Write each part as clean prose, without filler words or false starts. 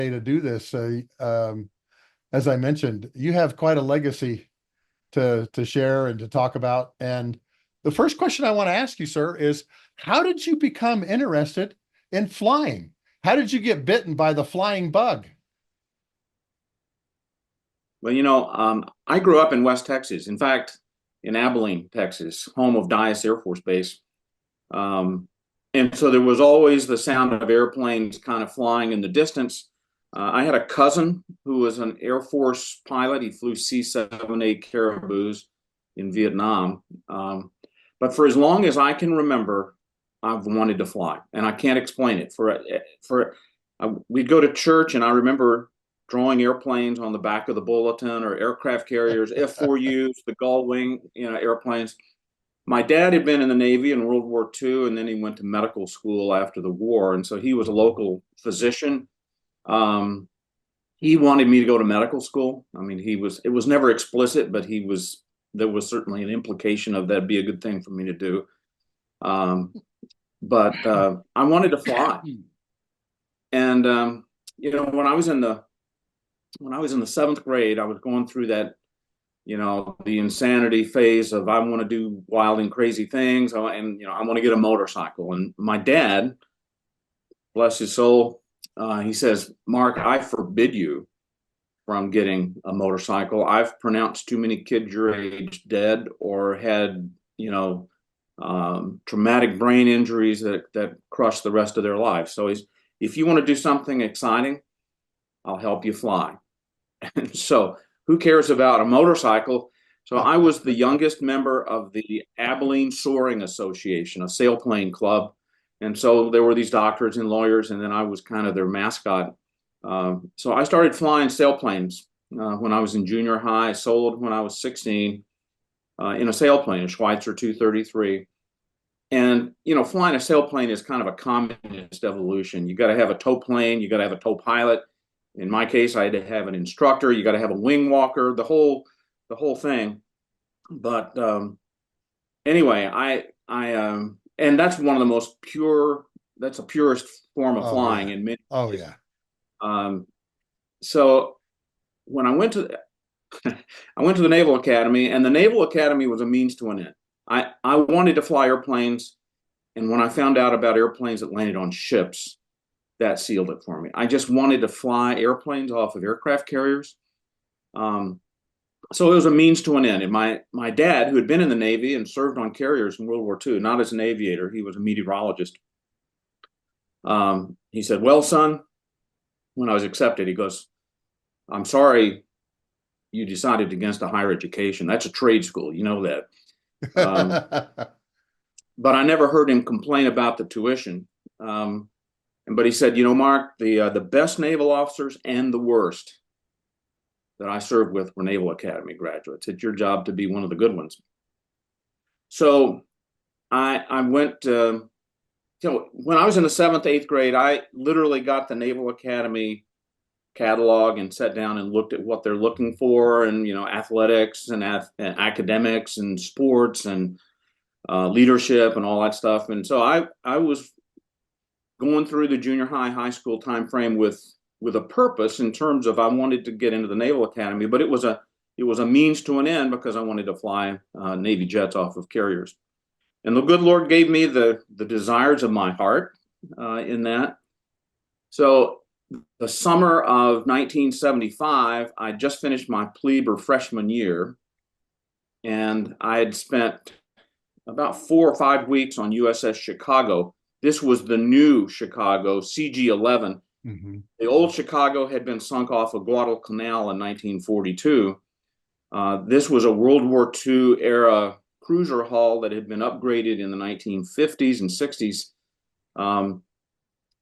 to do this. As I mentioned, you have quite a legacy to share and to talk about. And the first question I want to ask you, sir, is how did you become interested in flying? How did you get bitten by the flying bug? Well, I grew up in West Texas. In fact, in Abilene, Texas, home of Dyess Air Force Base. Um, and so there was always the sound of airplanes kind of flying in the distance. I had a cousin who was an Air Force pilot. He flew C-78 Caribous in Vietnam. But for as long as I can remember, I've wanted to fly, and I can't explain it. We'd go to church, and I remember drawing airplanes on the back of the bulletin, or aircraft carriers, F-4Us, the gull wing, airplanes. My dad had been in the Navy in World War II, and then he went to medical school after the war, and so he was a local physician. Um, he wanted me to go to medical school. I mean, it was never explicit, but there was certainly an implication of that'd be a good thing for me to do. Um, but I wanted to fly. And when I was in the seventh grade, I was going through that, the insanity phase of I want to do wild and crazy things, I want to get a motorcycle. And my dad, bless his soul, he says, "Mark, I forbid you from getting a motorcycle. I've pronounced too many kids your age dead or had, traumatic brain injuries that crush the rest of their lives. So if you want to do something exciting, I'll help you fly." And so who cares about a motorcycle? So I was the youngest member of the Abilene Soaring Association, a sailplane club. And so there were these doctors and lawyers, and then I was kind of their mascot. So I started flying sailplanes when I was in junior high. I soloed when I was 16 in a sailplane, a Schweitzer 233. And, flying a sailplane is kind of a communist evolution. You got to have a tow plane, you got to have a tow pilot. In my case, I had to have an instructor. You got to have a wing walker, the whole thing. But anyway, and that's one of the most pure. That's a purest form of Oh flying yeah. in many Oh ways. yeah. So when I went to I went to the Naval Academy, and the Naval Academy was a means to an end. I wanted to fly airplanes, and when I found out about airplanes that landed on ships, that sealed it for me. I just wanted to fly airplanes off of aircraft carriers. So it was a means to an end. And my dad, who had been in the Navy and served on carriers in World War II, not as an aviator, he was a meteorologist. He said, "Well, son," when I was accepted, he goes, "I'm sorry you decided against a higher education. That's a trade school, you know that." Um, but I never heard him complain about the tuition. But he said, "Mark, the best naval officers and the worst that I served with were Naval Academy graduates. It's your job to be one of the good ones." So I went. When I was in the seventh, eighth grade, I literally got the Naval Academy catalog and sat down and looked at what they're looking for, and athletics and academics and sports and leadership and all that stuff. And so I was going through the junior high school time frame with a purpose in terms of I wanted to get into the Naval Academy, but it was a means to an end because I wanted to fly Navy jets off of carriers. And the good Lord gave me the desires of my heart in that. So the summer of 1975, I just finished my plebe or freshman year, and I had spent about 4 or 5 weeks on USS Chicago. This was the new Chicago, CG-11. Mm-hmm. The old Chicago had been sunk off of Guadalcanal in 1942. This was a World War II era cruiser hull that had been upgraded in the 1950s and 60s.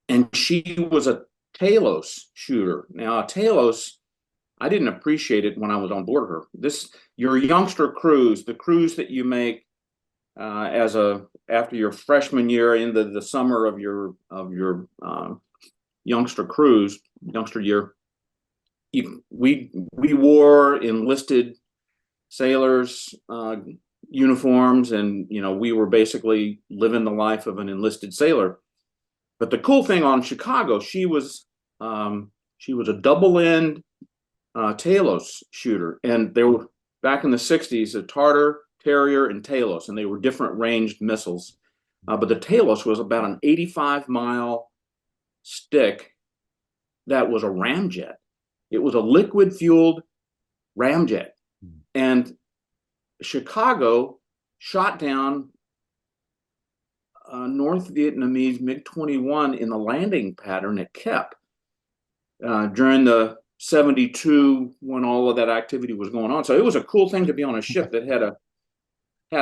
And she was a Tailhook shooter. Now, a Tailhook, I didn't appreciate it when I was on board her. Your youngster cruise, the cruise that you make after your freshman year into the summer of your youngster year, we wore enlisted sailors uniforms, and we were basically living the life of an enlisted sailor. But the cool thing on Chicago, she was She was a double end Talos shooter, and they were back in the 60s, a Tartar, Terrier, and Talos, and they were different ranged missiles. But the Talos was about an 85-mile stick that was a ramjet. It was a liquid fueled ramjet. And Chicago shot down North Vietnamese MiG-21 in the landing pattern at Kep during the 72 when all of that activity was going on. So it was a cool thing to be on a ship that had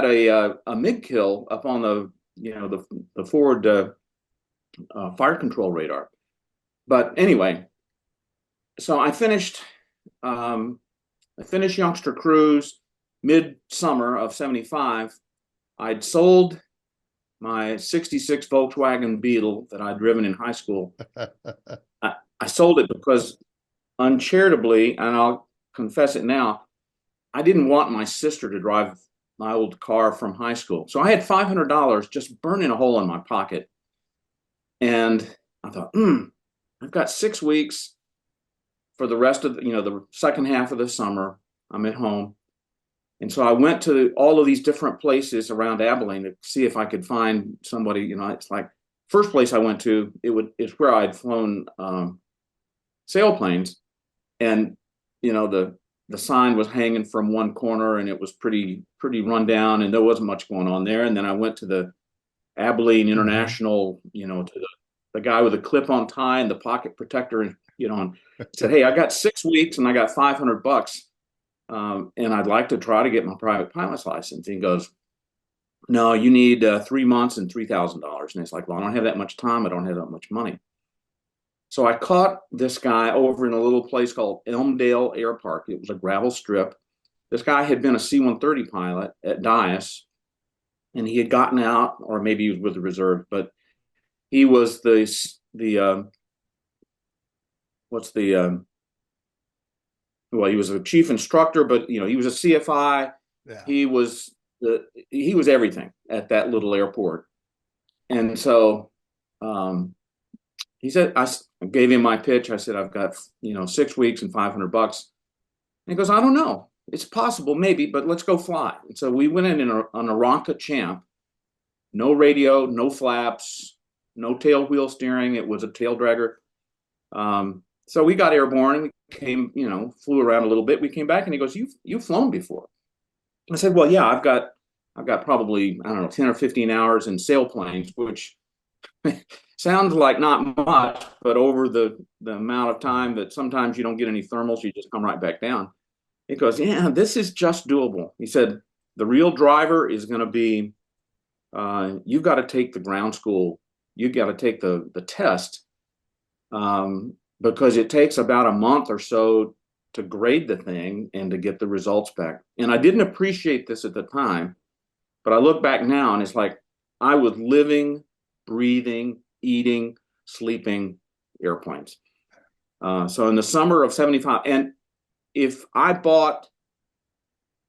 a MiG kill up on the forward fire control radar. But anyway, so I finished youngster cruise mid-summer of 75. I'd sold my 66 Volkswagen Beetle that I'd driven in high school. I sold it because uncharitably, and I'll confess it now, I didn't want my sister to drive my old car from high school. So I had $500 just burning a hole in my pocket. And I thought, I've got 6 weeks for the rest of the second half of the summer. I'm at home. And so I went to all of these different places around Abilene to see if I could find somebody. It's like first place I went to, it's where I'd flown sailplanes, and the sign was hanging from one corner, and it was pretty run down, and there wasn't much going on there. And then I went to the Abilene International, to the guy with a clip-on tie and the pocket protector, and said, "Hey, I got 6 weeks and I got $500. And I'd like to try to get my private pilot's license." And he goes, "No, you need 3 months and $3,000. And it's like, well, I don't have that much time. I don't have that much money. So I caught this guy over in a little place called Elmdale Air Park. It was a gravel strip. This guy had been a C-130 pilot at Dias, and he had gotten out, or maybe he was with the reserve, but he was well, he was a chief instructor, but he was a CFI. Yeah. He was everything at that little airport. And so he said, I gave him my pitch. I said, "I've got 6 weeks and $500." And he goes, "I don't know. It's possible, maybe, but let's go fly." And so we went in on a Ronca Champ, no radio, no flaps, no tail wheel steering. It was a tail dragger. So we got airborne, and we came, flew around a little bit. We came back, and he goes, "You've flown before?" I said, "Well, yeah, I've got probably, I don't know, 10 or 15 hours in sailplanes," which sounds like not much, but over the amount of time that sometimes you don't get any thermals, you just come right back down. He goes, "Yeah, this is just doable." He said, "The real driver is going to be, you've got to take the ground school. You've got to take the test. Because it takes about a month or so to grade the thing and to get the results back." And I didn't appreciate this at the time, but I look back now, and it's like I was living, breathing, eating, sleeping airplanes. So in the summer of 75, and if I bought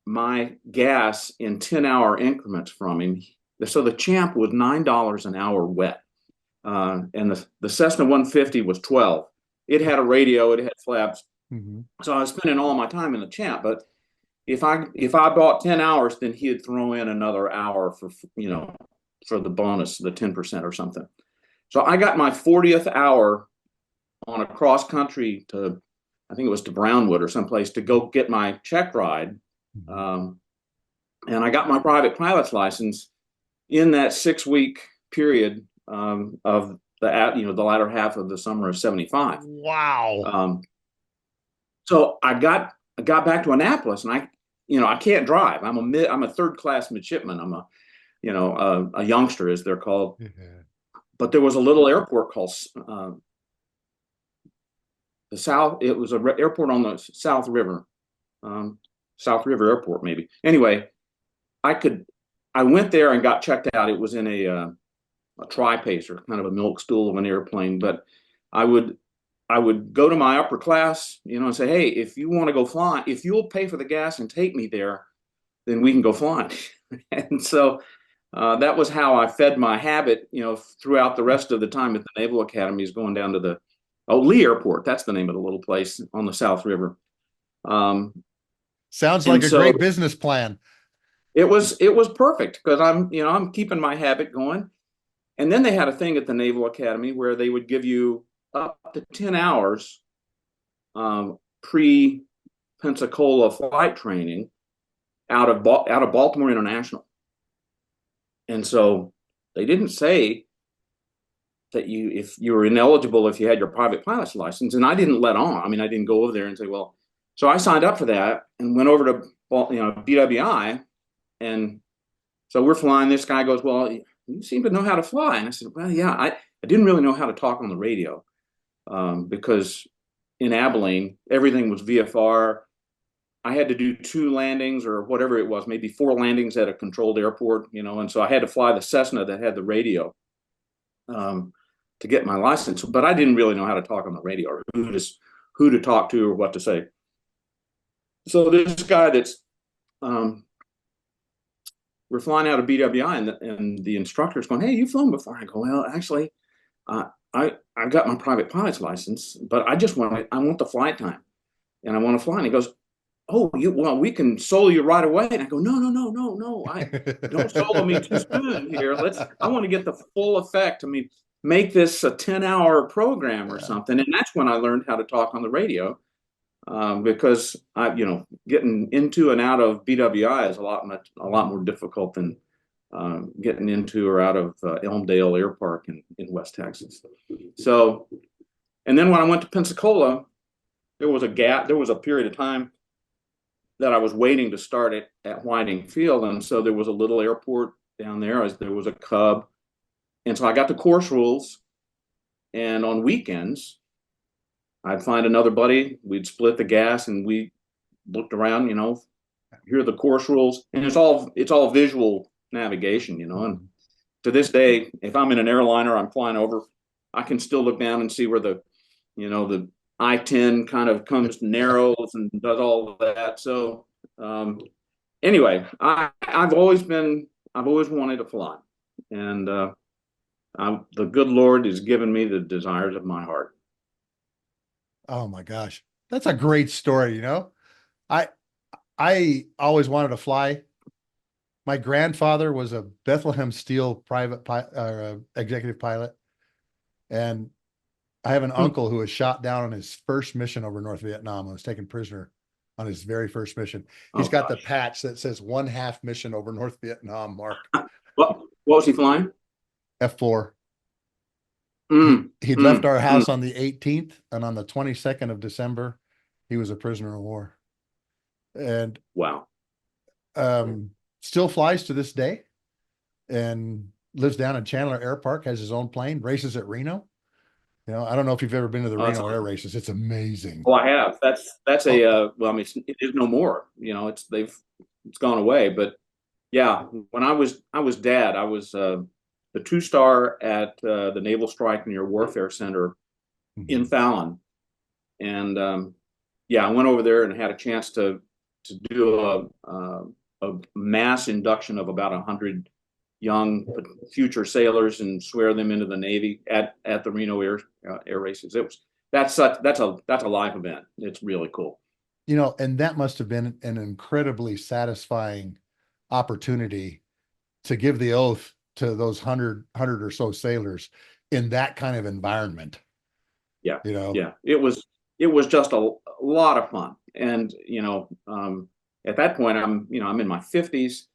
my gas in 10-hour increments from him, so the Champ was $9 an hour wet. And the Cessna 150 was 12. It had a radio, it had flaps. Mm-hmm. So I was spending all my time in the Champ. But if I bought 10 hours, then he'd throw in another hour for the bonus, the 10% or something. So I got my 40th hour on a cross country to, I think it was to Brownwood or someplace, to go get my check ride. And I got my private pilot's license in that 6-week period of the latter half of the summer of 75. Wow. So I got back to Annapolis, and I can't drive. I'm a third class midshipman. I'm a youngster, as they're called. Yeah. But there was a little airport called the South. It was an airport on the South River, South River Airport, maybe. Anyway, I went there and got checked out. It was in a tri-pacer, kind of a milk stool of an airplane. But I would go to my upper class, and say, "Hey, if you want to go flying, if you'll pay for the gas and take me there, then we can go flying." And so that was how I fed my habit, throughout the rest of the time at the Naval Academy, is going down to the Oh, Lee Airport. That's the name of the little place on the South River. Sounds like And a so great business plan. it was perfect because I'm keeping my habit going. And then they had a thing at the Naval Academy where they would give you up to 10 hours pre Pensacola flight training out of Baltimore International. And so they didn't say that if you were ineligible if you had your private pilot's license, and I didn't let on. I mean, I didn't go over there and say, well, so I signed up for that and went over to BWI, and so we're flying. This guy goes, well, you seem to know how to fly, and I said, well, yeah, I didn't really know how to talk on the radio because in Abilene everything was VFR. I had to do 2 landings or whatever it was, maybe 4 landings at a controlled airport, and so I had to fly the Cessna that had the radio to get my license. But I didn't really know how to talk on the radio or who to talk to or what to say. So this guy we're flying out of BWI, and the instructor's going, hey, you've flown before? I go, well, actually, I got my private pilot's license, but I want the flight time, and I want to fly. And he goes, oh, well, we can solo you right away. And I go, no, don't solo me too soon here. I want to get the full effect. I mean, make this a 10-hour program or something. And that's when I learned how to talk on the radio, because getting into and out of BWI is a lot more difficult than getting into or out of Elmdale Air Park in West Texas. So, and then when I went to Pensacola, there was a gap. There was a period of time that I was waiting to start it at Whiting Field. And so there was a little airport down there. There was a Cub. And so I got the course rules. And on weekends, I'd find another buddy. We'd split the gas and we looked around, here are the course rules. And it's all visual navigation, And to this day, if I'm in an airliner, I'm flying over, I can still look down and see where the I-10 kind of comes narrows and does all of that. So anyway, I've always wanted to fly, and the good Lord has given me the desires of my heart. Oh my gosh, that's a great story. I always wanted to fly. My grandfather was a Bethlehem Steel private executive pilot, and I have an uncle who was shot down on his first mission over North Vietnam and was taken prisoner on his very first mission. He's got the patch that says 1/2 mission over North Vietnam, Mark. What was he flying? F4. He'd left our house on the 18th, and on the 22nd of December, he was a prisoner of war. And wow. Still flies to this day and lives down in Chandler Air Park, has his own plane, races at Reno. I don't know if you've ever been to the Reno air races. It's amazing. Oh, I have. That's well, I mean, it is no more. It's gone away. But yeah, when I was dad, I was the 2-star at the Naval Strike and Air Warfare Center in Fallon, and I went over there and had a chance to do a mass induction of about 100 young future sailors and swear them into the Navy at the Reno air races. That's a live event. It's really cool. And that must have been an incredibly satisfying opportunity to give the oath to those 100 or so sailors in that kind of environment. Yeah. Yeah. It was just a lot of fun. And, at that point I'm in my 50s.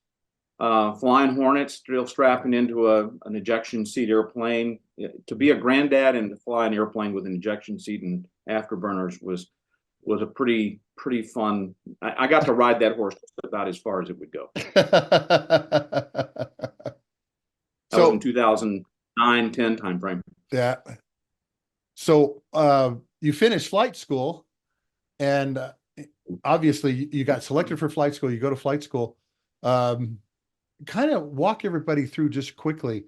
Flying Hornets, still strapping into an ejection seat airplane. To be a granddad and to fly an airplane with an ejection seat and afterburners was a pretty fun. I got to ride that horse about as far as it would go. That was in 2009-10 timeframe. Yeah. So you finished flight school, and obviously you got selected for flight school. You go to flight school. Kind of walk everybody through just quickly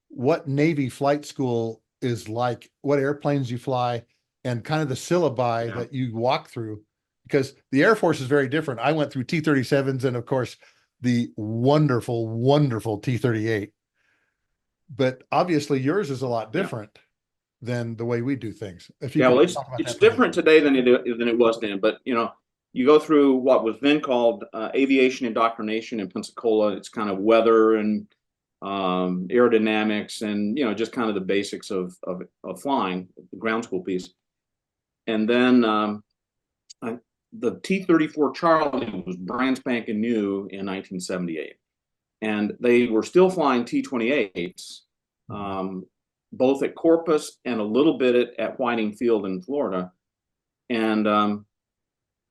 what Navy flight school is like, what airplanes you fly, and kind of the syllabi that you walk through, because the Air Force is very different. I went through T-37s and, of course, the wonderful, wonderful T-38. But obviously yours is a lot different. than the way we do things. If you Yeah, could well, it's talk about it's that for a different minute. today than it was then. But you go through what was then called aviation indoctrination in Pensacola. It's kind of weather and aerodynamics, and just kind of the basics of flying, the ground school piece. And then the T-34 Charlie was brand spanking new in 1978, and they were still flying T-28s. Both at Corpus and a little bit at Whiting Field in Florida. And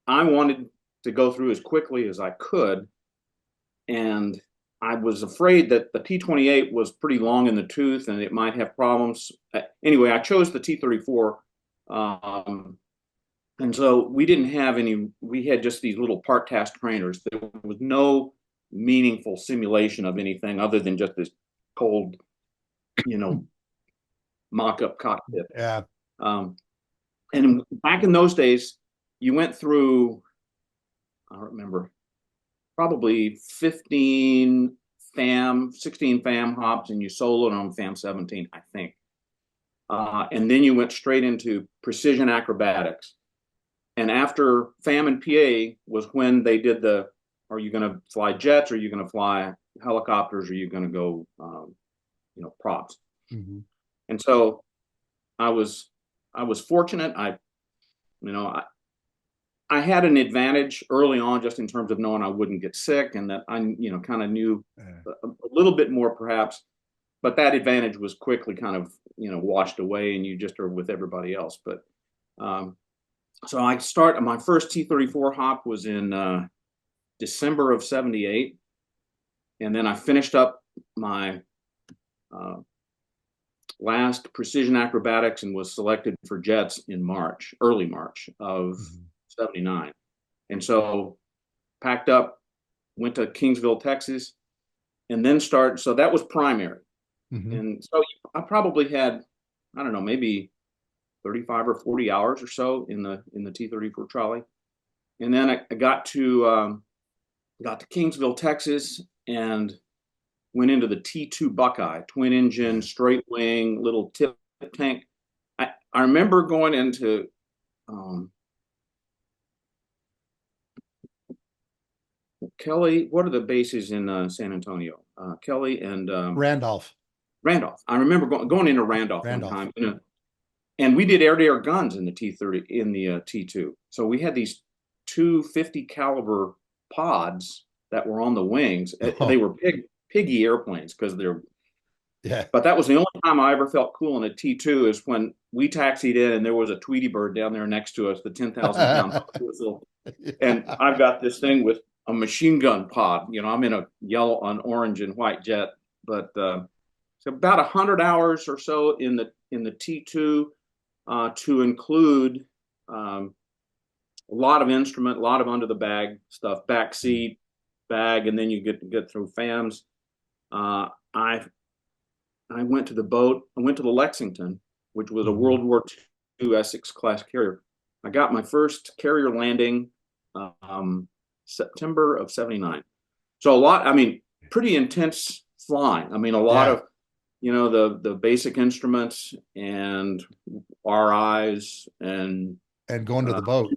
I wanted to go through as quickly as I could. And I was afraid that the T-28 was pretty long in the tooth and it might have problems. Anyway, I chose the T-34. And so we didn't have we had just these little part task trainers. There was no meaningful simulation of anything other than just this cold, mock-up cockpit. Yeah. And back in those days, you went through, I don't remember, probably 16 FAM hops, and you soloed on FAM 17, I think. And then you went straight into precision acrobatics. And after FAM and PA was when they did are you going to fly jets? Are you going to fly helicopters? Are you going to go, props? Mm-hmm. And so I was fortunate. I had an advantage early on just in terms of knowing I wouldn't get sick, and that I kind of knew a little bit more perhaps, but that advantage was quickly kind of washed away, and you just are with everybody else. But so my first T-34 hop was in December of 78, and then I finished up my last precision acrobatics and was selected for jets in early March of 79. And so packed up, went to Kingsville, Texas, and then so that was primary. And so I probably had, I don't know, maybe 35 or 40 hours or so in the T-34 Charlie. And then I got to Kingsville, Texas, and went into the T2 Buckeye, twin engine, straight wing, little tip tank. I remember going into Kelly. What are the bases in San Antonio? Kelly and Randolph. Randolph. I remember going into Randolph one time, and we did air-to-air guns in the T-30 in the T2. So we had these 250 caliber pods that were on the wings. They were piggy airplanes because they're. Yeah. But that was the only time I ever felt cool in a T2 is when we taxied in and there was a Tweety bird down there next to us, the 10,000 pound whistle. And I've got this thing with a machine gun pod. I'm in a yellow, an orange and white jet. But so about 100 hours or so in the T2 to include a lot of instrument, a lot of under the bag stuff, back seat, bag, and then you get through FAMs. I went to the boat. I went to the Lexington, which was a World War II Essex class carrier. I got my first carrier landing September of 79. So pretty intense flying. A lot of, the basic instruments and RIs and going to the boat.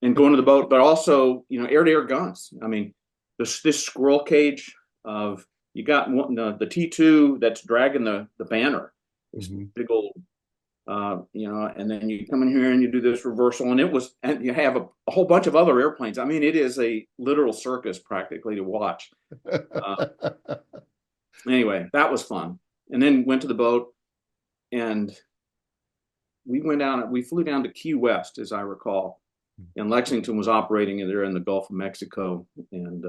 And going to the boat, but also, air-to-air guns. This squirrel cage of, you got the T2 that's dragging the banner, this big old, and then you come in here and you do this reversal, and you have a whole bunch of other airplanes. It is a literal circus practically to watch. Anyway, that was fun. And then went to the boat, and we flew down to Key West, as I recall. And Lexington was operating there in the Gulf of Mexico. And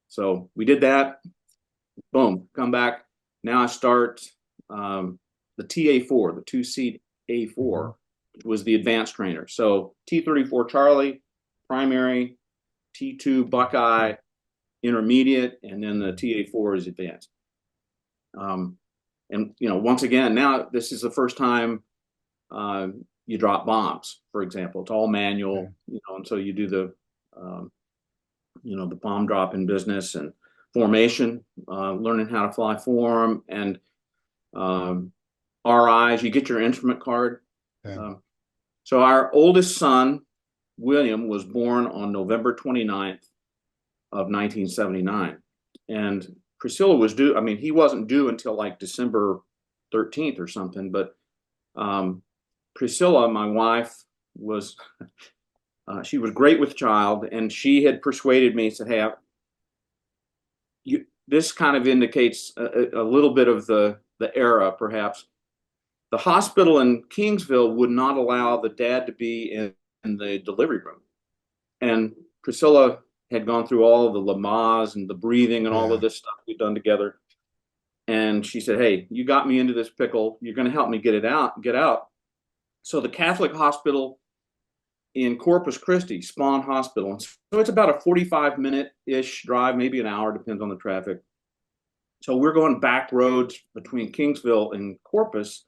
so we did that. Boom, come back. Now I start the TA4, the two-seat A4, which was the advanced trainer. So T-34 Charlie, primary, T2 Buckeye, intermediate, and then the TA4 is advanced. And once again, now this is the first time you drop bombs, for example. It's all manual, and so you do the bomb dropping business and formation, learning how to fly form, and RIs. You get your instrument card. Yeah. So our oldest son, William, was born on November 29th of 1979. And Priscilla was due, I mean, he wasn't due until like December 13th or something, but Priscilla, my wife, was she was great with child, and she had persuaded me, said, hey, this kind of indicates a little bit of the era, perhaps. The hospital in Kingsville would not allow the dad to be in the delivery room. And Priscilla had gone through all of the Lamaze and the breathing and all of this stuff we'd done together. And she said, hey, you got me into this pickle. You're going to help me get out. So the Catholic hospital in Corpus Christi, Spawn Hospital. And so it's about a 45-minute-ish drive, maybe an hour, depends on the traffic. So we're going back roads between Kingsville and Corpus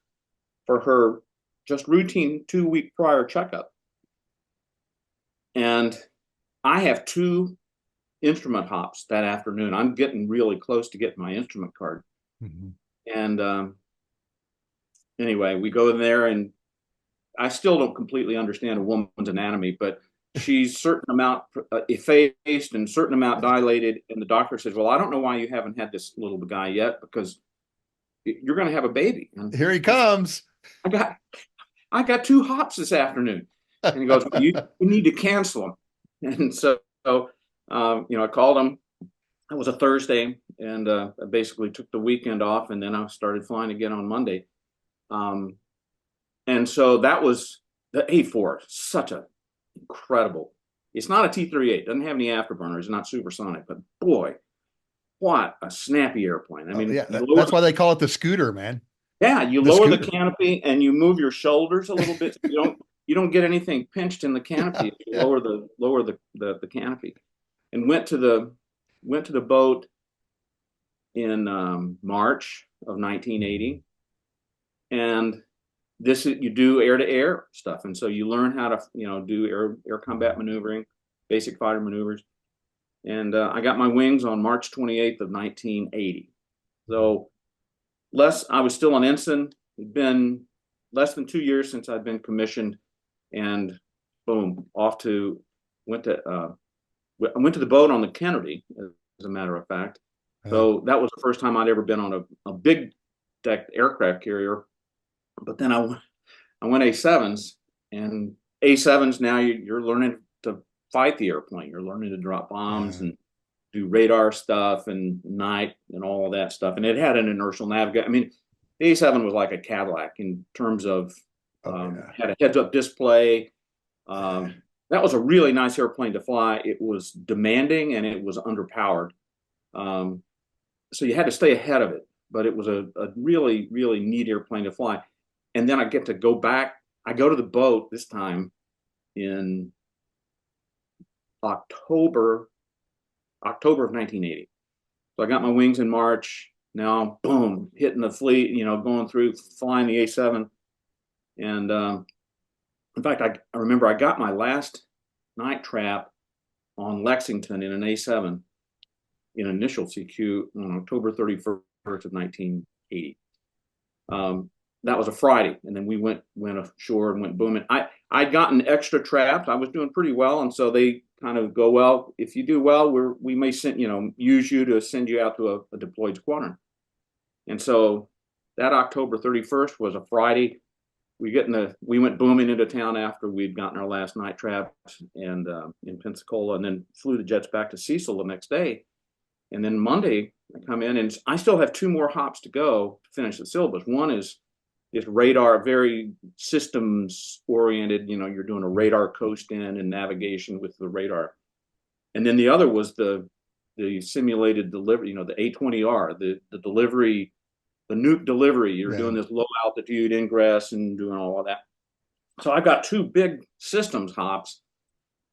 for her just routine 2-week prior checkup. And I have 2 instrument hops that afternoon. I'm getting really close to getting my instrument card. Mm-hmm. And anyway, we go in there, and I still don't completely understand a woman's anatomy, but she's certain amount effaced and certain amount dilated. And the doctor says, well, I don't know why you haven't had this little guy yet, because you're going to have a baby. And here he comes. I got 2 hops this afternoon. And he goes, well, you need to cancel them. And so, I called him. It was a Thursday, and I basically took the weekend off, and then I started flying again on Monday. And so that was the A4, such a incredible. It's not a T-38, doesn't have any afterburners, it's not supersonic, but boy, what a snappy airplane. I mean, that's why they call it the scooter, man. Yeah, you lower the canopy and you move your shoulders a little bit. So you don't get anything pinched in the canopy. You lower the canopy. And went to the boat in March of 1980. And you do air-to-air stuff. And so you learn how to, do air combat maneuvering, basic fighter maneuvers. And I got my wings on March 28th of 1980. So I was still an ensign. It'd been less than 2 years since I'd been commissioned, and boom, I went to the boat on the Kennedy, as a matter of fact. So that was the first time I'd ever been on a big deck aircraft carrier. But then I went A7s, and A7s, now you're learning to fight the airplane. You're learning to drop bombs and do radar stuff and night and all of that stuff. And it had an inertial navigator. I mean, the A7 was like a Cadillac in terms of had a heads-up display. That was a really nice airplane to fly. It was demanding and it was underpowered. So you had to stay ahead of it, but it was a really, really neat airplane to fly. And then I get to go back. I go to the boat this time in October of 1980. So I got my wings in March. Now, boom, hitting the fleet, going through, flying the A7. And in fact, I remember I got my last night trap on Lexington in an A7 in initial CQ on October 31st of 1980. That was a Friday, and then we went ashore and went booming. I'd gotten extra traps. I was doing pretty well, and so they kind of go, well, if you do well, we may use you to send you out to a deployed squadron. And so that October 31st was a Friday. We went booming into town after we'd gotten our last night traps and in Pensacola, and then flew the jets back to Cecil the next day. And then Monday I come in, and I still have 2 more hops to go to finish the syllabus. One is radar, very systems oriented. You're doing a radar coast in and navigation with the radar. And then the other was the simulated delivery, the A-20R, the delivery, the nuke delivery. You're doing this low altitude ingress and doing all of that. So I've got 2 big systems hops.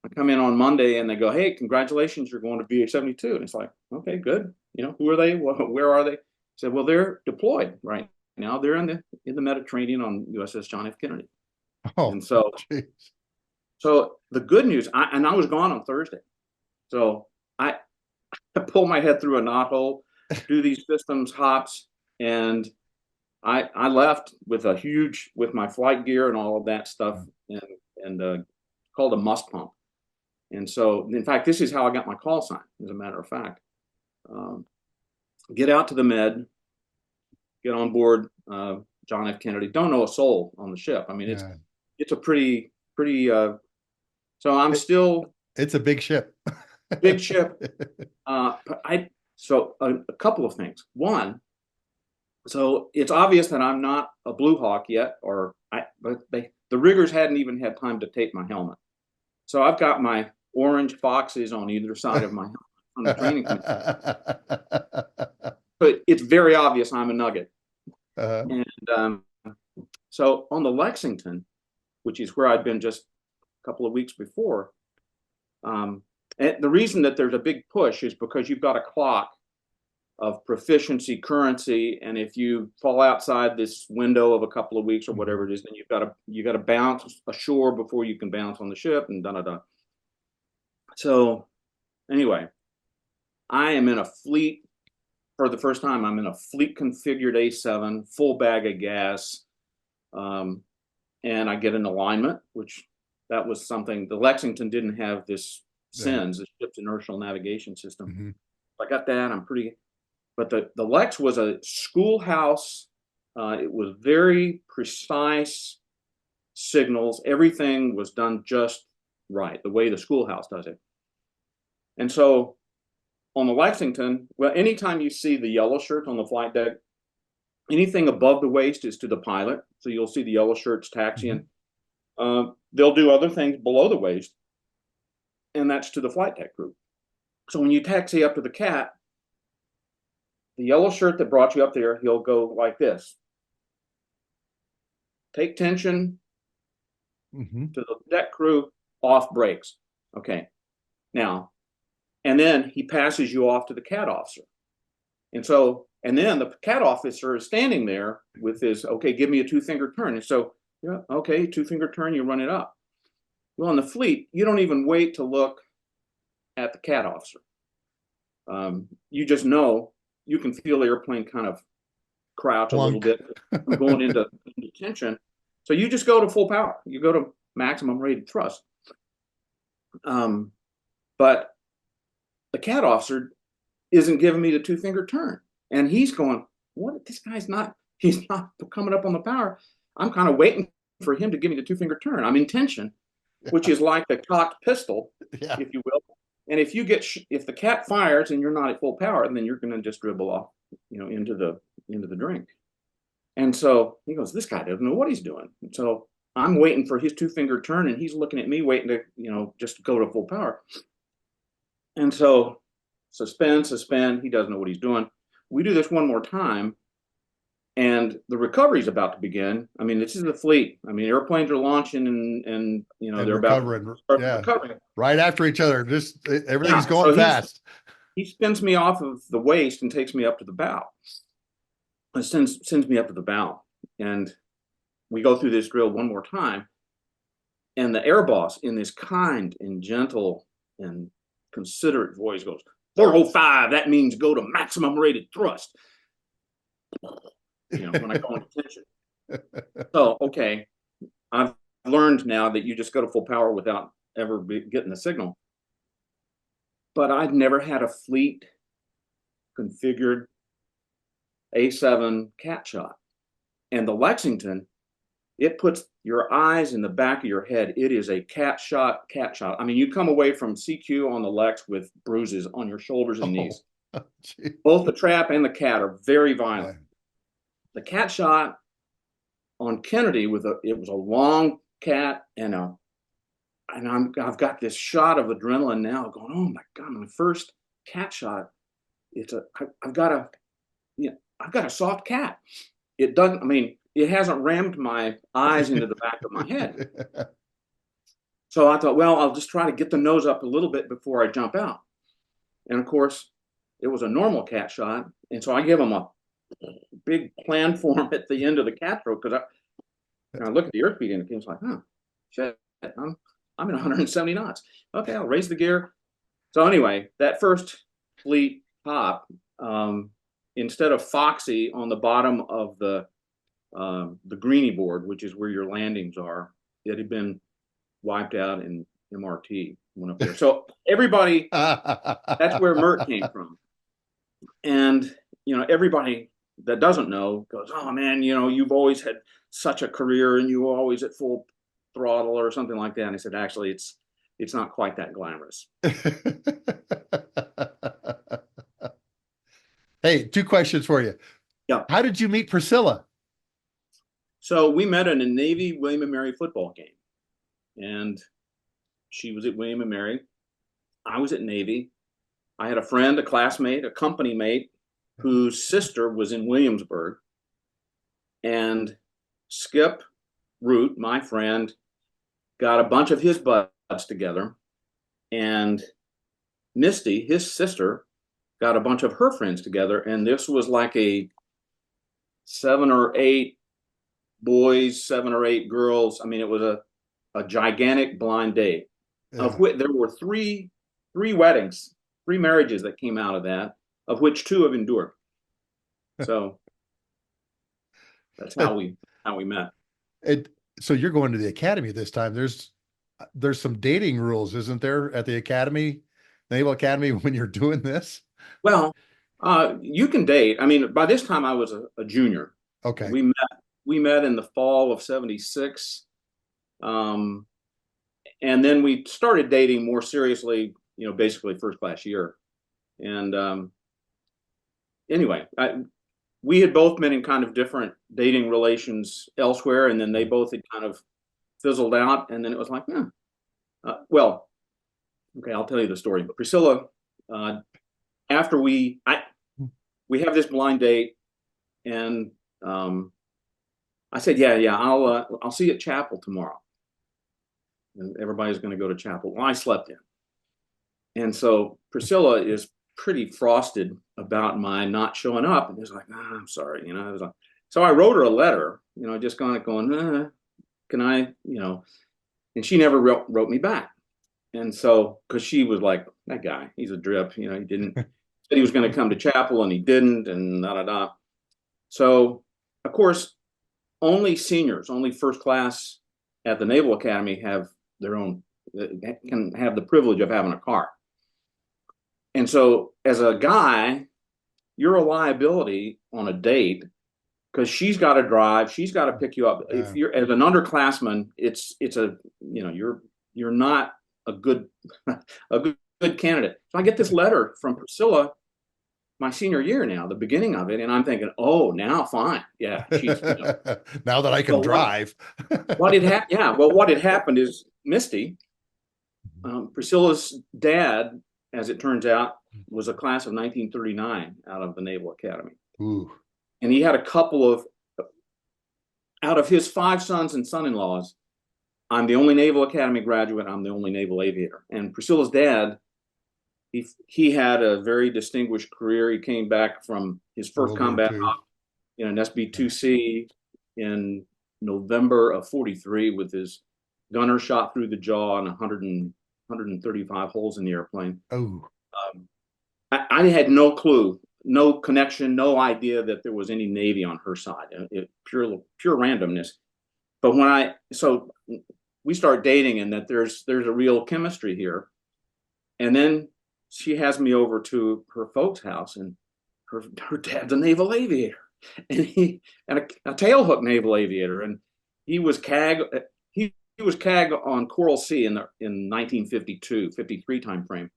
I come in on Monday and they go, hey, congratulations, you're going to BH-72. And it's like, okay, good. Who are they? Where are they? I said, well, they're deployed right now. They're in the Mediterranean on USS John F. Kennedy. Oh, and so the good news, I was gone on Thursday. So I pull my head through a knothole, do these systems hops, and I left with with my flight gear and all of that stuff, and called a must pump. And so, in fact, this is how I got my call sign, as a matter of fact. Get out to the med, get on board John F. Kennedy. Don't know a soul on the ship. I mean, it's a pretty. So I'm still. It's a big ship. Big ship. So a couple of things. One, so it's obvious that I'm not a Blue Hawk yet, but the riggers hadn't even had time to tape my helmet. So I've got my orange foxes on either side of my helmet on the training. But it's very obvious I'm a nugget. And so on the Lexington, which is where I'd been just a couple of weeks before, and the reason that there's a big push is because you've got a clock of proficiency currency, and if you fall outside this window of a couple of weeks or whatever it is, then you got to bounce ashore before you can bounce on the ship, and da da da. So anyway, I am in a fleet for the first time. I'm in a fleet configured A7, full bag of gas, and I get an alignment, which that was something the Lexington didn't have. This SINS, the ship's inertial navigation system. I got that. I'm pretty. But the Lex was a schoolhouse. It was very precise signals. Everything was done just right, the way the schoolhouse does it. And so on the Lexington, well, anytime you see the yellow shirt on the flight deck, anything above the waist is to the pilot. So you'll see the yellow shirts taxiing. They'll do other things below the waist, and that's to the flight deck crew. So when you taxi up to the cat, the yellow shirt that brought you up there, he'll go like this. Take tension to the deck crew, off brakes. Okay. Now, and then he passes you off to the cat officer. And then the cat officer is standing there with his, okay, give me a two-finger turn. And so, yeah, okay, two-finger turn, you run it up. Well, in the fleet, you don't even wait to look at the cat officer. You just know. You can feel the airplane kind of crouch a little bit, going into tension. So you just go to full power. You go to maximum rated thrust. But the cat officer isn't giving me the two-finger turn. And he's going, what? This guy's not, he's not coming up on the power. I'm kind of waiting for him to give me the two-finger turn. I'm in tension, which is like the cocked pistol, if you will. And if you get, if the cat fires and you're not at full power, then you're going to just dribble off, into the drink. And so he goes, this guy doesn't know what he's doing. And so I'm waiting for his two-finger turn, and he's looking at me, waiting to, just go to full power. And so suspend. He doesn't know what he's doing. We do this one more time, and the recovery is about to begin. I mean, this is the fleet. I mean, airplanes are launching and they're recovering. About to start recovering. Right after each other. Just everything's going fast. He spins me off of the waist and takes me up to the bow. And sends me up to the bow. And we go through this drill one more time. And the air boss, in this kind and gentle and considerate voice, goes, 405, that means go to maximum rated thrust. When I go into tension. So, okay, I've learned now that you just go to full power without ever getting the signal. But I'd never had a fleet configured A7 cat shot. And the Lexington, it puts your eyes in the back of your head. It is a cat shot. I mean, you come away from CQ on the Lex with bruises on your shoulders and knees. Both the trap and the cat are very violent. The cat shot on Kennedy it was a long cat, and I've got this shot of adrenaline now going, oh my God, my first cat shot. I've got a soft cat. It doesn't, I mean, it hasn't rammed my eyes into the back of my head. So I thought, well, I'll just try to get the nose up a little bit before I jump out. And of course, it was a normal cat shot. And so I give him a big plan form at the end of the cat throat, because I look at the airspeed indicator, it's like, oh, shit, I'm at 170 knots. Okay, I'll raise the gear. So anyway, that first fleet hop, instead of Foxy on the bottom of the the greenie board, which is where your landings are. It had been wiped out in MRT, went up there. So everybody, that's where Mert came from. And, everybody that doesn't know goes, oh man, you've always had such a career and you were always at full throttle or something like that. And I said, actually, it's not quite that glamorous. Hey, two questions for you. Yeah. How did you meet Priscilla? So we met in a Navy William and Mary football game. And she was at William and Mary. I was at Navy. I had a friend, a classmate, a company mate whose sister was in Williamsburg. And Skip Root, my friend, got a bunch of his buds together. And Misty, his sister, got a bunch of her friends together. And this was like a 7 or 8 boys, 7 or 8 girls. I mean, it was a gigantic blind date, of which there were three weddings, 3 marriages that came out of that, of which 2 have endured. So that's how we met. So you're going to the academy this time. There's some dating rules, isn't there, at the academy, Naval Academy, when you're doing this? Well, you can date. I mean, by this time I was a junior. Okay. We met in the fall of '76. And then we started dating more seriously, basically first class year. And anyway, we had both been in kind of different dating relations elsewhere, and then they both had kind of fizzled out. And then it was like, well, okay, I'll tell you the story. But Priscilla, after we have this blind date, and I said, yeah, I'll see you at chapel tomorrow. And everybody's going to go to chapel. Well, I slept in. And so Priscilla is pretty frosted about my not showing up. And it's like, I'm sorry. I was like, so I wrote her a letter, just kind of going, can I, and she never wrote me back. And so, because she was like, that guy, he's a drip, he didn't, said he was going to come to chapel and he didn't, and da. So, of course, only seniors, only first class at the Naval Academy have their own, can have the privilege of having a car. And so as a guy, you're a liability on a date because she's got to drive, she's got to pick you up. Yeah. If you're as an underclassman, it's a, you're not a good candidate. So I get this letter from Priscilla my senior year now, the beginning of it, and I'm thinking, oh, now fine, yeah. She's, now that I can drive. What had happened is Misty, Priscilla's dad, as it turns out, was a class of 1939 out of the Naval Academy. Ooh. And he had a couple of, out of his 5 sons and son-in-laws, I'm the only Naval Academy graduate, I'm the only naval aviator. And Priscilla's dad, he had a very distinguished career. He came back from his first combat op in an SB-2C in November of '43 with his gunner shot through the jaw and 135 holes in the airplane. Oh. I had no clue, no connection, no idea that there was any Navy on her side. Pure randomness. But so we start dating, and that there's a real chemistry here. And then she has me over to her folks' house, and her dad's a naval aviator, and a tailhook naval aviator, and he was CAG. He was CAG on Coral Sea in 1952, 53 timeframe.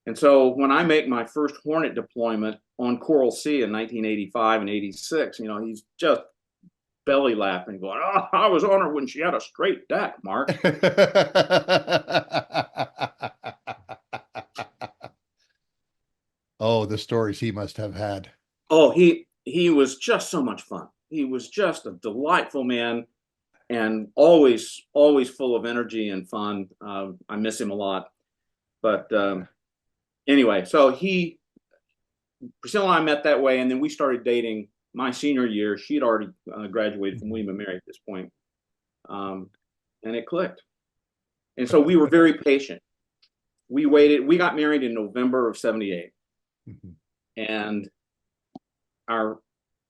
And so when I make my first Hornet deployment on Coral Sea in 1985 and 86, he's just belly laughing, going, "Oh, I was on her when she had a straight deck, Mark." Oh, the stories he must have had. Oh, he was just so much fun. He was just a delightful man, and always full of energy and fun. I miss him a lot. But anyway, so Priscilla and I met that way, and then we started dating my senior year. She had already graduated from William and Mary at this point, and it clicked. And so we were very patient. We waited. We got married in November of '78. Mm-hmm. And our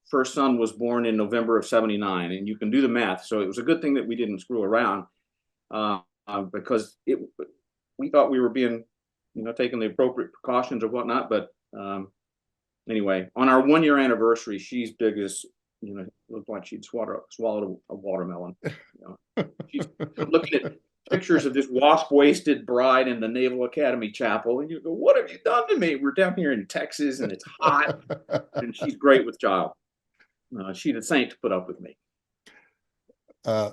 first son was born in November of '79, and you can do the math. So it was a good thing that we didn't screw around, because we thought we were being, taking the appropriate precautions or whatnot. But anyway, on our 1 year anniversary, she's big as, looked like she'd swallowed a watermelon. She's looking at pictures of this wasp-waisted bride in the Naval Academy chapel, and you go, "What have you done to me?" We're down here in Texas, and it's hot, and she's great with child. She's a saint to put up with me.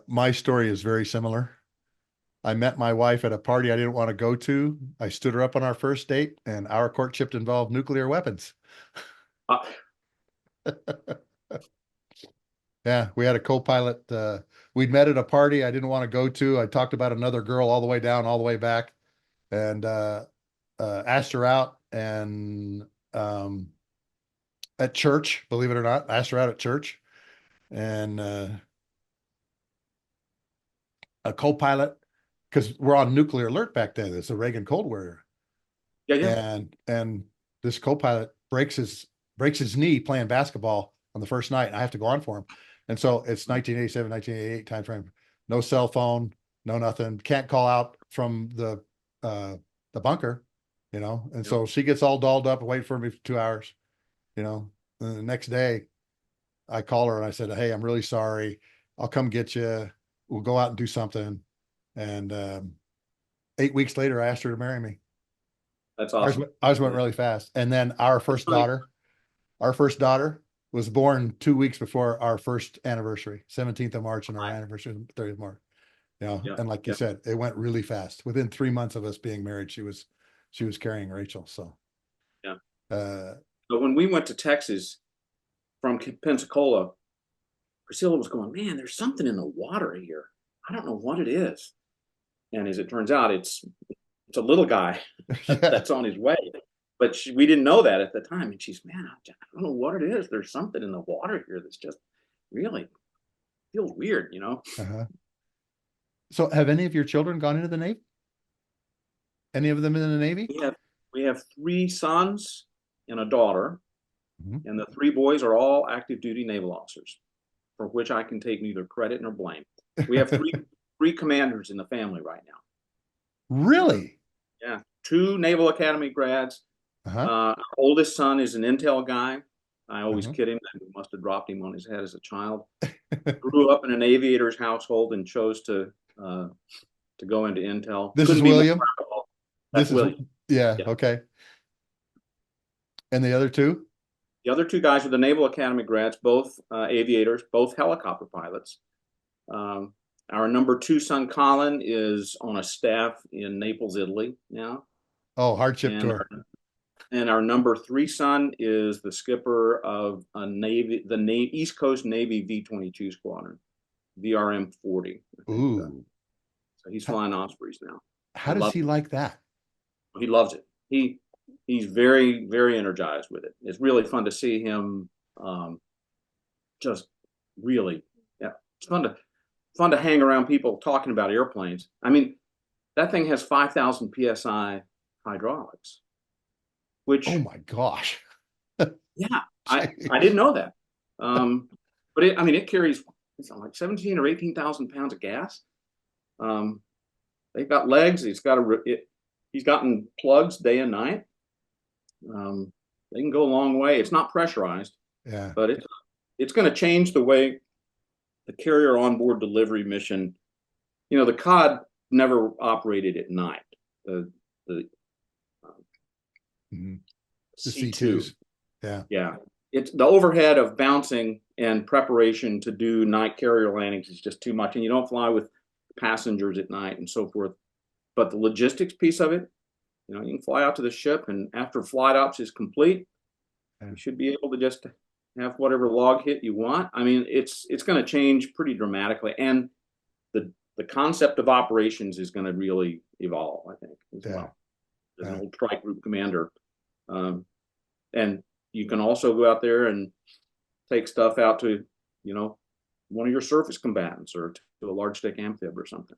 My story is very similar. I met my wife at a party I didn't want to go to. I stood her up on our first date, and our courtship involved nuclear weapons. Yeah, we had a co-pilot. We'd met at a party I didn't want to go to. I talked about another girl all the way down, all the way back, and asked her out. And at church, believe it or not, asked her out at church. And a co-pilot, because we're on nuclear alert back then. It's a Reagan Cold War era. Yeah. And this co-pilot breaks his knee playing basketball on the first night. And I have to go on for him. And so it's 1987, 1988 timeframe. No cell phone, no nothing. Can't call out from the bunker, And so she gets all dolled up and wait for me for 2 hours, And the next day, I call her and I said, "Hey, I'm really sorry. I'll come get you. We'll go out and do something." And 8 weeks later, I asked her to marry me. That's awesome. Ours went really fast. And then our first daughter was born 2 weeks before our first anniversary, 17th of March, and our anniversary 30th of March. And like you said, it went really fast. Within 3 months of us being married, she was carrying Rachel. So yeah. But when we went to Texas from Pensacola, Priscilla was going, "Man, there's something in the water here. I don't know what it is." And as it turns out, it's a little guy that's on his way. But we didn't know that at the time. And she's, "Man, I don't know what it is. There's something in the water here that's just really feels weird, Uh-huh. So have any of your children gone into the Navy? Any of them in the Navy? We have 3 sons and a daughter. Mm-hmm. And the 3 boys are all active duty naval officers, for which I can take neither credit nor blame. We have three commanders in the family right now. Really? Yeah. 2 Naval Academy grads. Our oldest son is an intel guy. I always kid him that we must have dropped him on his head as a child. Grew up in an aviator's household and chose to go into intel. This is William? That's William. Yeah, okay. And the other 2? The other 2 guys are the Naval Academy grads, both aviators, both helicopter pilots. Our number 2 son, Colin, is on a staff in Naples, Italy now. Oh, hardship tour. And our number 3 son is the skipper of the East Coast Navy V-22 squadron, VRM 40. Ooh. So he's flying Ospreys now. How does he like that? He loves it. He's very, very energized with it. It's really fun to see him. Just really, yeah. It's fun to hang around people talking about airplanes. I mean, that thing has 5,000 psi hydraulics, which, oh my gosh. Yeah, I didn't know that. But it carries like 17 or 18,000 pounds of gas. They've got legs. He's gotten plugs day and night. They can go a long way. It's not pressurized. Yeah. But it's going to change the way the carrier onboard delivery mission. The COD never operated at night. The C2s. Yeah. Yeah. It's the overhead of bouncing and preparation to do night carrier landings is just too much. And you don't fly with passengers at night and so forth. But the logistics piece of it, you can fly out to the ship, and after flight ops is complete, you should be able to just have whatever log hit you want. I mean, it's going to change pretty dramatically. And the concept of operations is going to really evolve, I think, as well. As an old trike group commander. And you can also go out there and take stuff out to, one of your surface combatants or to a large stick amphib or something.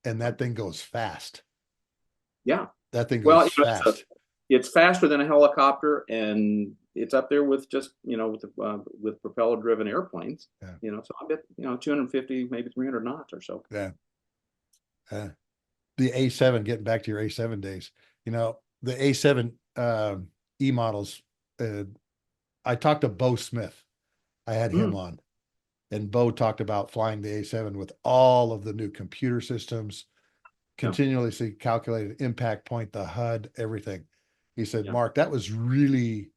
And that thing goes fast. Yeah. That thing goes fast. It's faster than a helicopter, and it's up there with just, with propeller driven airplanes, Yeah. so I bet, 250, maybe 300 knots or so. Yeah. The A7, getting back to your A7 days, the A7 E models, I talked to Bo Smith. I had him on, and Bo talked about flying the A7 with all of the new computer systems, continuously calculated impact point, the HUD, everything. He said, Mark, that was really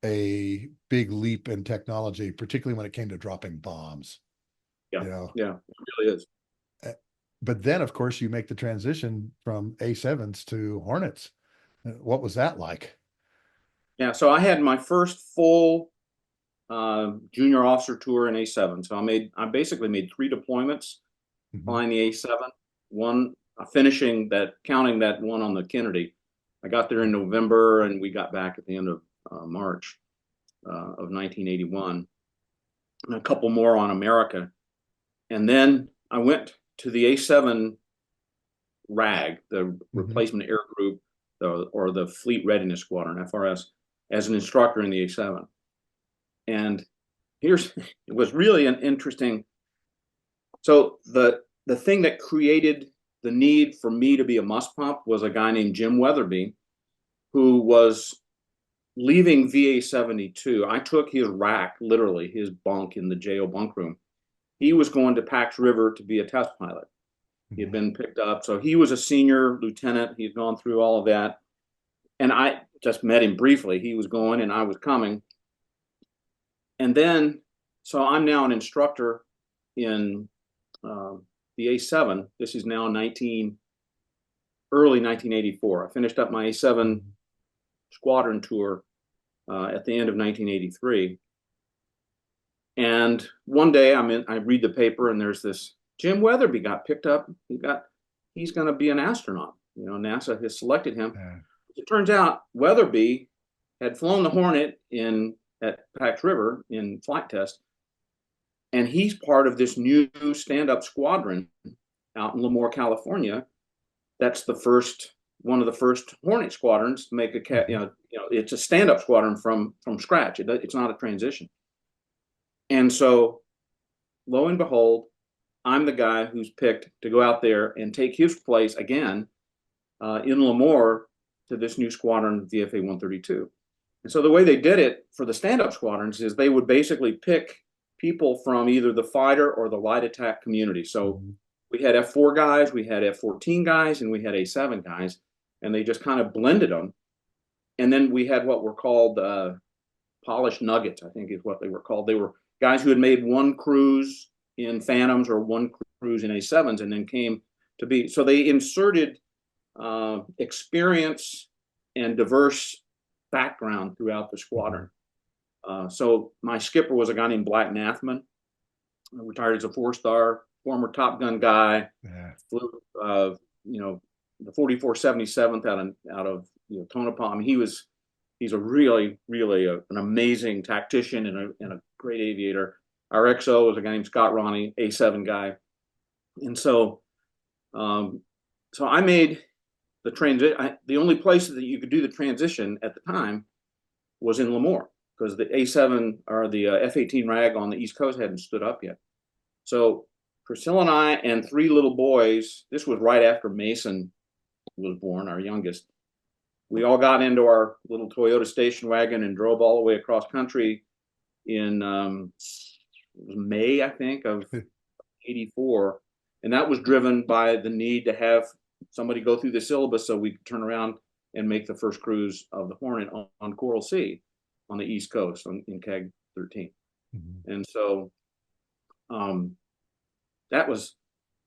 a big leap in technology, particularly when it came to dropping bombs. Yeah, it really is. But then, of course, you make the transition from A7s to Hornets. What was that like? Yeah, so I had my first full junior officer tour in A7. So I basically made 3 deployments flying the A7. One finishing that, counting that one on the Kennedy. I got there in November, and we got back at the end of March of 1981, and a couple more on America. And then I went to the A7 RAG, the Replacement Air Group, or the Fleet Readiness Squadron, FRS, as an instructor in the A7. And it was really an interesting. So the thing that created the need for me to be a must pump was a guy named Jim Weatherby, who was leaving VA 72. I took his rack, literally his bunk in the JO bunk room. He was going to Pax River to be a test pilot. He had been picked up. So he was a senior lieutenant. He had gone through all of that. And I just met him briefly. He was going and I was coming. And then, so I'm now an instructor in the A7. This is now early 1984. I finished up my A7 squadron tour at the end of 1983. And one day I read the paper, and there's this Jim Weatherby got picked up. He's going to be an astronaut. NASA has selected him. Yeah. It turns out Weatherby had flown the Hornet at Pax River in flight test, and he's part of this new stand-up squadron out in Lemoore, California. That's one of the first Hornet squadrons to make it's a stand-up squadron from scratch. It's not a transition. And so, lo and behold, I'm the guy who's picked to go out there and take his place again in Lemoore to this new squadron, VFA 132. And so the way they did it for the stand-up squadrons is they would basically pick people from either the fighter or the light attack community. So we had F4 guys, we had F14 guys, and we had A7 guys, and they just kind of blended them. And then we had what were called polished nuggets, I think is what they were called. They were guys who had made one cruise in Phantoms or one cruise in A7s and then came to be. So they inserted experience and diverse background throughout the squadron. So my skipper was a guy named Black Nathman, retired as a 4-star, former Top Gun guy, flew the 4477th out of Tonopah. I mean, he's a really, really an amazing tactician and a great aviator. Our XO was a guy named Scott Ronnie, A7 guy. And so I made the transition. The only place that you could do the transition at the time was in Lemoore, because the A7 or the F-18 RAG on the East Coast hadn't stood up yet. So Priscilla and I and 3 little boys, this was right after Mason was born, our youngest. We all got into our little Toyota station wagon and drove all the way across country in May, I think, of 84. And that was driven by the need to have somebody go through the syllabus so we could turn around and make the first cruise of the Hornet on Coral Sea on the East Coast in CAG 13. And so that was,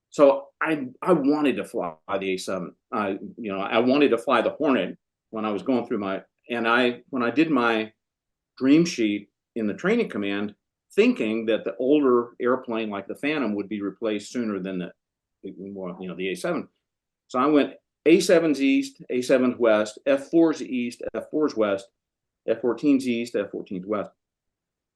so I wanted to fly the A7. I wanted to fly the Hornet when I was going through when I did my dream sheet in the training command, thinking that the older airplane like the Phantom would be replaced sooner than the A7. So I went A7's east, A7's west, F4's east, F4's west, F14's east, F14's west.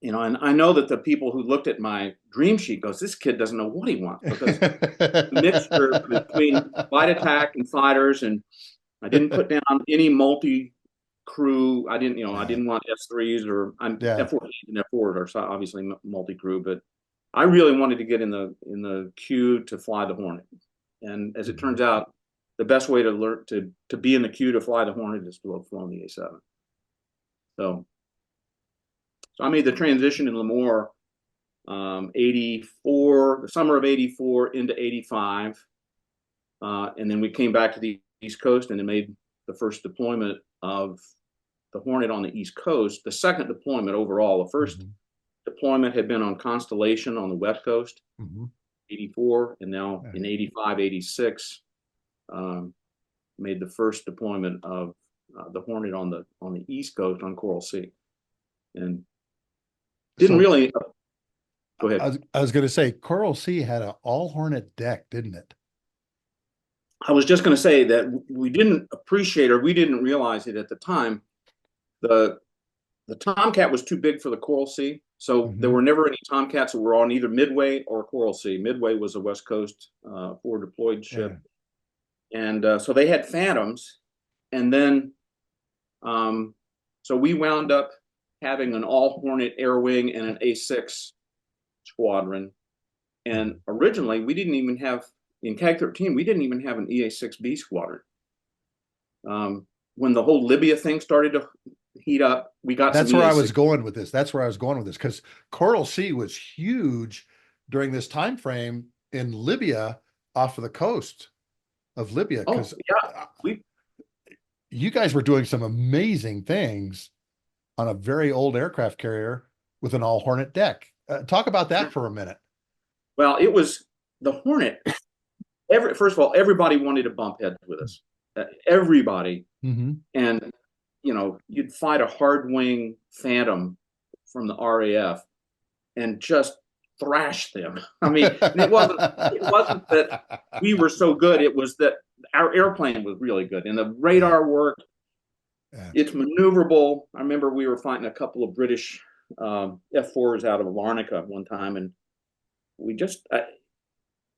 And I know that the people who looked at my dream sheet goes, this kid doesn't know what he wants, because the mixture between light attack and fighters, and I didn't put down any multi crew. I didn't, I Yeah. didn't want S3s or I'm Yeah. F14 and F4 are obviously multi-crew, but I really wanted to get in the queue to fly the Hornet. And as it turns out, the best way to learn to be in the queue to fly the Hornet is to have flown the A7. So I made the transition in Lemoore, 84, the summer of 84 into 85. And then we came back to the East Coast and then made the first deployment of the Hornet on the East Coast, the second deployment overall. The first deployment had been on Constellation on the West Coast, 84, and now in 85, 86, made the first deployment of the Hornet on the East Coast on Coral Sea. And didn't really go ahead. I was going to say Coral Sea had an all Hornet deck, didn't it? I was just going to say that we didn't appreciate or we didn't realize it at the time. The Tomcat was too big for the Coral Sea, so there were never any Tomcats that were on either Midway or Coral Sea. Midway was a West Coast forward deployed ship, and so they had Phantoms, and then so we wound up having an all Hornet air wing and an A6 squadron. And originally, we didn't even have, in CAG 13, we didn't even have an EA6B squadron. When the whole Libya thing started to heat up, we got That's some where EA6. I was going with this. That's where I was going with this, because Coral Sea was huge during this time frame in Libya, off of the coast of Libya. Because you guys were doing some amazing things on a very old aircraft carrier with an all Hornet deck. Talk about that for a minute. Well, it was the Hornet. First of all, everybody wanted to bump heads with us. Everybody. And, you'd fight a hard wing Phantom from the RAF and just thrash them. I mean, it wasn't that we were so good. It was that our airplane was really good and the radar worked. It's maneuverable. I remember we were fighting a couple of British F4s out of Larnaca one time, and we just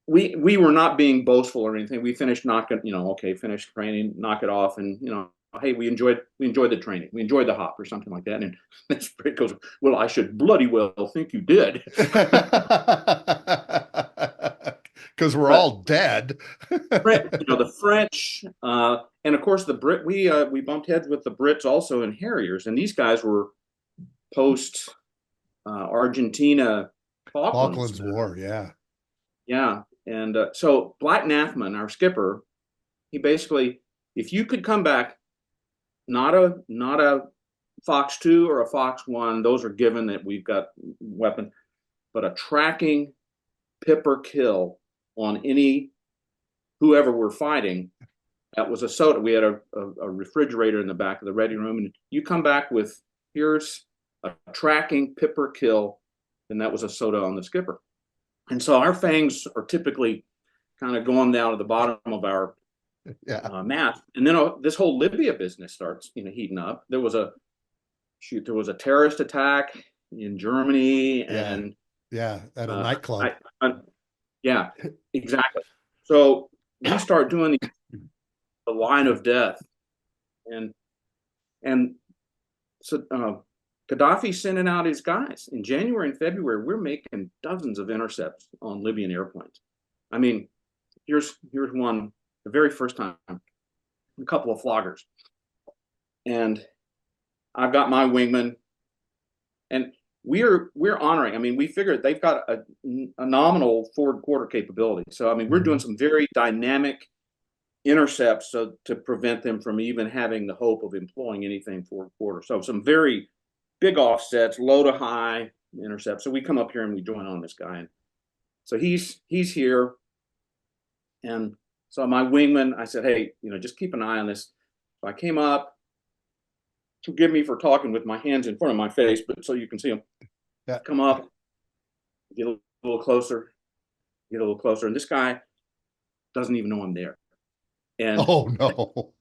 we were not being boastful or anything. We finished finished training, knock it off, and hey, we enjoyed the training, we enjoyed the hop or something like that. And this Brit goes, well, I should bloody well think you did. Because we're all dead. The French, and of course the Brit. We bumped heads with the Brits also in Harriers, and these guys were post Argentina Falklands War, yeah. And so Black Nathman, our skipper, he basically, if you could come back, not a Fox 2 or a Fox 1, those are given that we've got weapon, but a tracking pip or kill on whoever we're fighting, that was a soda. We had a refrigerator in the back of the ready room, and you come back with, here's a tracking pip or kill, and that was a soda on the skipper. And so our fangs are typically kind of going down to the bottom of our map. And then this whole Libya business starts, heating up. There was a terrorist attack in Germany, and at a nightclub. Yeah, exactly. So we start doing the line of death, and so Gaddafi's sending out his guys in January and February. We're making dozens of intercepts on Libyan airplanes. I mean, here's one, the very first time, a couple of floggers, and I've got my wingman, and we're honoring. I mean, we figured they've got a nominal forward quarter capability. So I mean, we're doing some very dynamic intercepts to prevent them from even having the hope of employing anything forward quarter. So some very big offsets, low to high intercepts. So we come up here and we join on this guy, and so he's here, and so my wingman, I said, hey, just keep an eye on this. So I came up. Forgive me for talking with my hands in front of my face, but so you can see them. Yeah. Come up, get a little closer, and this guy doesn't even know I'm there. And oh no!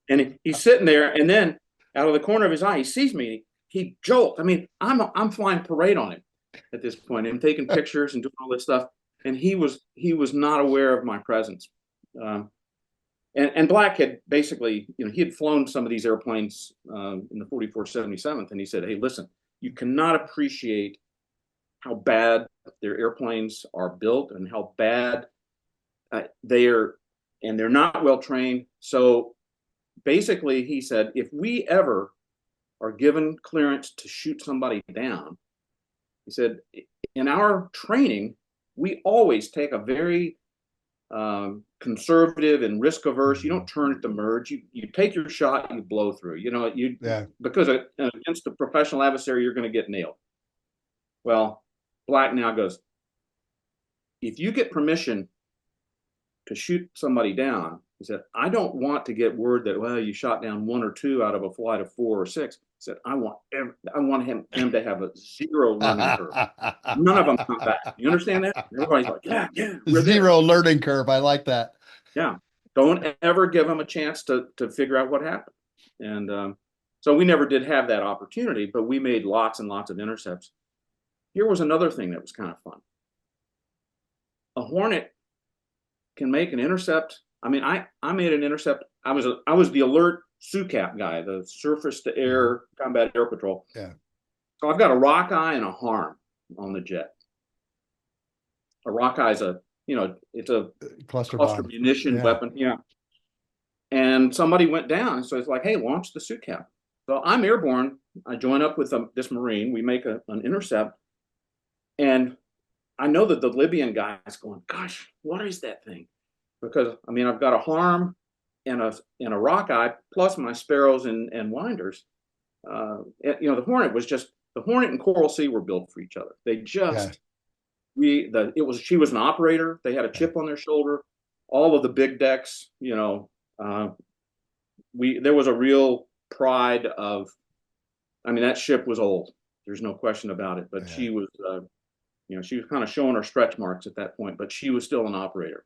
And he's sitting there, and then out of the corner of his eye, he sees me. He jolts. I mean, I'm flying parade on him at this point. I'm taking pictures and doing all this stuff, and he was not aware of my presence. And Black had basically, he had flown some of these airplanes in the 44 77th, and he said, hey, listen, you cannot appreciate how bad their airplanes are built and how bad they are, and they're not well trained. So basically, he said, if we ever are given clearance to shoot somebody down, he said, in our training, we always take a very conservative and risk averse. You don't turn it to merge. You take your shot, you blow through. Because against a professional adversary, you're going to get nailed. Well, Black now goes, if you get permission to shoot somebody down, he said, I don't want to get word that, well, you shot down 1 or 2 out of a flight of 4 or 6. He said, I want him to have a 0 learning curve. None of them come back. You understand that? Everybody's like, yeah, we're Zero learning curve. I like that. Yeah. Don't ever give them a chance to figure out what happened. And so we never did have that opportunity, but we made lots and lots of intercepts. Here was another thing that was kind of fun. A Hornet can make an intercept. I mean, I made an intercept. I was the alert SUCAP guy, the surface to air combat air patrol. Yeah. So I've got a rock eye and a harm on the jet. A rock eye is it's a cluster munition weapon. Yeah. And somebody went down. So it's like, hey, launch the SUCAP. So I'm airborne. I join up with this Marine. We make an intercept. And I know that the Libyan guy is going, gosh, what is that thing? Because, I mean, I've got a harm and a rock eye, plus my sparrows and winders. The Hornet and Coral Sea were built for each other. They just, she was an operator. They had a chip on their shoulder. All of the big decks, there was a real pride of, I mean, that ship was old. There's no question about it. But she was, she was kind of showing her stretch marks at that point, but she was still an operator.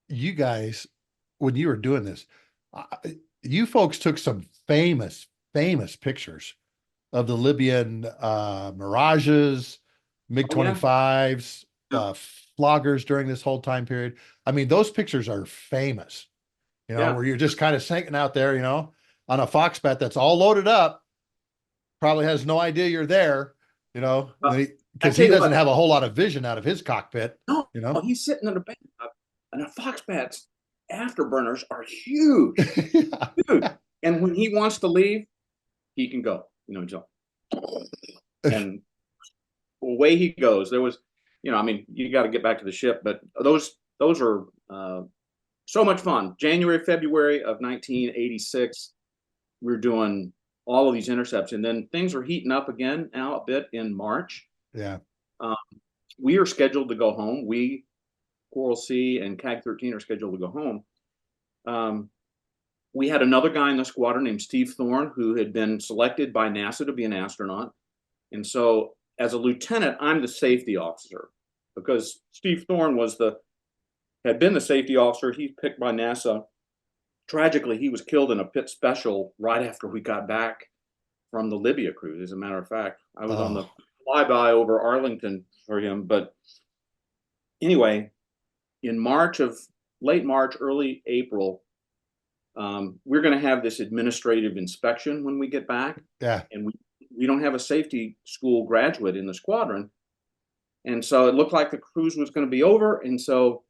You guys, when you were doing this, you folks took some famous pictures of the Libyan Mirages, MiG-25s, floggers during this whole time period. I mean, those pictures are famous, where you're just kind of sinking out there, on a Fox bat that's all loaded up, probably has no idea you're there, because he doesn't have a whole lot of vision out of his cockpit. No, he's sitting in a bed. And a Fox bat's afterburners are huge. Dude. And when he wants to leave, he can go, and away he goes. There was, you got to get back to the ship, but those are so much fun. January, February of 1986, we're doing all of these intercepts, and then things are heating up again now a bit in March. Yeah. We are scheduled to go home. Coral Sea and CAG 13 are scheduled to go home. We had another guy in the squadron named Steve Thorne, who had been selected by NASA to be an astronaut. And so as a lieutenant, I'm the safety officer, because Steve Thorne had been the safety officer. He's picked by NASA. Tragically, he was killed in a pit special right after we got back from the Libya cruise. As a matter of fact, I was on the flyby over Arlington for him. But anyway, in late March, early April, we're going to have this administrative inspection when we get back. Yeah. And we don't have a safety school graduate in the squadron. And so it looked like the cruise was going to be over. And so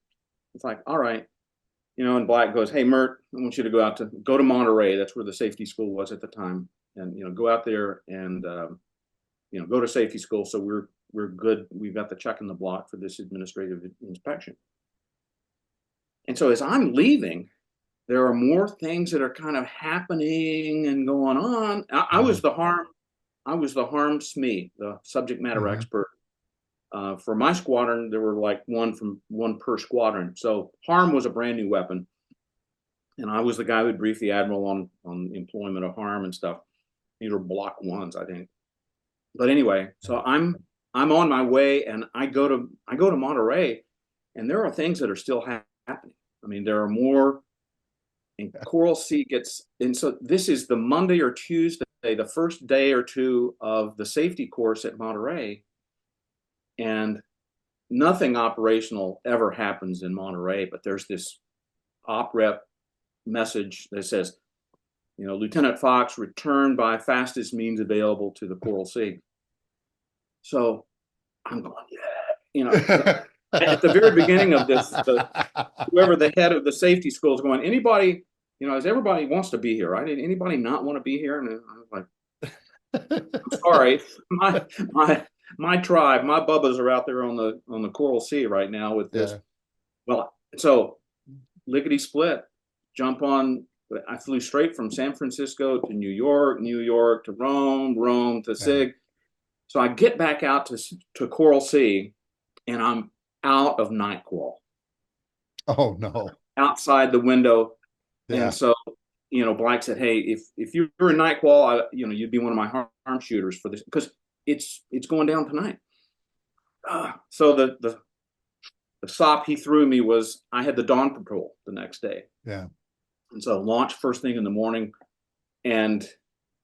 it's like, all right, and Black goes, hey, Mert, I want you to go to Monterey. That's where the safety school was at the time. And, go out there and, go to safety school. So we're good. We've got the check in the block for this administrative inspection. And so as I'm leaving, there are more things that are kind of happening and going on. I was the harm SME, the subject matter expert. For my squadron, there were like one per squadron. So harm was a brand new weapon. And I was the guy who would brief the admiral on employment of harm and stuff. These were block ones, I think. But anyway, so I'm on my way, and I go to Monterey, and there are things that are still happening. I mean, there are more, and Coral Sea and so this is the Monday or Tuesday, the first day or two of the safety course at Monterey, and nothing operational ever happens in Monterey, but there's this op rep message that says, Lieutenant Fox returned by fastest means available to the Coral Sea. So I'm going, at the very beginning of this, whoever the head of the safety school is going, anybody, as everybody wants to be here, right? Anybody not want to be here? And I was like, I'm sorry, my tribe, my bubbas are out there on the Coral Sea right now with this. Yeah. Well, so lickety split, jump on. I flew straight from San Francisco to New York to Rome to SIG. So I get back out to Coral Sea, and I'm out of night qual. Oh no! Outside the window, Yeah. And so Black said, "Hey, if you're in night qual, you'd be one of my harm shooters for this because it's going down tonight." So the sop he threw me was I had the dawn patrol the next day. Yeah. And so launch first thing in the morning, and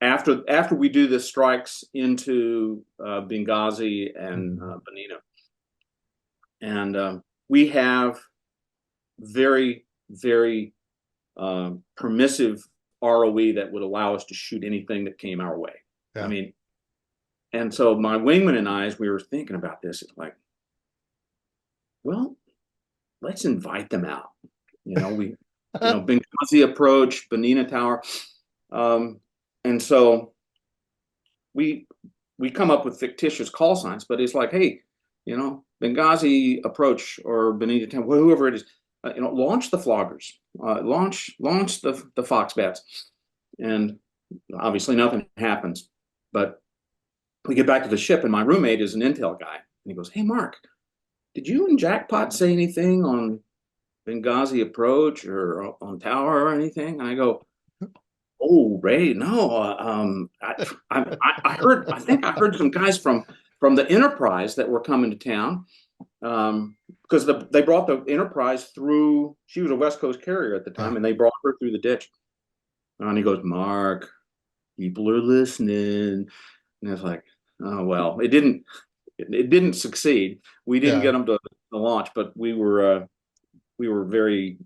after we do the strikes into Benghazi and Benina, and we have very, very permissive ROE that would allow us to shoot anything that came our way. Yeah. I mean, and so my wingman and I, as we were thinking about this, it's like, well, let's invite them out. Benghazi approach, Benina Tower. And so we come up with fictitious call signs, but it's like, hey, Benghazi approach or Benina Tower, whoever it is, launch the floggers, launch the Fox bats. And obviously nothing happens. But we get back to the ship, and my roommate is an intel guy. And he goes, "Hey, Mark, did you and Jackpot say anything on Benghazi approach or on tower or anything?" And I go, "Oh, Ray, no. I heard. I think I heard some guys from the Enterprise that were coming to town because they brought the Enterprise through. She was a West Coast carrier at the time, and they brought her through the ditch." And he goes, "Mark, people are listening." And it's like, oh well, it didn't succeed. We didn't get them to launch, but we were ready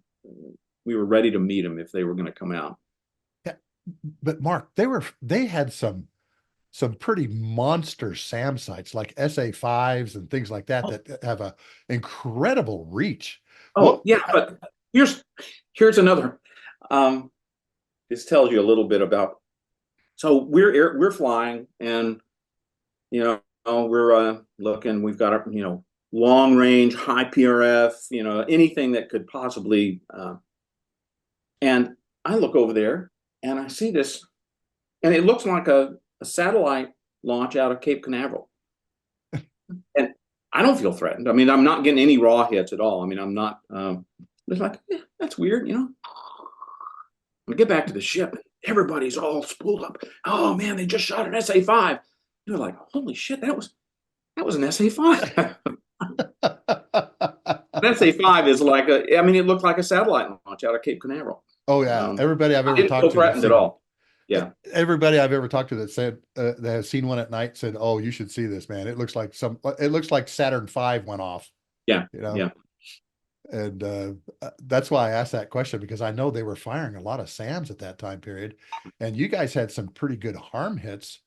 to meet them if they were going to come out. Yeah, but Mark, they had some pretty monster SAM sites like SA5s and things like that that have a incredible reach. Oh, yeah, but here's another. This tells you a little bit about. So we're flying, and we're looking. We've got our long range, high PRF, anything that could possibly. And I look over there, and I see this, and it looks like a satellite launch out of Cape Canaveral. And I don't feel threatened. I mean, I'm not getting any raw hits at all. I mean, I'm not. It's like, that's weird, We get back to the ship, and everybody's all spooled up. Oh man, they just shot an SA-5. You're like, holy shit, that was an SA-5. An SA-5 is like it looked like a satellite launch out of Cape Canaveral. Oh yeah, everybody I've ever talked to threatened at all. Yeah, everybody I've ever talked to that said that has seen one at night said, "Oh, you should see this, man. It looks like Saturn V went off." Yeah, Yeah. And that's why I asked that question, because I know they were firing a lot of SAMs at that time period, and you guys had some pretty good harm hits.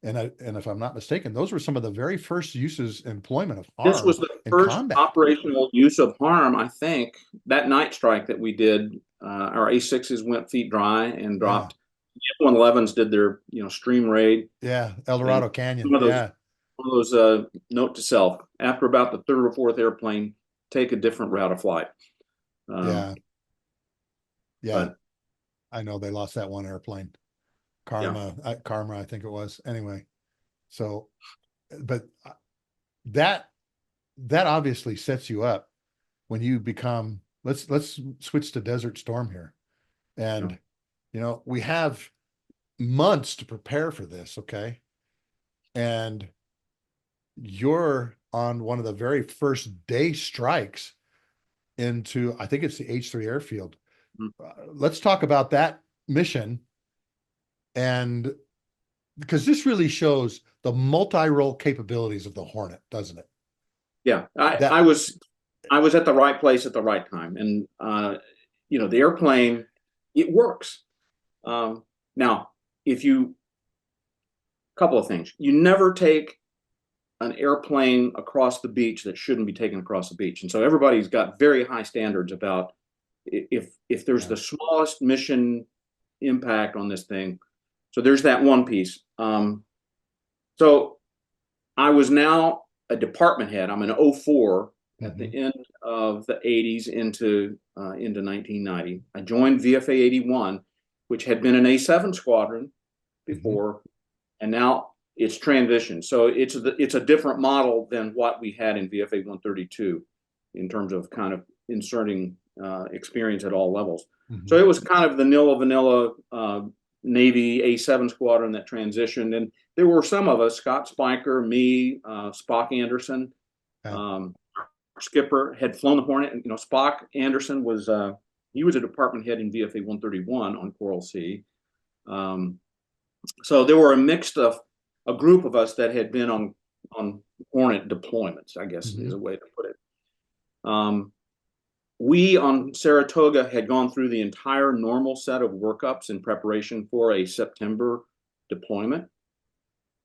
And if I'm not mistaken, those were some of the very first employment of harm. This was the first operational use of harm, I think. That night strike that we did, our A6s went feet dry and dropped. Yeah. F-111s did their stream raid. Yeah, El Dorado Canyon. One of those note to self: after about the third or fourth airplane, take a different route of flight. But I know they lost that one airplane. Karma, I think it was. Anyway, so, but that obviously sets you up when you become. Let's switch to Desert Storm here, and we have months to prepare for this. Okay, and you're on one of the very first day strikes into, I think it's the H3 airfield. Let's talk about that mission. And because this really shows the multi-role capabilities of the Hornet, doesn't it? Yeah, I was at the right place at the right time. And the airplane, it works. Now, couple of things. You never take an airplane across the beach that shouldn't be taken across the beach. And so everybody's got very high standards about if there's the smallest mission impact on this thing. So there's that one piece. So I was now a department head. I'm an 04 at the end of the 80s into 1990. I joined VFA 81, which had been an A7 squadron before, and now it's transitioned. So it's a different model than what we had in VFA 132 in terms of kind of inserting experience at all levels. So it was kind of vanilla Navy A7 squadron that transitioned, and there were some of us, Scott Spiker, me, Spock Anderson, skipper, had flown the Hornet. And, Spock Anderson was he was a department head in VFA 131 on Coral Sea. So there were a group of us that had been on Hornet deployments, I guess is a way to put it. We on Saratoga had gone through the entire normal set of workups in preparation for a September deployment,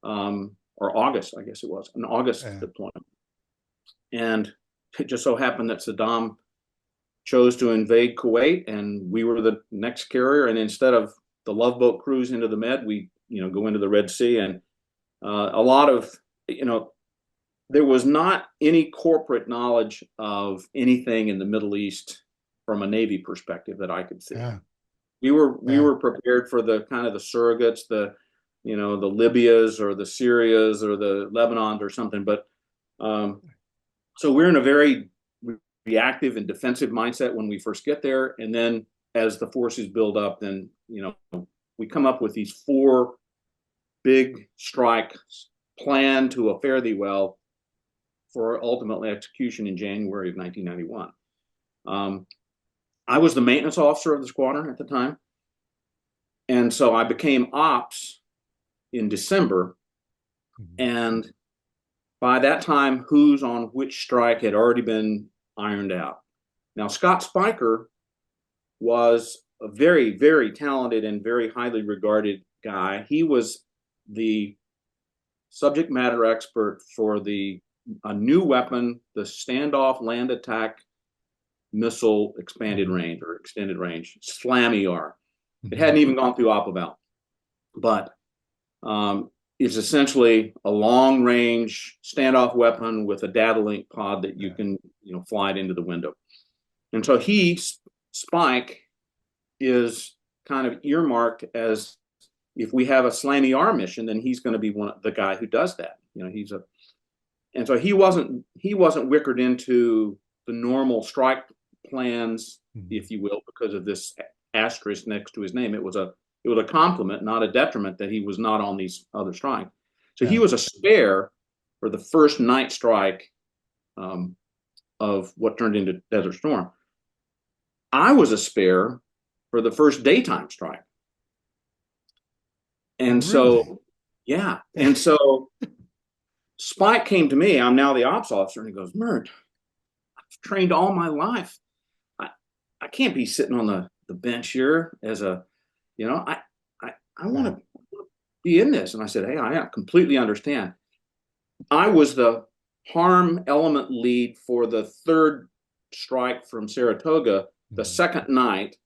or August, I guess it was, an August deployment. And it just so happened that Saddam chose to invade Kuwait, and we were the next carrier. And instead of the Love Boat cruise into the Med, we go into the Red Sea, and a lot of there was not any corporate knowledge of anything in the Middle East from a Navy perspective that I could see. We were prepared for the kind of the surrogates, the Libyas or the Syrias or the Lebanons or something, but so we're in a very reactive and defensive mindset when we first get there, and then as the forces build up, then we come up with these 4 big strikes planned to a fare thee well for ultimately execution in January of 1991. I was the maintenance officer of the squadron at the time, and so I became ops in December, and by that time, who's on which strike had already been ironed out. Now, Scott Spiker was a very, very talented and very highly regarded guy. He was the subject matter expert for a new weapon, the Standoff Land Attack Missile Expanded Range or Extended Range, SLAM-ER. It hadn't even gone through op-eval, but it's essentially a long-range standoff weapon with a data link pod that you can fly it into the window. And so Spike is kind of earmarked as, if we have a SLAM-ER mission, then he's going to be the guy who does that. And so he wasn't wickered into the normal strike plans, if you will, because of this asterisk next to his name. It was a compliment, not a detriment, that he was not on these other strikes. So he was a spare for the first night strike of what turned into Desert Storm. I was a spare for the first daytime strike. And so, and so Spike came to me. I'm now the ops officer, and he goes, "Mert, I've trained all my life. I can't be sitting on the bench here as a, I want to be in this." And I said, "Hey, I completely understand." I was the harm element lead for the 3rd strike from Saratoga, the second night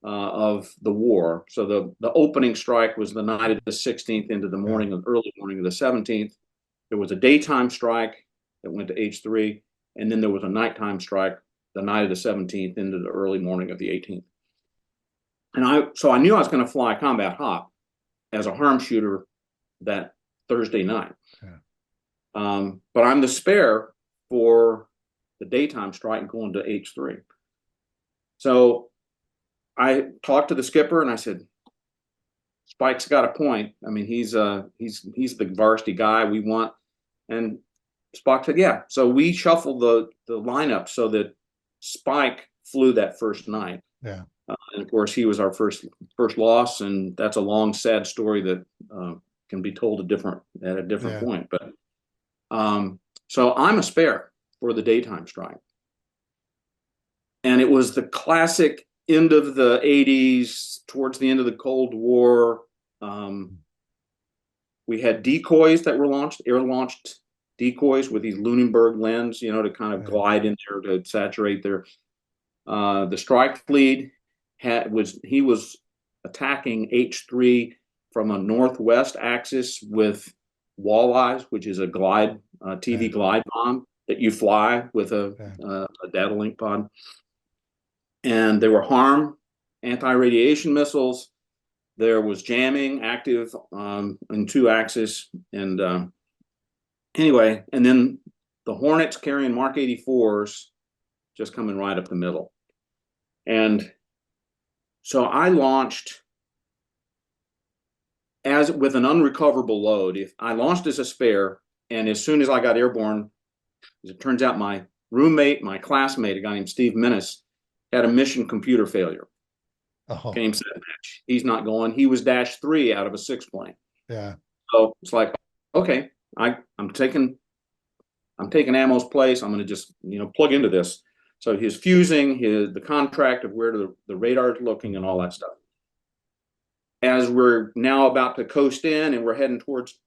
of the war. So the opening strike was the night of the 16th into the early morning of the 17th. There was a daytime strike that went to H3, and then there was a nighttime strike the night of the 17th into the early morning of the 18th. And so I knew I was going to fly combat hop as a harm shooter that Thursday night. But I'm the spare for the daytime strike going to H3. So I talked to the skipper and I said, "Spike's got a point. I mean, he's the varsity guy we want." And Spock said, "Yeah." So we shuffled the lineup so that Spike flew that first night. And of course, he was our first loss, and that's a long, sad story that can be told at a different point. But so I'm a spare for the daytime strike, and it was the classic end of the 80s, towards the end of the Cold War, we had decoys that were launched, air-launched decoys with these Lunenburg lens, to kind of glide in there to saturate their. The strike fleet was attacking H3 from a northwest axis with walleyes, which is a glide TV glide bomb that you fly with a data link pod. And there were HARM anti-radiation missiles. There was jamming active in 2 axis. And anyway, and then the Hornets carrying Mark 84s just coming right up the middle. And so I launched with an unrecoverable load. If I launched as a spare, and as soon as I got airborne, as it turns out, my roommate, my classmate, a guy named Steve Minnis, had a mission computer failure. Game set match. He's not going. He was -3 out of a 6 plane. Yeah. So it's like, okay, I'm taking Ammo's place. I'm going to just plug into this. So he's fusing the contract of where the radar is looking and all that stuff. As we're now about to coast in and we're heading towards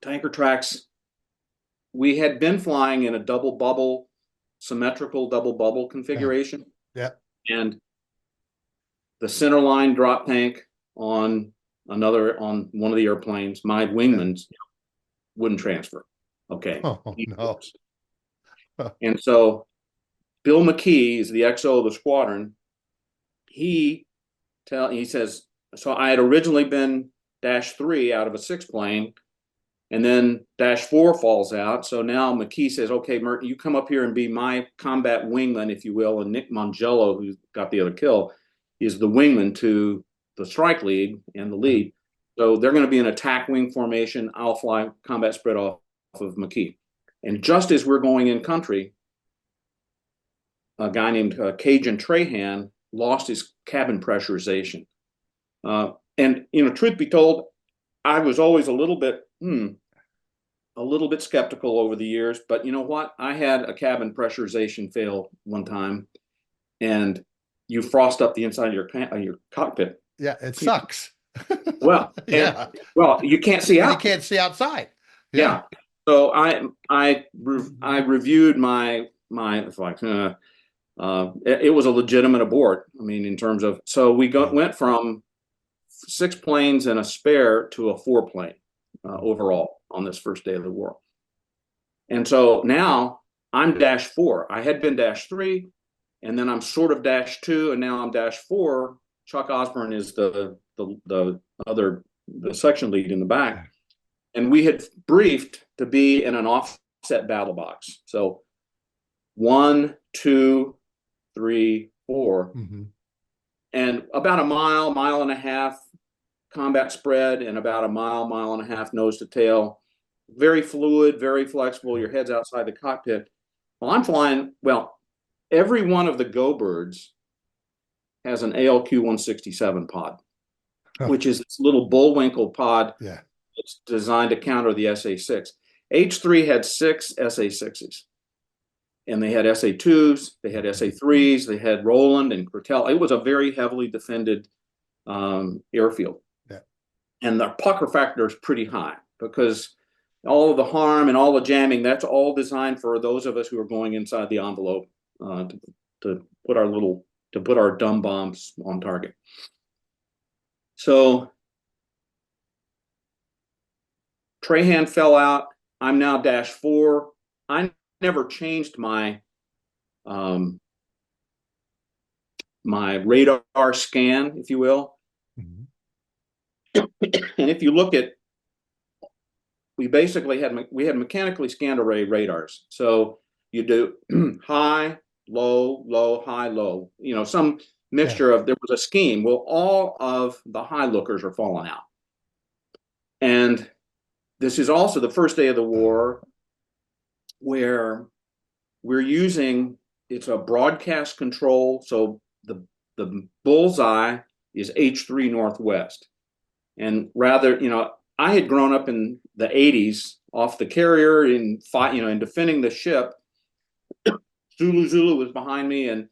tanker tracks, we had been flying in a symmetrical double bubble configuration. Yeah. And the center line drop tank on one of the airplanes, my wingman's wouldn't transfer. Okay. Oh, no. And so Bill McKee is the XO of the squadron. He says, so I had originally been -3 out of a 6 plane, and then -4 falls out. So now McKee says, okay, Merton, you come up here and be my combat wingman, if you will. And Nick Mongello, who got the other kill, is the wingman to the strike lead and the lead. So they're going to be in attack wing formation. I'll fly combat spread off of McKee. And just as we're going in country, a guy named Cajun Trahan lost his cabin pressurization. And truth be told, I was always a little bit skeptical over the years. But you know what? I had a cabin pressurization fail one time, and you frost up the inside of your cockpit. Yeah, it sucks. Well, you can't see out. You can't see outside. Yeah. So I reviewed my it's like it was a legitimate abort. I mean, in terms of, so we went from 6 planes and a spare to a 4 plane overall on this first day of the war. And so now I'm -4. I had been -3, and then I'm sort of -2, and now I'm -4. Chuck Osborne is the section lead in the back. And we had briefed to be in an offset battle box. So 1, 2, 3, 4. Mm-hmm. And about a mile and a half combat spread, and about a mile and a half nose to tail. Very fluid, very flexible. Your head's outside the cockpit. Well, I'm flying, every one of the Go Birds has an ALQ-167 pod, which is this little Bullwinkle pod. Yeah. It's designed to counter the SA-6. H3 had 6 SA-6s. And they had SA-2s, they had SA-3s, they had Roland and Curtel. It was a very heavily defended airfield. Yeah. And the pucker factor is pretty high because all of the harm and all the jamming, that's all designed for those of us who are going inside the envelope to put our dumb bombs on target. So Trahan fell out. I'm now -4. I never changed my my radar scan, if you will. Mm-hmm. And if you look at, we basically had mechanically scanned array radars. So you do high, low, low, high, low. Some mixture of, there was a scheme. Well, all of the high lookers are falling out. And this is also the first day of the war where we're using, it's a broadcast control. So the bullseye is H3 Northwest. And rather, I had grown up in the 80s off the carrier in defending the ship. Zulu was behind me, and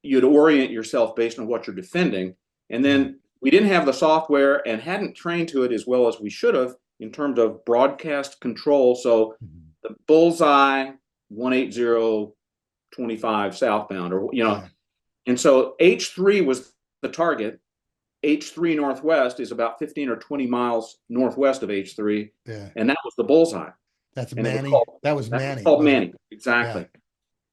you'd orient yourself based on what you're defending. And then we didn't have the software and hadn't trained to it as well as we should have in terms of broadcast control. So the bullseye 18025 southbound, or and so H3 was the target. H3 northwest is about 15 or 20 miles northwest of H3, and that was the bullseye. That's and Manny. That was Manny. Called Manny, exactly.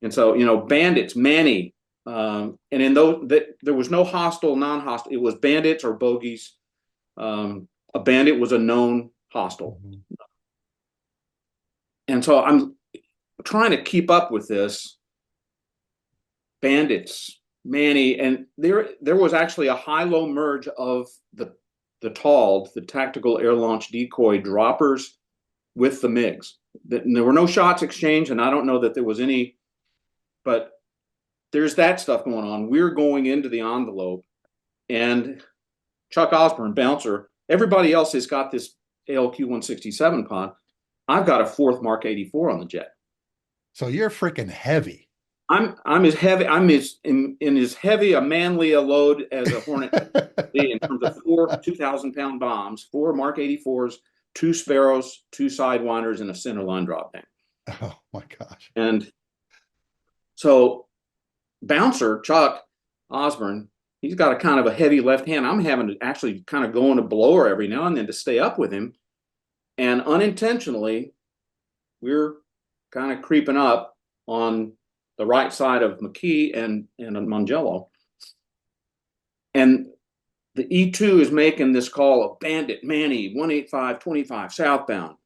And so bandits, Manny, and in those there was no hostile, non-hostile. It was bandits or bogeys. A bandit was a known hostile, and so I'm trying to keep up with this. Bandits, Manny, and there was actually a high-low merge of the TALD, the tactical air launch decoy droppers, with the MiGs. There were no shots exchanged, and I don't know that there was any, but there's that stuff going on. We're going into the envelope, and Chuck Osborne, bouncer, everybody else has got this ALQ-167 pod. I've got a 4th Mark 84 on the jet. So you're freaking heavy. I'm as heavy. I'm in as heavy a manly a load as a Hornet in terms of 4 2,000-pound bombs, 4 Mark 84s, 2 Sparrows, 2 Sidewinders, and a centerline drop tank. Oh my gosh! And so, bouncer Chuck Osborne, he's got a kind of a heavy left hand. I'm having to actually kind of go on a blower every now and then to stay up with him, and unintentionally, we're kind of creeping up on the right side of McKee and Mongello. And the E2 is making this call of bandit, Manny, 18525 southbound,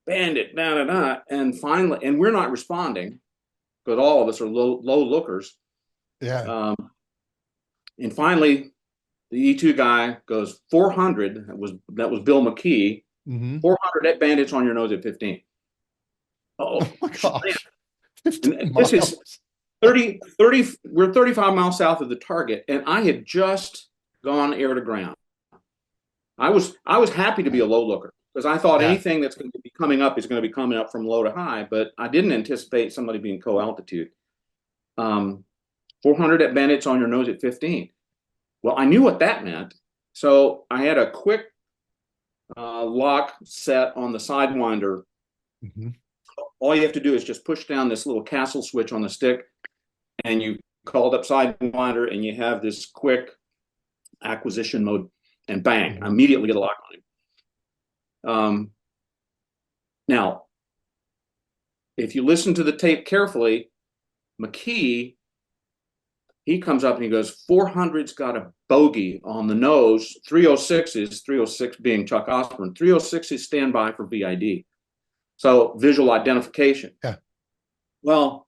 bandit, and finally, and we're not responding because all of us are low lookers. Yeah. And finally, the E2 guy goes 400. That was Bill McKee. 400 at bandits on your nose at 15. Oh my gosh. This is 30, we're 35 miles south of the target, and I had just gone air to ground. I was happy to be a low looker because I thought anything that's going to be coming up is going to be coming up from low to high, but I didn't anticipate somebody being co-altitude. 400 at bandits on your nose at 15. Well, I knew what that meant, so I had a quick lock set on the Sidewinder. All you have to do is just push down this little castle switch on the stick, and you called up Sidewinder, and you have this quick acquisition mode, and bang, I immediately get a lock on him. Now, if you listen to the tape carefully, McKee, he comes up and he goes, 400's got a bogey on the nose, 306's, 306 being Chuck Osborne, 306 is standby for VID. So visual identification. Yeah. Well,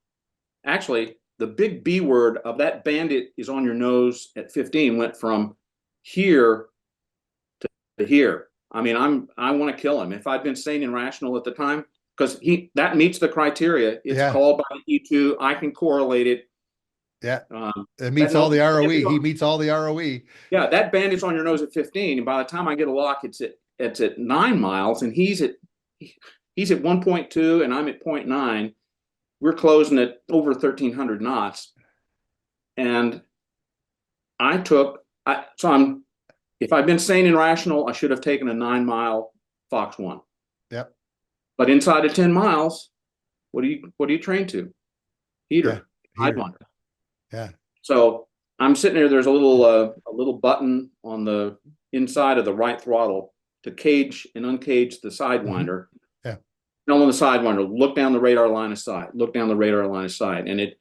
actually, the big B word of that bandit is on your nose at 15 went from here to here. I mean, I want to kill him. If I'd been sane and rational at the time, because that meets the criteria. It's called by the E2. I can correlate it. Yeah. It meets all the ROE. He meets all the ROE. Yeah, that bandit's on your nose at 15, and by the time I get a lock, it's at 9 miles, and he's at 1.2 and I'm at 0.9. We're closing at over 1,300 knots. And if I'd been sane and rational, I should have taken a 9-mile Fox 1. Yep. But inside of 10 miles, what do you train to? Heater. Sidewinder. Yeah. So I'm sitting there, there's a little button on the inside of the right throttle to cage and uncage the Sidewinder. On the Sidewinder, look down the radar line of sight, and it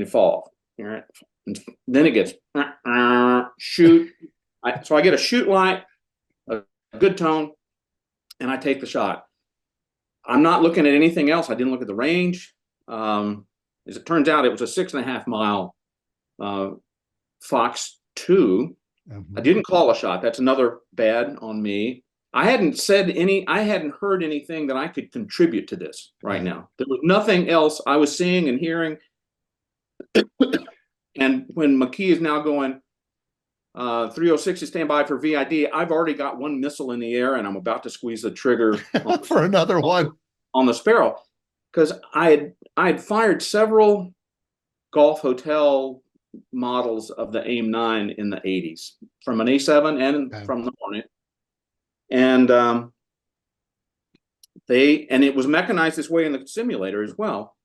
falls. And then it gets shoot. So I get a shoot light, a good tone, and I take the shot. I'm not looking at anything else. I didn't look at the range. As it turns out, it was a 6.5 mile Fox 2. I didn't call a shot. That's another bad on me. I hadn't heard anything that I could contribute to this right now. There was nothing else I was seeing and hearing. And when McKee is now going, 306 is standby for VID, I've already got one missile in the air and I'm about to squeeze the trigger for another one on the Sparrow. Because I had fired several Golf Hotel models of the AIM-9 in the 80s, from an A7 and from the Hornet. And it was mechanized this way in the simulator as well.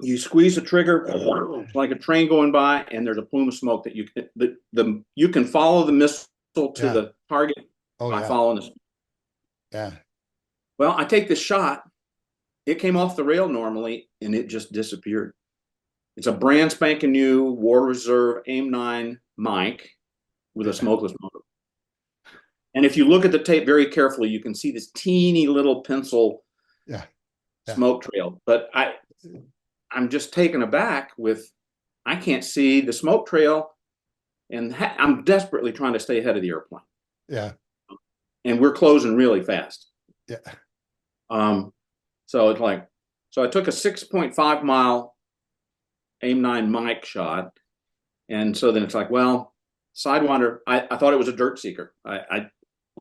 You squeeze the trigger like a train going by, and there's a plume of smoke that you can follow the missile to the target by following this. Yeah. Well, I take this shot. It came off the rail normally, and it just disappeared. It's a brand spanking new War Reserve AIM-9 mic with a smokeless motor. And if you look at the tape very carefully, you can see this teeny little pencil smoke trail. But I'm just taken aback with, I can't see the smoke trail, and I'm desperately trying to stay ahead of the airplane. Yeah. And we're closing really fast. Yeah. So it's like, so I took a 6.5 mile AIM-9 mic shot. And so then it's like, well, Sidewinder, I thought it was a dirt seeker.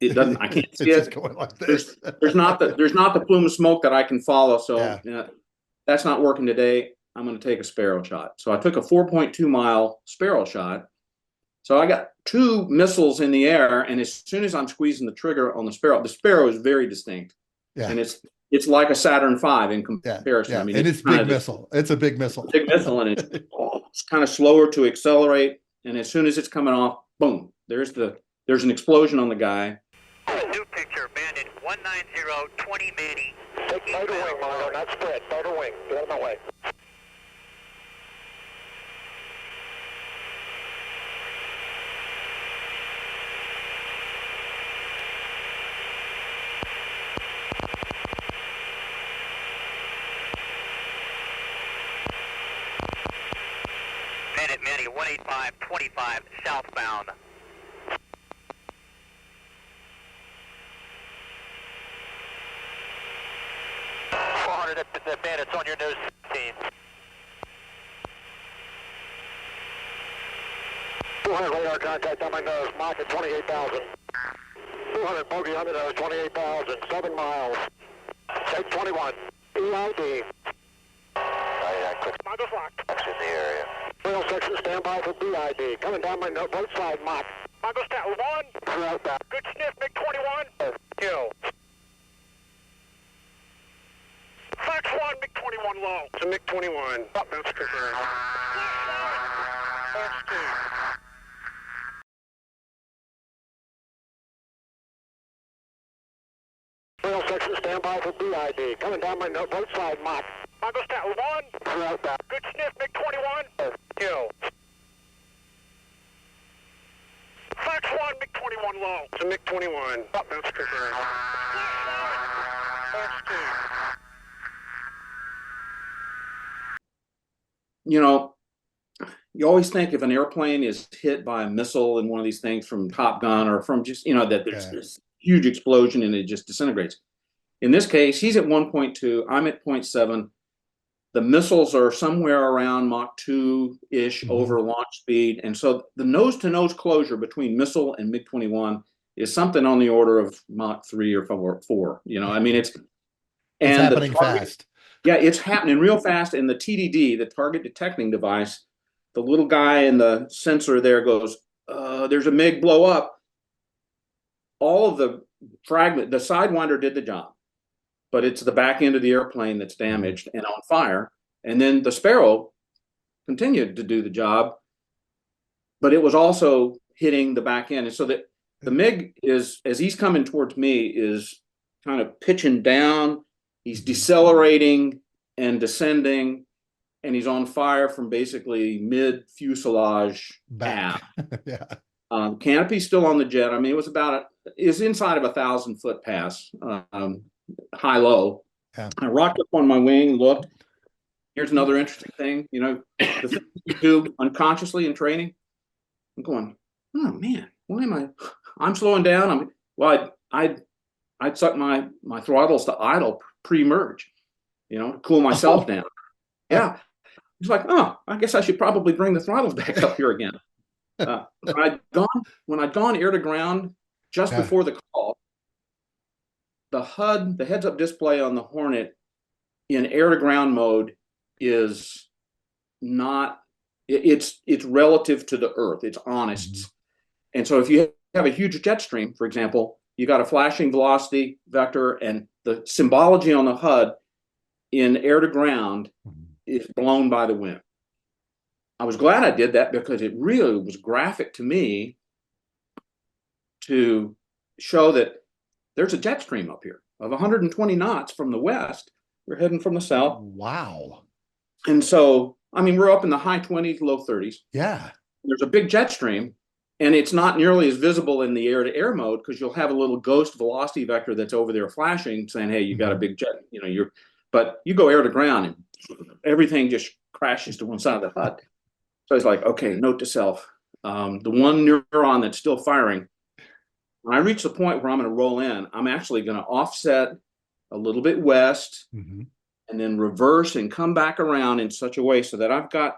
It doesn't, I can't see it. Going like this. There's not the plume of smoke that I can follow. So that's not working today. I'm going to take a Sparrow shot. So I took a 4.2 mile Sparrow shot. So I got two missiles in the air, and as soon as I'm squeezing the trigger on the Sparrow is very distinct. Yeah. And it's like a Saturn V in comparison. Yeah. I mean, and it's big missile. It's a big missile. Big missile, and it's kind of slower to accelerate. And as soon as it's coming off, boom, there's an explosion on the guy. New picture, bandit 190, 20 Manny. Take photo wing, Margo, not spread. Photo wing. Get out of my way. Bandit Manny 185-25 southbound. The bandits on your nose 16. 200 radar contact on my nose, Mach at 28,000. 200 bogey on the nose, 28,000, 7 miles. Take 21. EID. Mongo's locked. In the area. Rail section, stand by for BID. Coming down my nose, both side, Mach. Mongo's down. 1. Throughout that. Good sniff, MiG-21. Kill. Fox 1, MiG-21 low. It's a MiG-21. Up, that's confirmed. Rail section, stand by for BID. Coming down my nose, both side, Mach. Mongo's down. 1. Throughout that. Good sniff, MiG-21. Kill. Fox 1, MiG-21 low. It's a MiG-21. Up, that's confirmed. You know, you always think if an airplane is hit by a missile in one of these things from Top Gun or from just, that there's this huge explosion and it just disintegrates. In this case, he's at 1.2, I'm at 0.7. The missiles are somewhere around Mach 2-ish over launch speed. And so the nose-to-nose closure between missile and MiG-21 is something on the order of Mach 3 or 4. I mean, it's happening fast. Yeah, it's happening real fast. And the TDD, the target detecting device, the little guy in the sensor there goes, there's a MiG blow up. All of the fragment, the Sidewinder did the job, but it's the back end of the airplane that's damaged and on fire. And then the Sparrow continued to do the job, but it was also hitting the back end. And so that the MiG is, as he's coming towards me, is kind of pitching down. He's decelerating and descending, and he's on fire from basically mid-fuselage back. Canopy's still on the jet. I mean, it's inside of 1,000-foot pass, high-low. Yeah. I rocked up on my wing, looked. Here's another interesting thing. The thing you do unconsciously in training. I'm going, oh, man, why am I'm slowing down. I'd suck my throttles to idle pre-merge, to cool myself down. Yeah. It's like, I guess I should probably bring the throttles back up here again. When I'd gone air to ground just before the call, the HUD, the heads-up display on the Hornet in air to ground mode is not, it's relative to the Earth. It's honest. And so if you have a huge jet stream, for example, you got a flashing velocity vector, and the symbology on the HUD in air to ground is blown by the wind. I was glad I did that because it really was graphic to me to show that there's a jet stream up here of 120 knots from the west. We're heading from the south. Wow. And so, I mean, we're up in the high 20s, low 30s. Yeah. There's a big jet stream, and it's not nearly as visible in the air-to-air mode because you'll have a little ghost velocity vector that's over there flashing, saying, "Hey, you got a big jet." You know, but you go air to ground, and everything just crashes to one side of the HUD. So it's like, okay, note to self: the one neuron that's still firing. When I reach the point where I'm going to roll in, I'm actually going to offset a little bit west, and then reverse and come back around in such a way so that I've got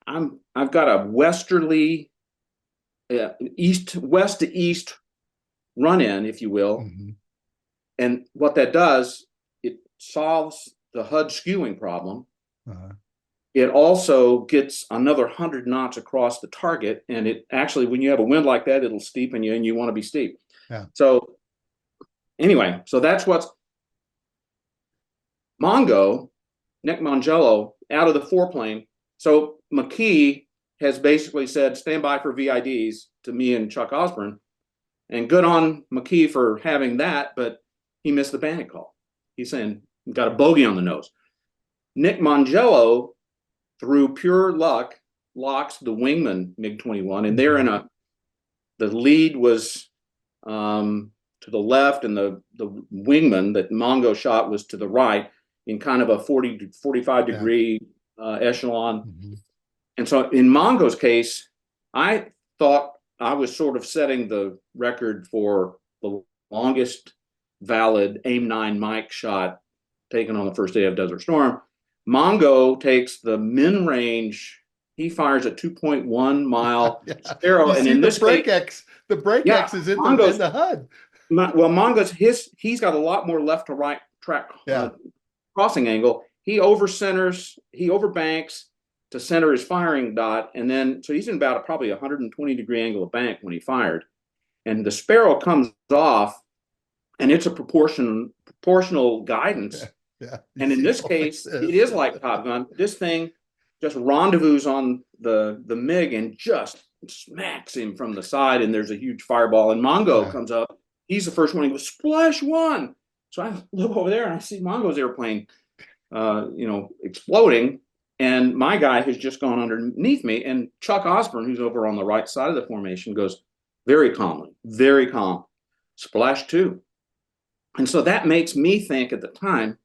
a westerly, west to east run in, if you will. And what that does, it solves the HUD skewing problem. It also gets another 100 knots across the target, and it actually, when you have a wind like that, it'll steepen you, and you want to be steep. So anyway, so that's what's Nick Mangello, out of the foreplane. So McKee has basically said, stand by for VIDs to me and Chuck Osborne. And good on McKee for having that, but he missed the panic call. He's saying, got a bogey on the nose. Nick Mangello, through pure luck, locks the wingman MiG-21, and they're the lead was to the left, and the wingman that Mongo shot was to the right in kind of a 40 to 45 degree echelon. And so in Mongo's case, I thought I was sort of setting the record for the longest valid AIM-9 Mike shot taken on the first day of Desert Storm. Mongo takes the min range. He fires a 2.1 mile Sparrow, and in this case, the brake X is in the HUD. Well, Mongo's he's got a lot more left to right track crossing angle. He overbanks to center his firing dot, and then so he's in about probably 120 degree angle of bank when he fired, and the Sparrow comes off, and it's a proportional guidance. And in this case, it is like Top Gun. This thing just rendezvous on the MiG and just smacks him from the side, and there's a huge fireball. And Mongo comes up. He's the first one. He goes, splash one. So I look over there and I see Mongo's airplane, exploding. And my guy has just gone underneath me. And Chuck Osborne, who's over on the right side of the formation, goes very calmly, very calm, splash two. And so that makes me think at the time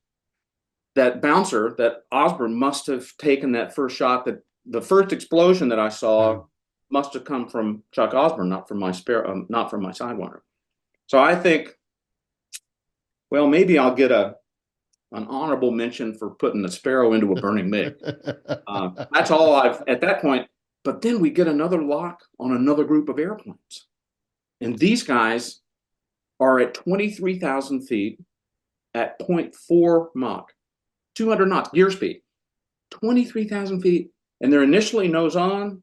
that bouncer, that Osborne must have taken that first shot, that the first explosion that I saw must have come from Chuck Osborne, not from my Sidewinder. So I think, well, maybe I'll get an honorable mention for putting the Sparrow into a burning MiG. That's all at that point. But then we get another lock on another group of airplanes. And these guys are at 23,000 feet at 0.4 Mach, 200 knots, gear speed, 23,000 feet. And they're initially nose on,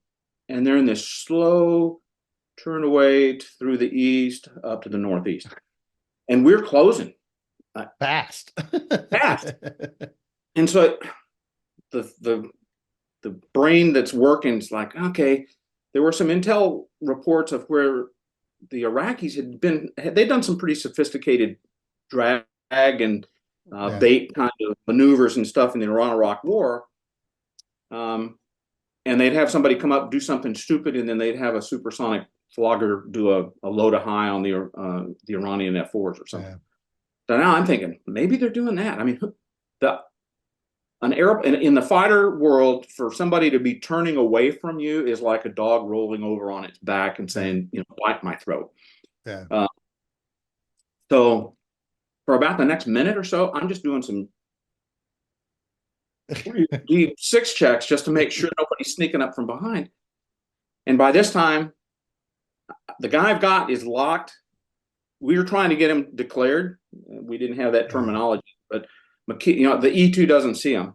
and they're in this slow turn away through the east up to the northeast. And we're closing. Fast. And so the brain that's working is like, okay, there were some intel reports of where the Iraqis they'd done some pretty sophisticated drag and bait kind of maneuvers and stuff in the Iran-Iraq war. And they'd have somebody come up, do something stupid, and then they'd have a supersonic flogger do a low to high on the Iranian F-4s or something. So now I'm thinking, maybe they're doing that. I mean, in the fighter world, for somebody to be turning away from you is like a dog rolling over on its back and saying, wipe my throat. So for about the next minute or so, I'm just doing some deep six checks just to make sure nobody's sneaking up from behind. And by this time, the guy I've got is locked. We were trying to get him declared. We didn't have that terminology, but McKee, the E2 doesn't see him.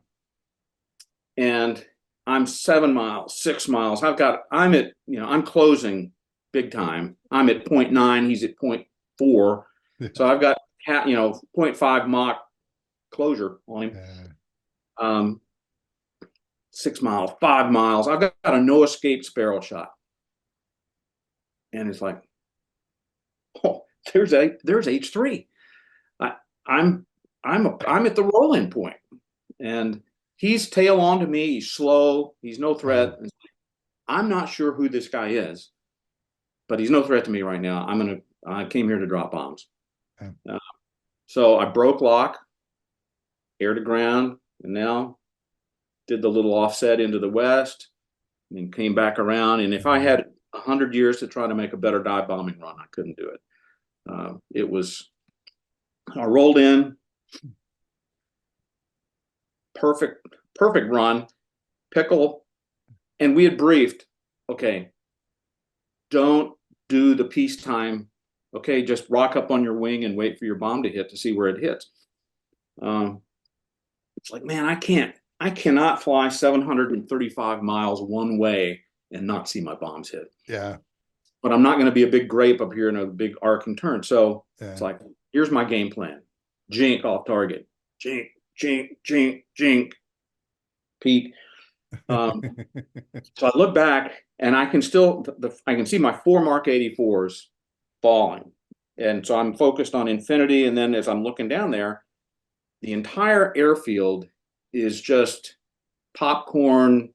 and I'm 7 miles, 6 miles. I'm closing big time. I'm at 0.9. He's at 0.4. So I've got, 0.5 Mach closure on him. Yeah. 6 miles, 5 miles. I've got a no escape sparrow shot. And it's like, oh, there's H3. I'm at the roll-in point, and he's tail on to me. He's slow. He's no threat. I'm not sure who this guy is, but he's no threat to me right now. I came here to drop bombs. So I broke lock, air to ground, and now did the little offset into the west, and came back around. And if I had 100 years to try to make a better dive bombing run, I couldn't do it. I rolled in, perfect run, pickle, and we had briefed, okay, don't do the peacetime, okay, just rock up on your wing and wait for your bomb to hit to see where it hits. It's like, man, I cannot fly 735 miles one way and not see my bombs hit. Yeah. But I'm not going to be a big grape up here in a big arcing turn. So it's like, here's my game plan. Jink off target. Jink, jink, jink, jink. Peak. So I look back and I can see my 4 Mark 84s falling. And so I'm focused on infinity. And then as I'm looking down there, the entire airfield is just popcorn,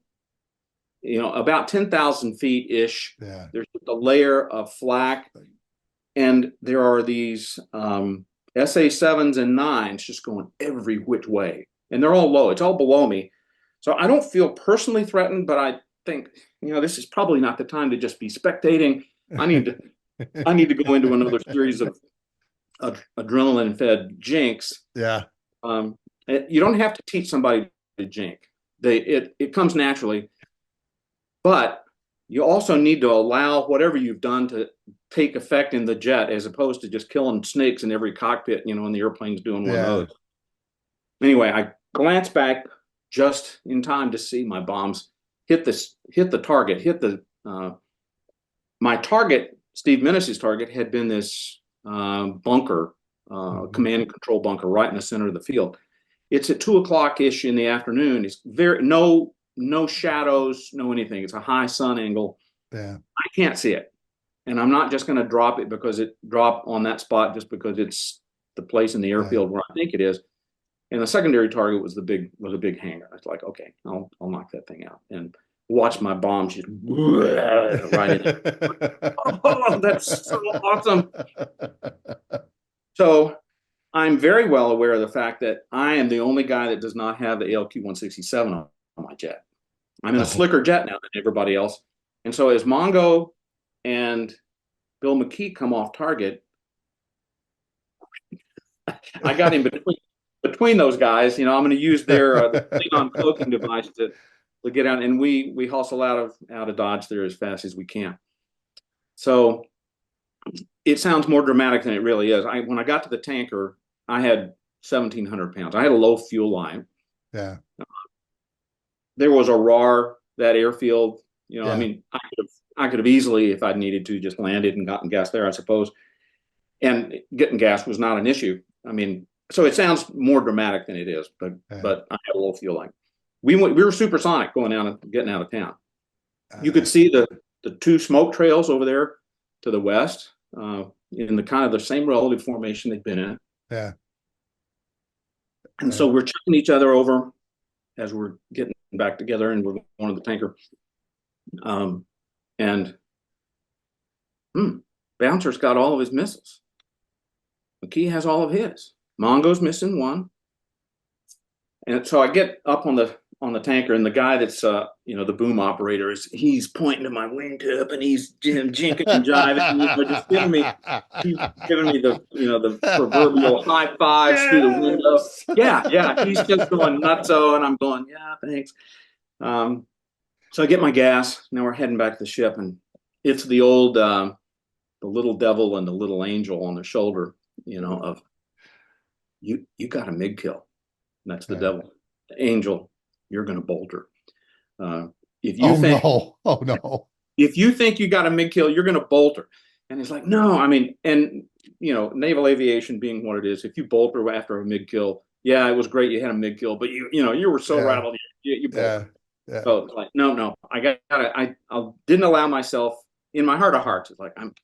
about 10,000 feet ish. Yeah. There's a layer of flak, and there are these SA-7s and 9s just going every which way, and they're all low. It's all below me. So I don't feel personally threatened, but I think, this is probably not the time to just be spectating. I need to go into another series of adrenaline fed jinx. Yeah. You don't have to teach somebody to jink. It comes naturally, but you also need to allow whatever you've done to take effect in the jet, as opposed to just killing snakes in every cockpit, when the airplane's doing one of those. Anyway, I glance back just in time to see my bombs hit the target, my target, Steve Minnis's target, had been this bunker, command and control bunker right in the center of the field. It's at 2 o'clock ish in the afternoon. It's no shadows, no anything. It's a high sun angle. Yeah. I can't see it. And I'm not just going to drop it because it dropped on that spot just because it's the place in the airfield where I think it is. And the secondary target was a big hangar. I was like, okay, I'll knock that thing out. And watch my bombs just right in there. Oh, that's so awesome. So I'm very well aware of the fact that I am the only guy that does not have the ALQ-167 on my jet. I'm in a slicker jet now than everybody else. And so as Mongo and Bill McKee come off target, I got him between those guys. I'm going to use their Klingon cloaking device to get out, and we hustle out of Dodge there as fast as we can. So it sounds more dramatic than it really is. When I got to the tanker, I had 1,700 pounds. I had a low fuel line. Yeah. There was a RAR, that airfield. I mean, I could have easily, if I'd needed to, just landed and gotten gas there, I suppose. And getting gas was not an issue. I mean, so it sounds more dramatic than it is, but I had a low fuel line. We were supersonic going out and getting out of town. You could see the 2 smoke trails over there to the west, in the kind of the same relative formation they've been in. Yeah. And so we're checking each other over as we're getting back together, and we're going to the tanker. And Bouncer's got all of his missiles. McKee has all of his. Mongo's missing one. And so I get up on the tanker, and the guy that's the boom operator he's pointing to my wingtip, and he's jinking and jiving, just giving me the proverbial high fives through the window. Yeah, he's just going nutso, and I'm going, yeah, thanks. So I get my gas. Now we're heading back to the ship, and it's the old the little devil and the little angel on the shoulder, of you got a MiG kill. And that's the devil. The angel, you're going to bolt her. If you Oh think no. Oh no. if you think you got a MiG kill, you're going to bolt her. And he's like, no, I mean, and naval aviation being what it is, if you bolt her after a MiG kill, yeah, it was great. You had a MiG kill, but you were so rattled, you bolted. Yeah. So it's like, no, I didn't allow myself in my heart of hearts. It's like, I'm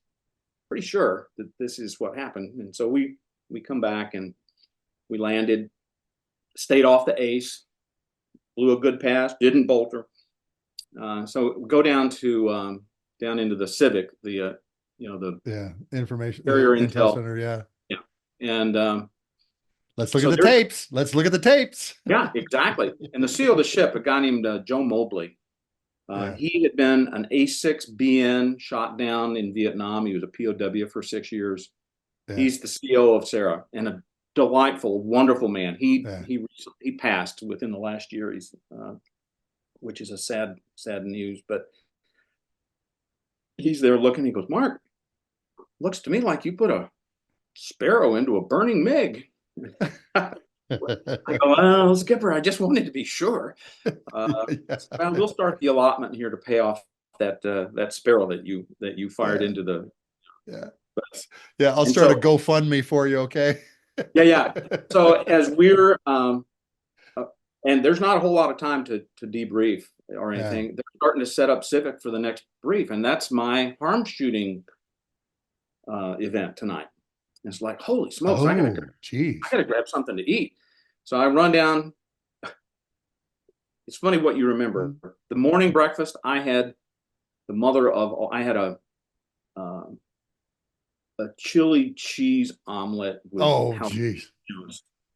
pretty sure that this is what happened. And so we come back and we landed, stayed off the ace, blew a good pass, didn't bolt her. So go down to down into the Civic, the information carrier intel intel center. Yeah. And let's look at the tapes. Let's look at the tapes. Yeah, exactly. And the CEO of the ship, a guy named Joe Mobley, he had been an A6BN shot down in Vietnam. He was a POW for 6 years. Yeah. He's the CEO of Sarah and a delightful, wonderful man. He passed within the last year. He's which is a sad news, but he's there looking. He goes, Mark, looks to me like you put a Sparrow into a burning MiG. I go, well, Skipper, I just wanted to be sure. Well, we'll start the allotment here to pay off that Sparrow that you fired into the. I'll start a GoFundMe for you. Okay. Yeah. So as we're and there's not a whole lot of time to debrief or anything. They're starting to set up Civic for the next brief, and that's my harm shooting event tonight. And it's like, holy smokes, I gotta grab something to eat. So I run down. It's funny what you remember. The morning breakfast, I had a chili cheese omelet with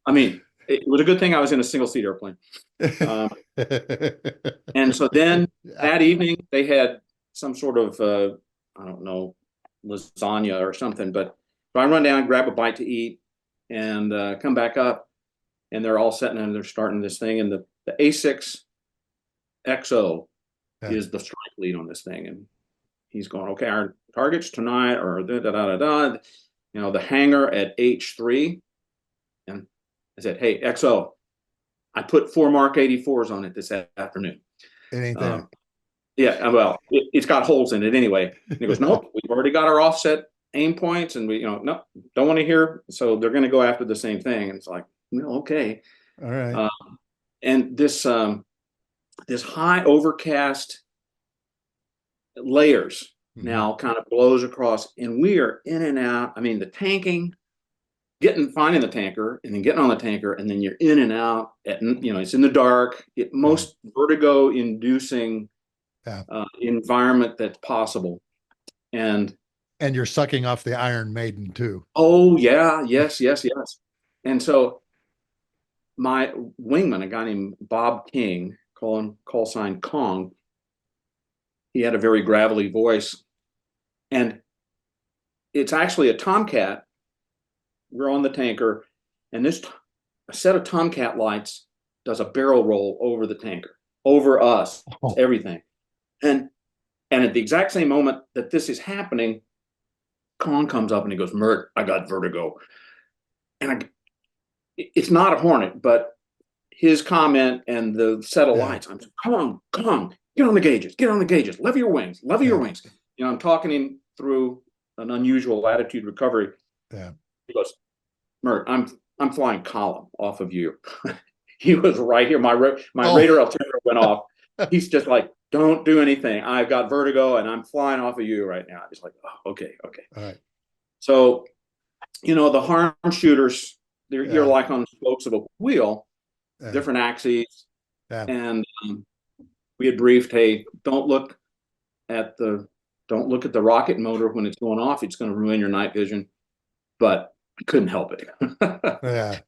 I mean, it was a good thing I was in a single seat airplane. And so then that evening they had some sort of I don't know, lasagna or something, but so I run down, grab a bite to eat, and come back up, and they're all sitting and they're starting this thing. And the A6 XO is the strike lead on this thing, and he's going, okay, our targets tonight are the hangar at H3, and I said, hey, XO, I put 4 Mark 84s on it this afternoon. It ain't there. Well, it's got holes in it anyway. And he goes, nope, we've already got our offset aim points, and we, no, don't want to hear. So they're going to go after the same thing. And it's like, okay. All right. And this high overcast layers now kind of blows across, and we are in and out. I mean, the tanking, finding the tanker and then getting on the tanker, and then you're in and out at, it's in the dark, most vertigo inducing environment that's possible. And you're sucking off the Iron Maiden too. Oh yeah. Yes. And so my wingman, a guy named Bob King, call sign Kong, he had a very gravelly voice, and it's actually a Tomcat. We're on the tanker, and a set of Tomcat lights does a barrel roll over the tanker, over us, everything. And at the exact same moment that this is happening, Kong comes up and he goes, Mert, I got vertigo. And it's not a Hornet, but his comment and the set of lights, I'm saying, Kong, get on the gauges, lever your wings. I'm talking him through an unusual attitude recovery. Yeah. He goes, Mert, I'm flying column off of you. He was right here. My radar altimeter went off. He's just like, don't do anything. I've got vertigo and I'm flying off of you right now. It's like, oh, okay. All right. So, the harm shooters, you're like on the spokes of a wheel, different axes. Yeah. And we had briefed, hey, don't look at the rocket motor when it's going off. It's going to ruin your night vision. But I couldn't help it. Yeah.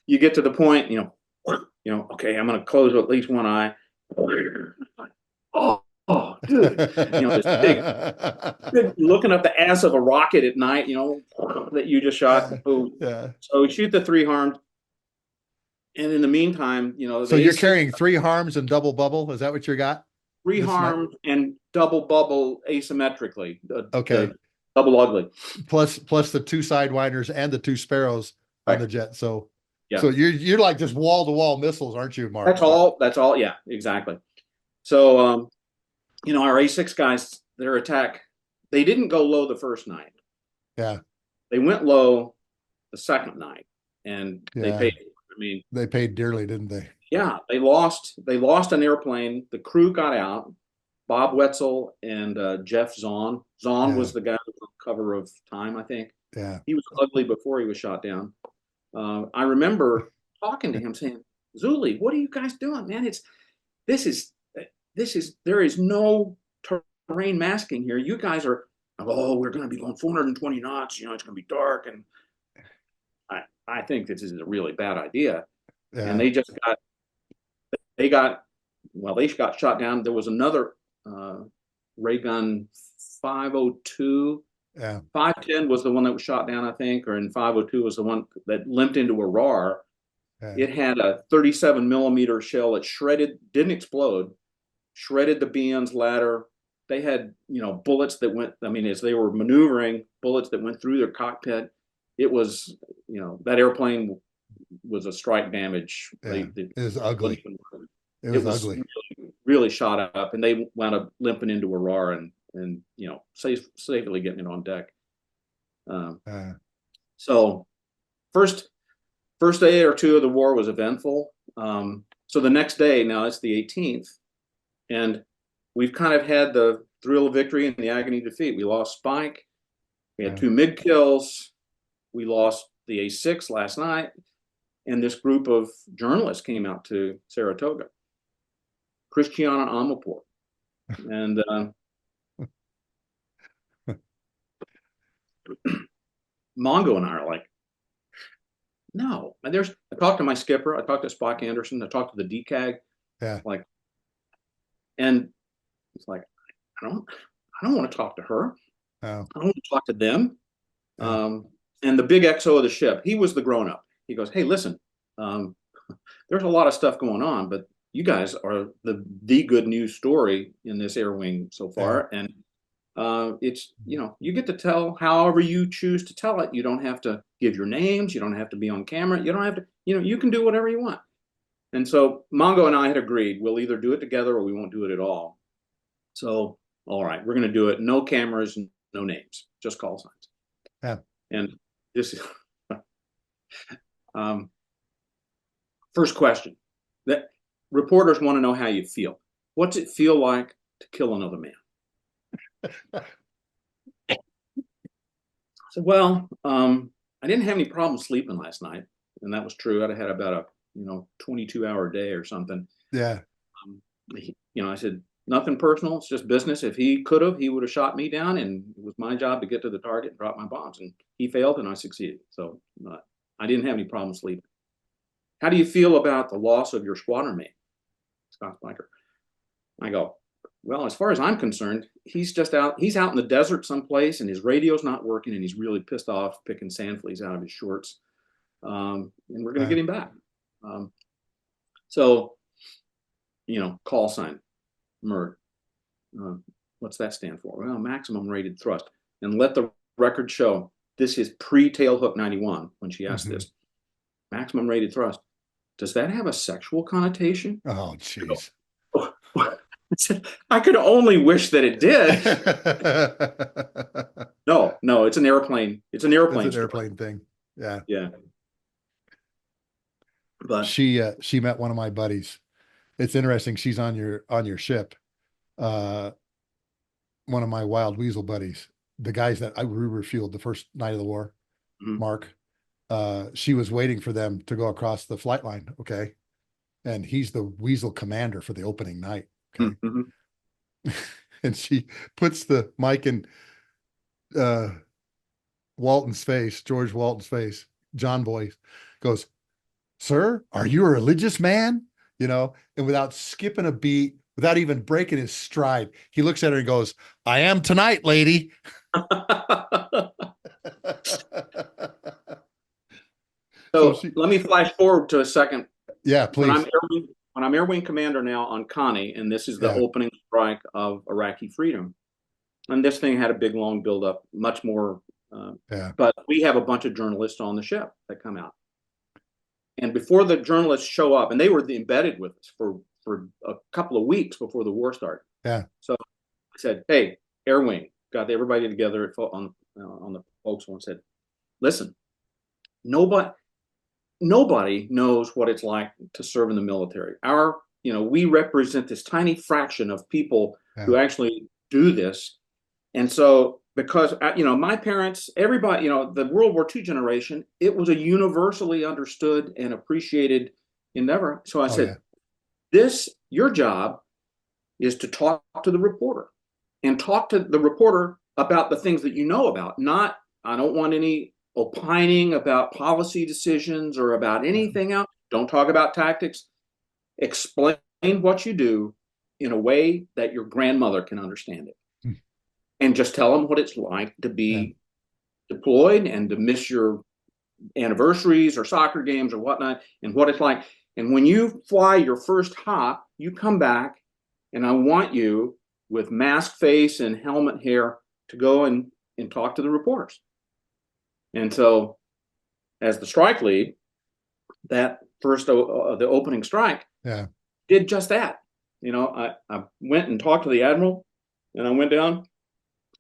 You get to the point, okay, I'm going to close at least one eye. Oh, dude. This big looking up the ass of a rocket at night, that you just shot. Yeah. So we shoot the 3 harms. And in the meantime, so you're carrying 3 harms and double bubble. Is that what you got? 3 harms and double bubble asymmetrically. Okay. The double ugly. Plus the 2 sidewinders and the 2 Sparrows on the jet. So, yeah. So you're like just wall to wall missiles, aren't you, Mark? That's all. Yeah, exactly. So, our A6 guys, their attack, they didn't go low the first night. Yeah. They went low the second night, and they Yeah. paid. I mean, They paid dearly, didn't they? yeah, they lost an airplane. The crew got out. Bob Wetzel and Jeff Zahn. Zahn Yeah. was the guy on the cover of Time, I think. Yeah. He was ugly before he was shot down. I remember talking to him saying, Zuli, what are you guys doing, man? There is no terrain masking here. You guys are, we're going to be going 420 knots. It's going to be dark. And I think this is a really bad idea. Yeah. And they got shot down. There was another ray gun 502. Yeah. 510 was the one that was shot down, I think, and 502 was the one that limped into a RAR. Yeah. It had a 37 millimeter shell that shredded, didn't explode, shredded the Beon's ladder. They had, bullets that went, as they were maneuvering, bullets that went through their cockpit. It was, that airplane was a strike damage. Yeah. It was ugly. It was ugly. Really shot up, and they wound up limping into a RAR and safely getting it on deck. So first day or two of the war was eventful. So the next day, now it's the 18th, and we've kind of had the thrill of victory and the agony of defeat. We lost Spike. We had 2 MiG kills. We lost the A6 last night, and this group of journalists came out to Saratoga. Christiana Amalpour. And Mongo and I are like, no. And I talked to my skipper. I talked to Spock Anderson. I talked to the DCAG. Yeah. And it's like, I don't want to talk to her. Oh. I don't want to talk to them. Yeah. And the big XO of the ship, he was the grown up. He goes, hey, listen, there's a lot of stuff going on, but you guys are the good news story in this air wing so far. Yeah. And it's, you get to tell however you choose to tell it. You don't have to give your names. You don't have to be on camera. You don't have to, you can do whatever you want. And so Mongo and I had agreed, we'll either do it together or we won't do it at all. So, all right, we're going to do it. No cameras, no names, just call signs. Yeah. And this is, first question that reporters want to know how you feel. What's it feel like to kill another man? I said, well, I didn't have any problem sleeping last night, and that was true. I'd had about a 22-hour day or something. Yeah. I said, nothing personal. It's just business. If he could have, he would have shot me down, and it was my job to get to the target and drop my bombs. And he failed, and I succeeded. So I didn't have any problem sleeping. How do you feel about the loss of your squadron mate, Scott Spiker? I go, well, as far as I'm concerned, he's out in the desert someplace, and his radio's not working, and he's really pissed off, picking sand fleas out of his shorts. And we're going to get him back. So, call sign, MERD. What's that stand for? Well, maximum rated thrust. And let the record show, this is pre-Tailhook 91 when she asked this. Maximum rated thrust. Does that have a sexual connotation? Oh, jeez. I could only wish that it did. No, it's an airplane. It's an airplane. It's an airplane thing. Yeah. Yeah. But she met one of my buddies. It's interesting. She's on your ship. One of my Wild Weasel buddies, the guys that we refueled the first night of the war, Mark. She was waiting for them to go across the flight line. Okay. And he's the Weasel commander for the opening night. Okay. And she puts the mic in Walton's face, George Walton's face. John Boy goes, "Sir, are you a religious man?" And without skipping a beat, without even breaking his stride, he looks at her and goes, "I am tonight, lady." So let me flash forward to a second. Yeah, please. When I'm Air Wing Commander now on Connie, and this is the opening strike of Iraqi Freedom. And this thing had a big, long buildup, much more. But we have a bunch of journalists on the ship that come out. And before the journalists show up, and they were embedded with us for for a couple of weeks before the war started. Yeah. So I said, hey, Air Wing, got everybody together on the forecastle and said, listen, nobody knows what it's like to serve in the military. We represent this tiny fraction of people who actually do this. And so, because, my parents, everybody, the World War II generation, it was a universally understood and appreciated endeavor. So I said, your job is to talk to the reporter and talk to the reporter about the things that you know about. I don't want any opining about policy decisions or about anything else. Don't talk about tactics. Explain what you do in a way that your grandmother can understand it. And just tell them what it's like to be deployed and to miss your anniversaries or soccer games or whatnot, and what it's like. And when you fly your first hop, you come back, and I want you with mask face and helmet hair to go and talk to the reporters. And so, as the strike lead, that first the opening strike did just that. I went and talked to the admiral, and I went down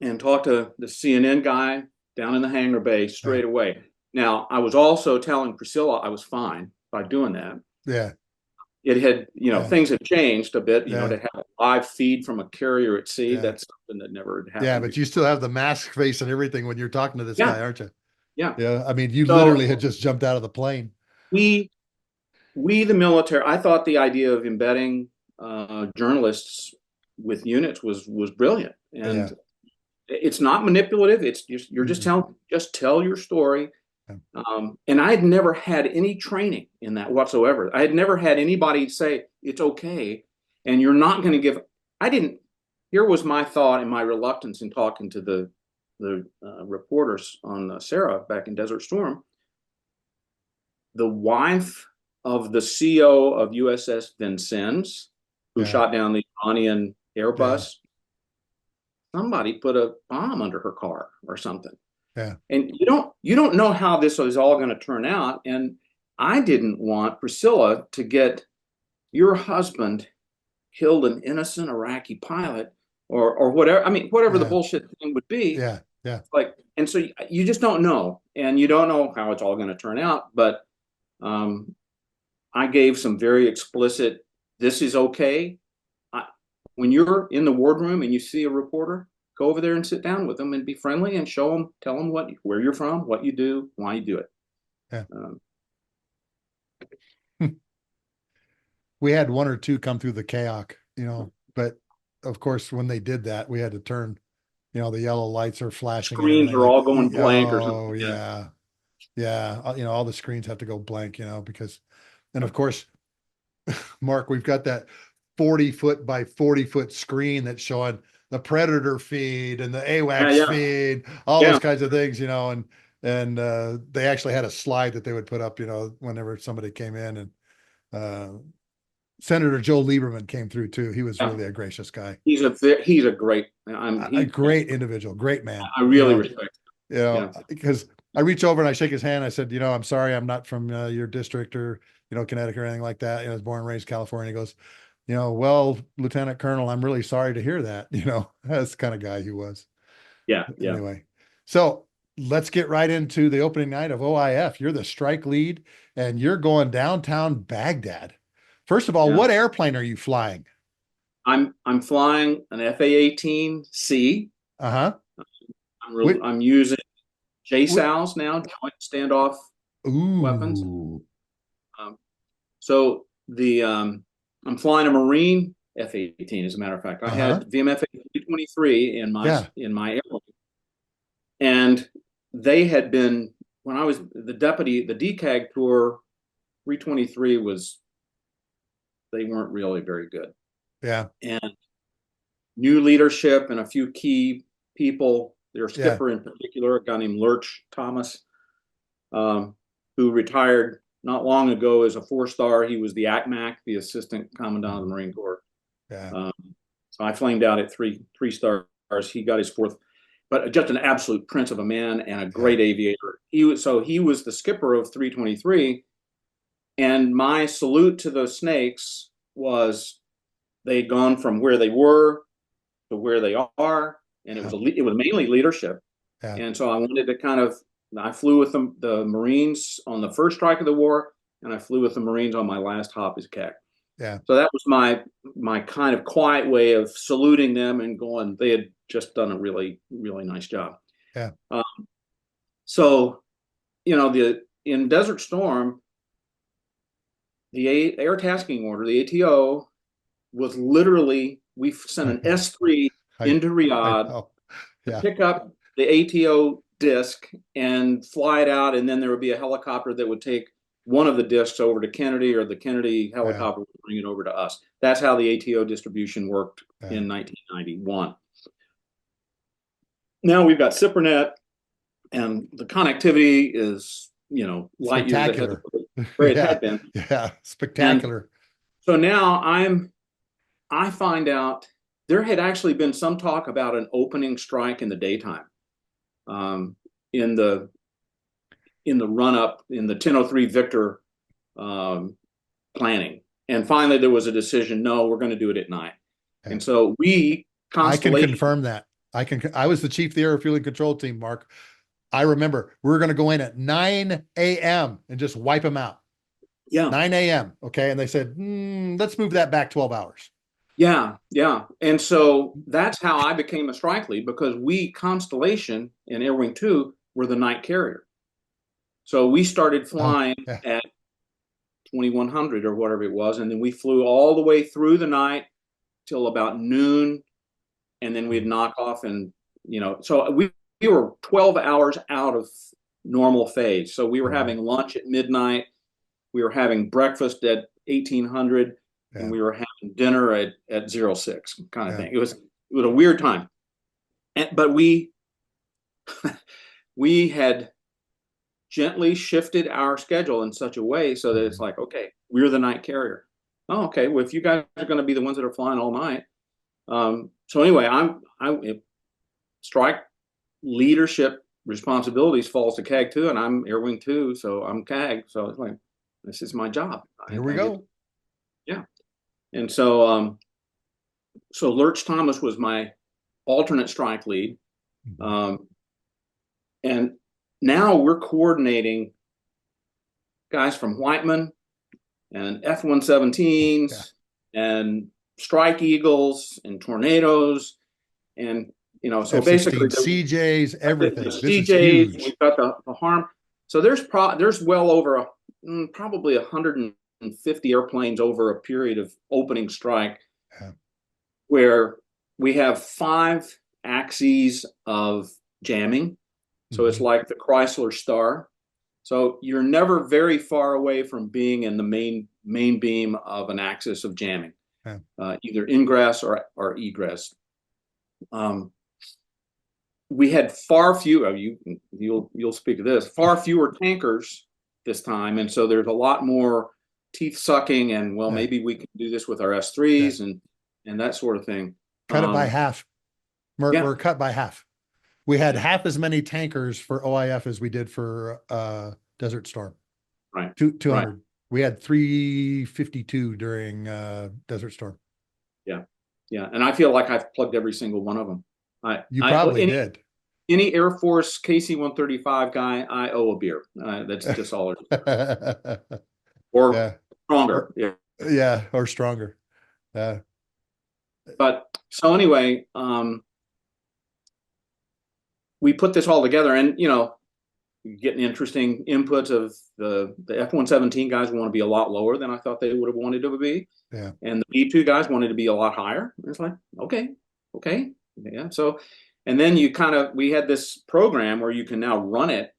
and talked to the CNN guy down in the hangar bay straight away. Now, I was also telling Priscilla I was fine by doing that. Yeah. It had, things had changed a bit, to have a live feed from a carrier at sea. That's something that never had happened. Yeah, but you still have the mask face and everything when you're talking to this guy, aren't you? Yeah. Yeah. I mean, you literally had just jumped out of the plane. We, the military, I thought the idea of embedding journalists with units was brilliant. And it's not manipulative. It's just, you're just tell your story. And I had never had any training in that whatsoever. I had never had anybody say it's okay, and you're not going to give. Here was my thought and my reluctance in talking to the reporters on Hasara back in Desert Storm. The wife of the CO of USS Vincennes, who shot down the Iranian Airbus. Somebody put a bomb under her car or something. Yeah. And you don't know how this is all going to turn out. And I didn't want Priscilla to get your husband killed an innocent Iraqi pilot or whatever. I mean, whatever the bullshit thing would be. Yeah. Yeah. And so you just don't know, and you don't know how it's all going to turn out. But I gave some very explicit, this is okay. When you're in the wardroom and you see a reporter, go over there and sit down with them and be friendly and tell them where you're from, what you do, why you do it. Yeah. We had one or two come through the KAOK, but of course, when they did that, we had to turn, the yellow lights are flashing. Screens are all going blank or something. Oh, yeah. Yeah. All the screens have to go blank, because, and of course, Mark, we've got that 40-foot by 40-foot screen that's showing the Predator feed and the AWACS feed, all those kinds of things, and they actually had a slide that they would put up, whenever somebody came in, and Senator Joe Lieberman came through too. He was really a gracious guy. He's a great, a great individual, great man. I really respect him. Because I reach over and I shake his hand. I said, I'm sorry, I'm not from your district or, Connecticut or anything like that. I was born and raised in California. He goes, well, Lieutenant Colonel, I'm really sorry to hear that. That's the kind of guy he was. Yeah. Anyway, so let's get right into the opening night of OIF. You're the strike lead and you're going downtown Baghdad. First of all, what airplane are you flying? I'm flying an FA-18C. I'm using JSOWs now, Joint Standoff Weapons. So I'm flying a Marine F-18, as a matter of fact. I had VMF 323 in my airplane, and they had been, when I was the DCAG tour, 323 they weren't really very good. Yeah. And new leadership and a few key people, their skipper in particular, a guy named Lurch Thomas, who retired not long ago as a 4-star. He was the ACMAC, the Assistant Commandant of the Marine Corps. Yeah. So I flamed out at three stars. He got his 4th, but just an absolute prince of a man and a great aviator. He was the skipper of 323. And my salute to those snakes was they'd gone from where they were to where they are, and it was mainly leadership. Yeah. And so I wanted to I flew with the Marines on the first strike of the war, and I flew with the Marines on my last hop as CAC. Yeah. So that was my kind of quiet way of saluting them and going, they had just done a really, really nice job. Yeah. So, in Desert Storm, the air tasking order, the ATO, was literally, we sent an S3 into Riyadh to pick up the ATO disc and fly it out, and then there would be a helicopter that would take one of the discs over to Kennedy, or the Kennedy helicopter would bring it over to us. That's how the ATO distribution worked in 1991. Now we've got SIPRNet, and the connectivity is, light years ahead of where it had been. Yeah, spectacular. And so now I find out there had actually been some talk about an opening strike in the daytime, in the run-up, in the 1003 Victor planning. And finally, there was a decision, no, we're going to do it at night. Okay. And so I can confirm that. I was the chief of the air fueling control team, Mark. I remember we were going to go in at 9 a.m. and just wipe them out. Yeah. 9 a.m. Okay. And they said, let's move that back 12 hours. Yeah. Yeah. And so that's how I became a strike lead, because we, Constellation and Air Wing 2, were the night carrier. So we started flying at 2100 or whatever it was. And then we flew all the way through the night till about noon. And then we'd knock off, and, so we were 12 hours out of normal phase. So we were having lunch at midnight. We were having breakfast at 1800, and we were having dinner at 06 kind of thing. It was a weird time. But we had gently shifted our schedule in such a way so that it's like, okay, we're the night carrier. Oh, okay. Well, if you guys are going to be the ones that are flying all night. So anyway, strike leadership responsibilities falls to CAG 2, and I'm Air Wing 2, so I'm CAG. So it's like, this is my job. Here we go. Yeah. And so, so Lurch Thomas was my alternate strike lead. And now we're coordinating guys from Whiteman and F-117s and Strike Eagles and Tornadoes, and so basically CJs, everything. CJs, we've got the harm. So there's well over probably 150 airplanes over a period of opening strike, where we have 5 axes of jamming. So it's like the Chrysler Star. So you're never very far away from being in the main beam of an axis of jamming, either ingress or egress. We had far fewer. You'll speak of this. Far fewer tankers this time, and so there's a lot more teeth sucking. And maybe we can do this with our S3s and that sort of thing. Cut it by half. We're cut by half. We had half as many tankers for OIF as we did for Desert Storm. Right. 200. Right. We had 352 during Desert Storm. Yeah. Yeah. And I feel like I've plugged every single one of them. You probably did. Any Air Force KC-135 guy, I owe a beer. That's just all it is. Or stronger. Yeah. Or stronger. But so anyway, we put this all together, and getting interesting inputs of the F-117 guys want to be a lot lower than I thought they would have wanted to be. Yeah. And the B-2 guys wanted to be a lot higher. It's like, okay. Yeah. So, and then we had this program where you can now run it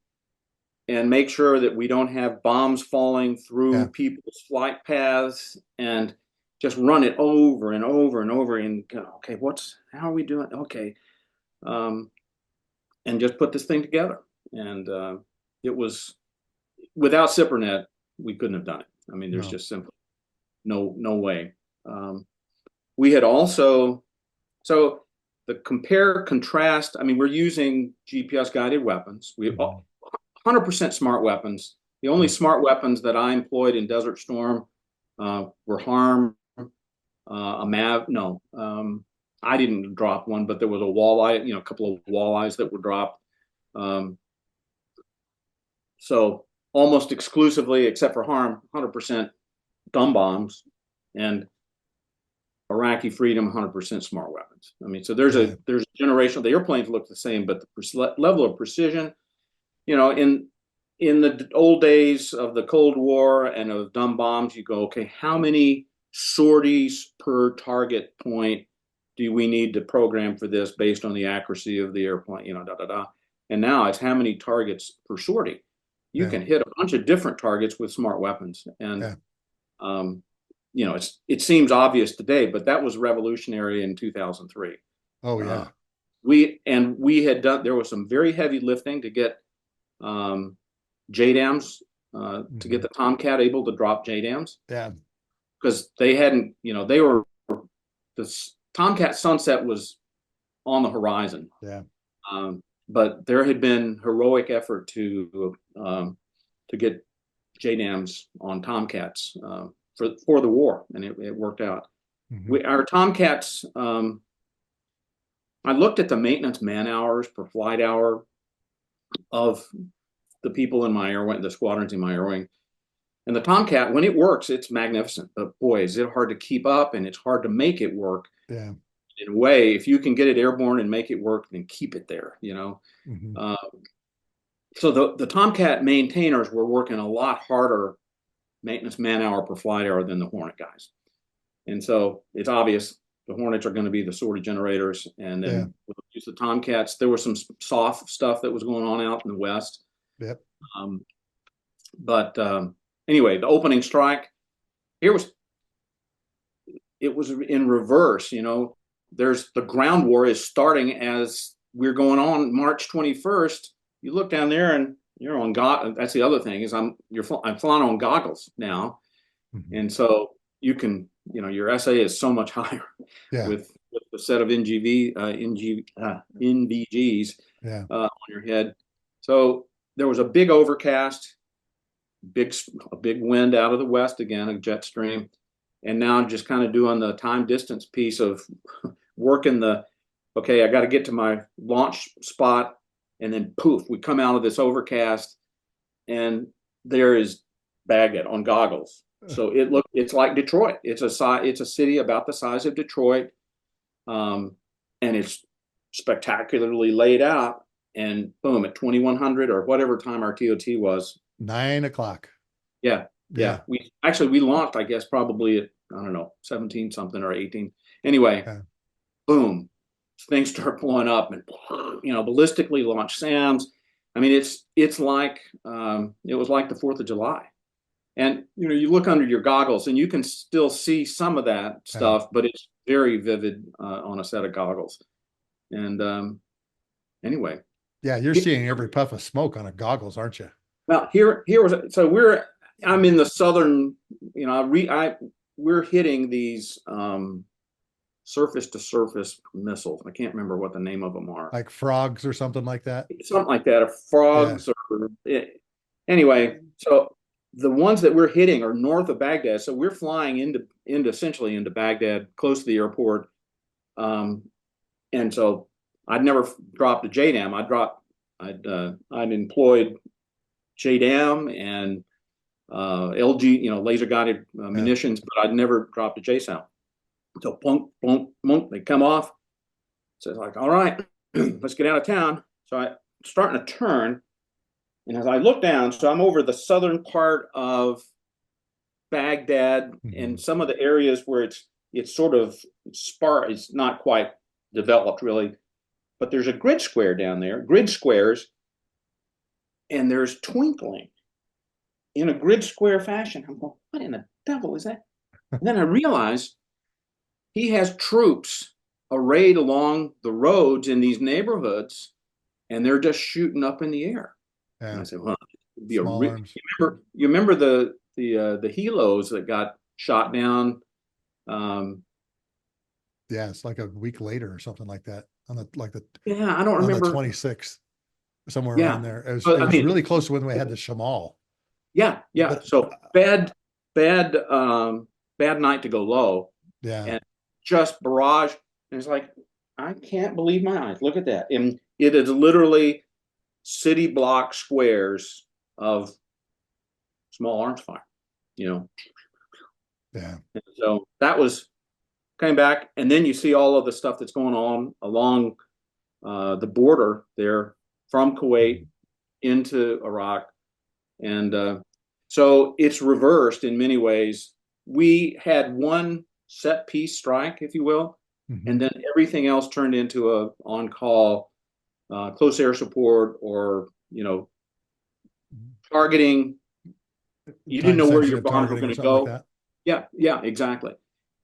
and make sure that we don't have bombs falling through people's flight paths, and just run it over and over and over and go, okay, how are we doing? Okay. And just put this thing together. And it was, without SIPRNet, we couldn't have done it. I mean, there's just simply no way. We had also, so the compare contrast, I mean, we're using GPS guided weapons. We have 100% smart weapons. The only smart weapons that I employed in Desert Storm were HARM a Mav. No, I didn't drop one, but there was a walleye, a couple of walleyes that were dropped. So almost exclusively, except for harm, 100% dumb bombs, and Iraqi Freedom, 100% smart weapons. I mean, so there's a generation. The airplanes look the same, but the level of precision, in the old days of the Cold War and of dumb bombs, you go, okay, how many sorties per target point do we need to program for this based on the accuracy of the airplane? And now it's how many targets per sortie. You can hit a bunch of different targets with smart weapons, and it seems obvious today, but that was revolutionary in 2003. Oh yeah. We had done, there was some very heavy lifting to get JDAMs, to get the Tomcat able to drop JDAMs. Yeah. Because they hadn't, the Tomcat sunset was on the horizon. Yeah. But there had been heroic effort to get JDAMs on Tomcats for the war, and it worked out. Our Tomcats, I looked at the maintenance man hours per flight hour of the people in my air wing, the squadrons in my air wing. And the Tomcat, when it works, it's magnificent. But boy, is it hard to keep up, and it's hard to make it work. Yeah. In a way, if you can get it airborne and make it work, then keep it there, So the Tomcat maintainers were working a lot harder maintenance man hour per flight hour than the Hornet guys. And so it's obvious the Hornets are going to be the sortie generators, and then we'll use the Tomcats. There was some soft stuff that was going on out in the West. Yep. But anyway, the opening strike, it was in reverse. There's the ground war is starting as we're going on March 21st. You look down there and you're on that's the other thing is I'm flying on goggles now, and so you can your SA is so much higher with the set of NVGs on your head. So there was a big overcast, a big wind out of the west again, a jet stream, and now just kind of doing the time distance piece of working I got to get to my launch spot. And then poof, we come out of this overcast, and there is Baghdad on goggles. So it's like Detroit. It's a city about the size of Detroit, and it's spectacularly laid out. And boom, at 2100 or whatever time our TOT was, 9 o'clock. Yeah. We launched, I guess, probably at 17 something or 18. Anyway, boom. Things start blowing up, and ballistically launched SAMs. I mean, it's like it was like the 4th of July, and you look under your goggles and you can still see some of that stuff, but it's very vivid on a set of goggles. And anyway, you're seeing every puff of smoke on a goggles, aren't you? Well, I'm in the southern, we're hitting these surface-to-surface missiles. I can't remember what the name of them are. Like frogs or something like that? Something like that, or frogs. Anyway, so the ones that we're hitting are north of Baghdad. So we're flying essentially into Baghdad, close to the airport. And so I'd never dropped a JDAM. I'd employed JDAM and LG, laser-guided munitions, but I'd never dropped a JSOW. So plunk, plunk, plunk, they come off. So it's like, all right, let's get out of town. So I'm starting to turn. And as I look down, so I'm over the southern part of Baghdad and some of the areas where it's sort of sparse. It's not quite developed really, but there's a grid square down there, grid squares, and there's twinkling in a grid square fashion. I'm going, what in the devil is that? And then I realize he has troops arrayed along the roads in these neighborhoods, and they're just shooting up in the air. Yeah. And I said, well, it'd be you remember the helos that got shot down? It's like a week later or something like that. I don't remember. The 26th, somewhere around there. It was really close to when we had the Shamal. Yeah. So bad night to go low. Yeah. and just barrage. And it's like, I can't believe my eyes. Look at that. And it is literally city block squares of small arms fire, you know. Yeah. And so that was coming back. And then you see all of the stuff that's going on along the border there from Kuwait into Iraq. And so it's reversed in many ways. We had one set piece strike, if you will, and then everything else turned into a on-call close air support, or, you know, targeting. You didn't know where your bombs were going to go. Like Yeah, exactly.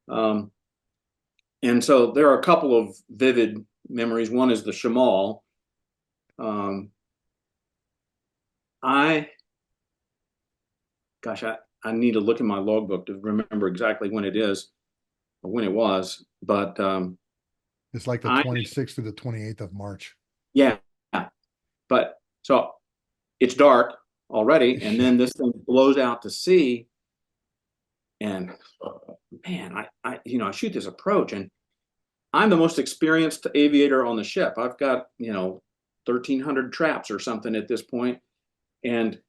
And so there are a couple of vivid memories. One is the Shamal. I need to look in my logbook to remember exactly when it is, or when it was, but it's like the 26th through the 28th of March. Yeah. But so it's dark already, and then this thing blows out to sea, and man, I shoot this approach, and I'm the most experienced aviator on the ship. I've got, 1,300 traps or something at this point, and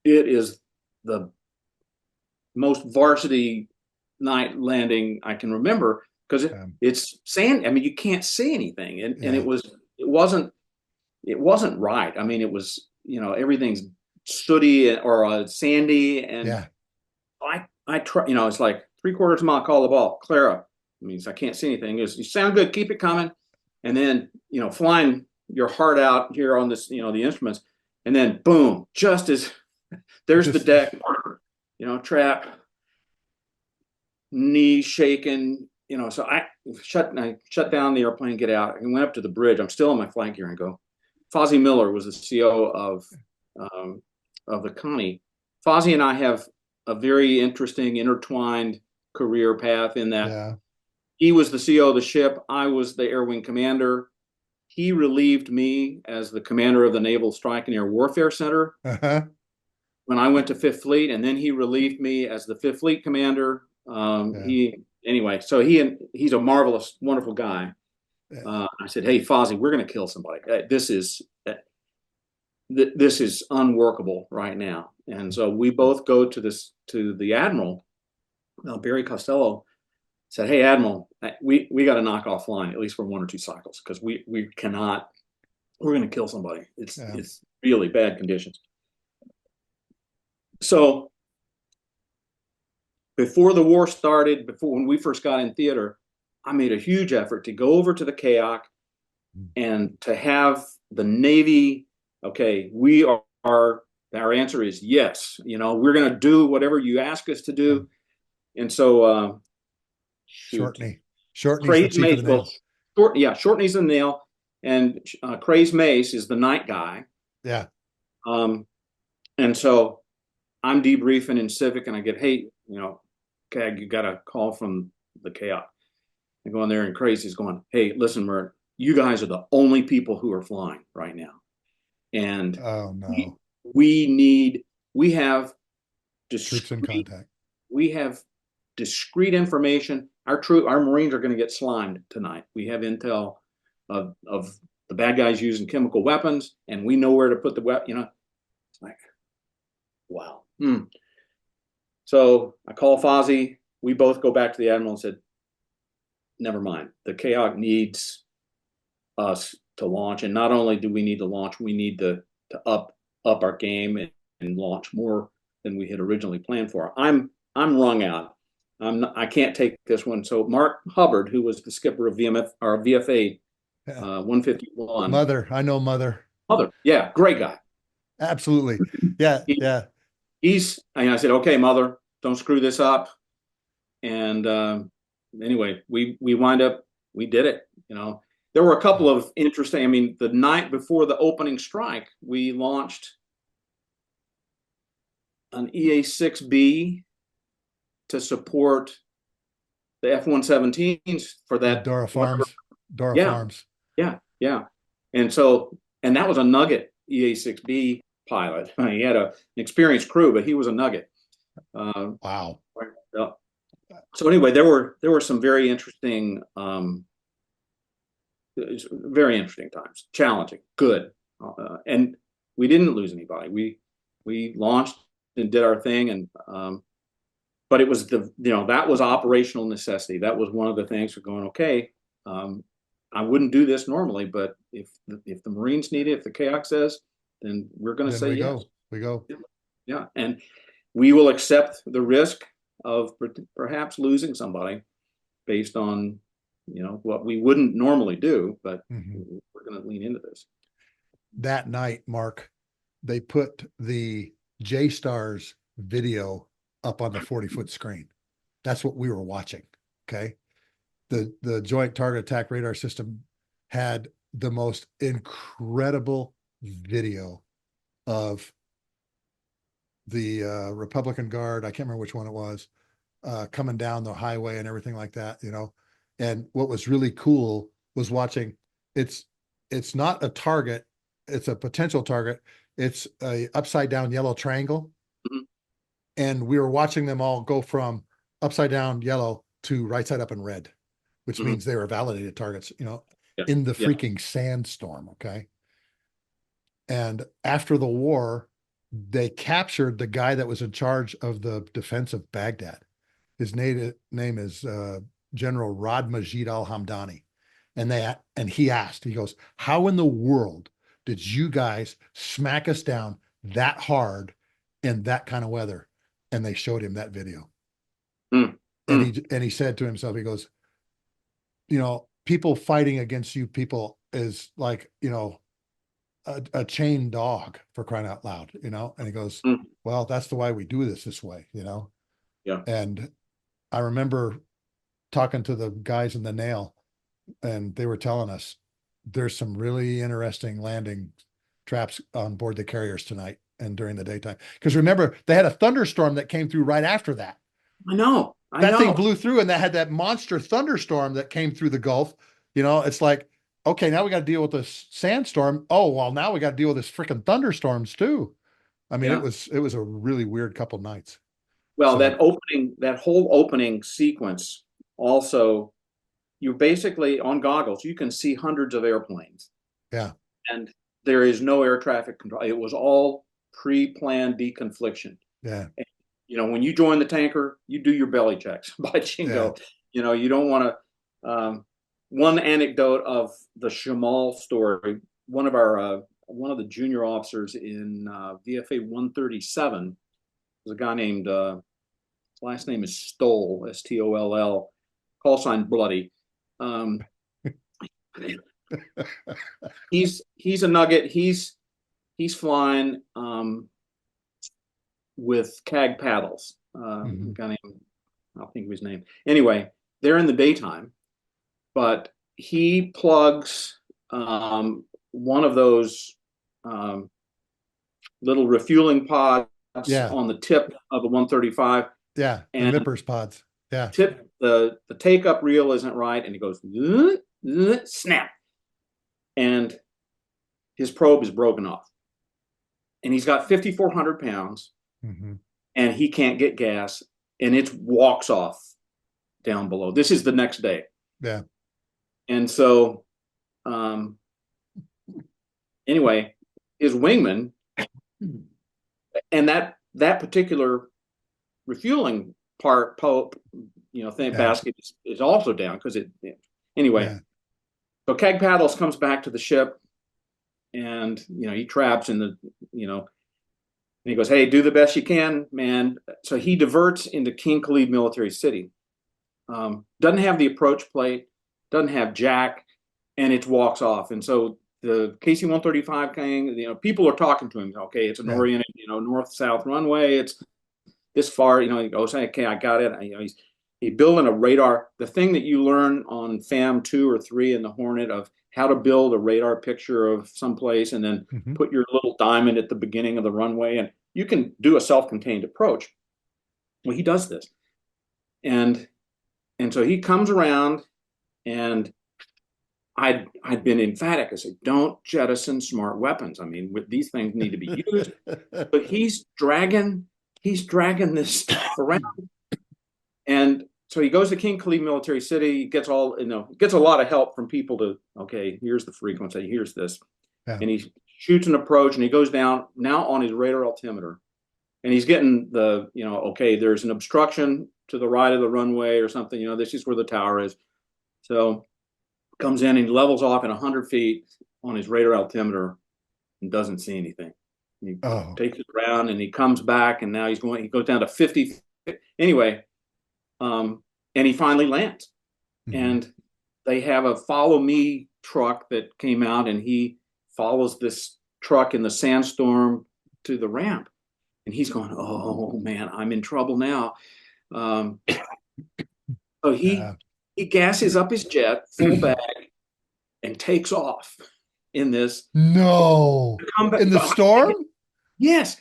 it is the most varsity night landing I can remember, because it's sand. I mean, you can't see anything, and it wasn't right. I mean, it was, everything's sooty or sandy, and I try, it's like 3/4 mile, call the ball, clear up. It means I can't see anything. You sound good, keep it coming, and then flying your heart out here on this, the instruments, and then boom, just as there's the deck, trap, knee shaking, so I shut down the airplane, get out, and went up to the bridge. I'm still in my flight gear, and go. Fozzie Miller was the CO of the Connie. Fozzie and I have a very interesting intertwined career path, in that he was the CO of the ship. I was the air wing commander. He relieved me as the commander of the Naval Strike and Air Warfare Center when I went to Fifth Fleet, and then he relieved me as the Fifth Fleet commander. So he's a marvelous, wonderful guy. I said, "Hey, Fozzie, we're going to kill somebody. This is unworkable right now." And so we both go to the Admiral, Barry Costello. Said, "Hey, Admiral, we got to knock off flying, at least for 1 or 2 cycles, because we cannot. We're going to kill somebody. It's really bad conditions." So before the war started, when we first got in theater, I made a huge effort to go over to the KAOC and to have the Navy. Okay, our answer is yes. We're going to do whatever you ask us to do. And so, Short knee Craze Mace, Short Knee's the nail, and Craze Mace is the night guy. Yeah. And so I'm debriefing in Civic, and I get, "Hey, CAG, you got a call from the KAOC." I go in there, and Craze is going, "Hey, listen, Mert, you guys are the only people who are flying right now. And oh no, we have troops in contact. We have discrete information. Our Marines are going to get slimed tonight. We have intel of the bad guys using chemical weapons, and we know where to put the weapon." It's like, wow. So I call Fozzie. We both go back to the Admiral and said, "Never mind. The KAOC needs us to launch, and not only do we need to launch, we need to up our game and launch more than we had originally planned for." I'm wrung out. I can't take this one. So Mark Hubbard, who was the skipper of VFA 151. Mother, I know Mother. Yeah, great guy. Absolutely. Yeah. And I said, "Okay, Mother, don't screw this up." And anyway, we did it. There were a couple of interesting, the night before the opening strike, we launched an EA-6B to support the F-117s for that. Dora Farms. Farms. Yeah. And that was a Nugget EA-6B pilot. He had an experienced crew, but he was a Nugget. Wow. So anyway, there were some very interesting times, challenging, good, and we didn't lose anybody. We launched and did our thing, and but it was that was operational necessity. That was one of the things for going, okay, I wouldn't do this normally, but if the Marines need it, if the KAC says, then we're going to say yes. We go. Yeah, and we will accept the risk of perhaps losing somebody based on what we wouldn't normally do, but we're going to lean into this. That night, Mark, they put the J-Stars video up on the 40-foot screen. That's what we were watching. Okay. The Joint Target Attack Radar System had the most incredible video of the Republican Guard. I can't remember which one it was, coming down the highway and everything like that, And what was really cool was watching. It's not a target. It's a potential target. It's a upside down yellow triangle. And we were watching them all go from upside down yellow to right side up in red, which means they were validated targets, in the freaking sandstorm. Okay. And after the war, they captured the guy that was in charge of the defense of Baghdad. His name is General Rod Majid al-Hamdani. And he asked, he goes, how in the world did you guys smack us down that hard in that kind of weather? And they showed him that video. And he said to himself, he goes, people fighting against you people is like, a chained dog, for crying out loud, and he goes, well, that's the why we do this way, Yeah. And I remember talking to the guys in the Naval, and they were telling us there's some really interesting landing traps on board the carriers tonight and during the daytime. Because remember, they had a thunderstorm that came through right after that. I know. That thing blew through, and that had that monster thunderstorm that came through the Gulf. It's like, okay, now we got to deal with this sandstorm. Oh, well, now we got to deal with this freaking thunderstorms too. I mean, it was a really weird couple nights. Well, so that whole opening sequence, also, you're basically on goggles, you can see hundreds of airplanes. Yeah. And there is no air traffic control. It was all pre-planned deconfliction. Yeah. And, when you join the tanker, you do your belly checks by Jingo. Yeah. You don't want to. One anecdote of the Shamal story, one of the junior officers in VFA 137 was a guy named, his last name is Stoll, Stoll, call sign Bloody. He's a nugget. He's flying with CAG paddles. A guy named, I'll think of his name. Anyway, they're in the daytime, but he plugs one of those little refueling pods on the tip of a 135. Yeah, and the nippers pods. Yeah. The take-up reel isn't right, and he goes, snap. And his probe is broken off. And he's got 5,400 pounds, and he can't get gas, and it walks off down below. This is the next day. Yeah. And so, anyway, his wingman, and that particular refueling basket is also down because anyway. Yeah. So CAG paddles comes back to the ship, and he traps in the and he goes, hey, do the best you can, man. So he diverts into King Khalid Military City. Doesn't have the approach plate, doesn't have jack, and it walks off. And so the KC-135 thing, people are talking to him. Okay, it's an oriented, north-south runway. It's this far, he goes, okay, I got it. He's building a radar. The thing that you learn on FAM 2 or 3 in the Hornet of how to build a radar picture of someplace and then put your little diamond at the beginning of the runway, and you can do a self-contained approach. Well, he does this. And so he comes around, and I'd been emphatic. I said, don't jettison smart weapons. I mean, these things need to be used. But he's dragging this stuff around. And so he goes to King Khalid Military City, gets all, gets a lot of help from people to, okay, here's the frequency, here's this. Yeah. And he shoots an approach and he goes down now on his radar altimeter. And he's getting the, okay, there's an obstruction to the right of the runway or something, this is where the tower is. So comes in and he levels off at 100 feet on his radar altimeter and doesn't see anything. He takes it around and he comes back and now he goes down to 50. Anyway, and he finally lands. Mm-hmm. And they have a follow me truck that came out and he follows this truck in the sandstorm to the ramp. And he's going, oh man, I'm in trouble now. So he gasses up his jet full bag and takes off in this. No, in the storm? Yes,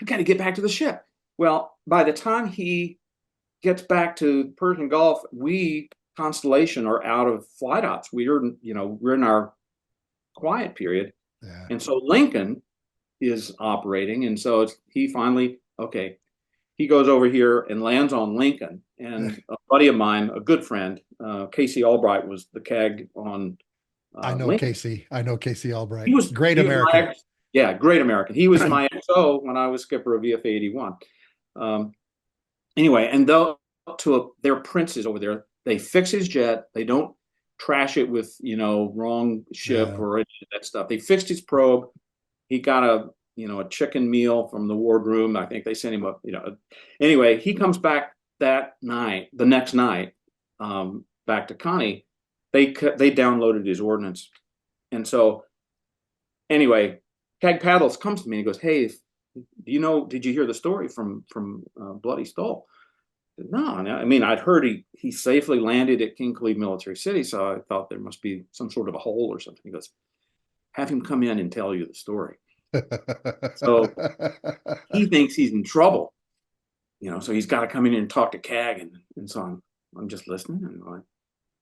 I got to get back to the ship. Well, by the time he gets back to Persian Gulf, we Constellation are out of flight ops. We're in our quiet period, and so Lincoln is operating, and so he finally he goes over here and lands on Lincoln. And a buddy of mine, a good friend, Casey Albright, was the CAG on. I know Lincoln. Casey. I know Casey Albright. He was great American. Great American. He was my XO when I was skipper of VFA 81. Anyway, and they're princes over there. They fix his jet. They don't trash it with wrong ship or any of that stuff. They fixed his probe. He got a chicken meal from the wardroom. I think they sent him anyway, he comes back the next night, back to Connie. They downloaded his ordnance. And so anyway, CAG Paddles comes to me and he goes, hey, did you hear the story from Bloody Skull? No, I mean, I'd heard he safely landed at King Khalid Military City, so I thought there must be some sort of a hole or something. He goes, have him come in and tell you the story. So he thinks he's in trouble, so he's got to come in and talk to CAG. And so I'm just listening. And I'm like,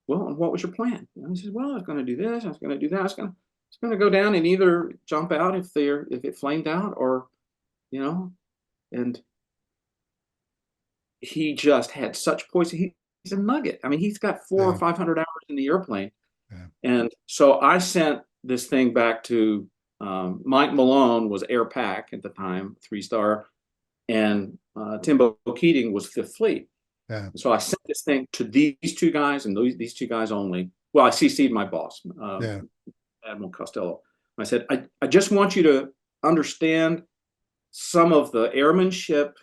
well, and what was your plan? He says, well, I was going to do this. I was going to do that. I was going to go down and either jump out if it flamed out or, and he just had such poison. He's a nugget. I mean, he's got 400 or 500 hours in the airplane. Yeah. And so I sent this thing back to Mike Malone was Air Pac at the time, 3-star, and Timbo Keating was 5th Fleet. Yeah. So I sent this thing to these two guys and these two guys only. Well, I CC'd my boss, Admiral Costello. I said, I just want you to understand some of the airmanship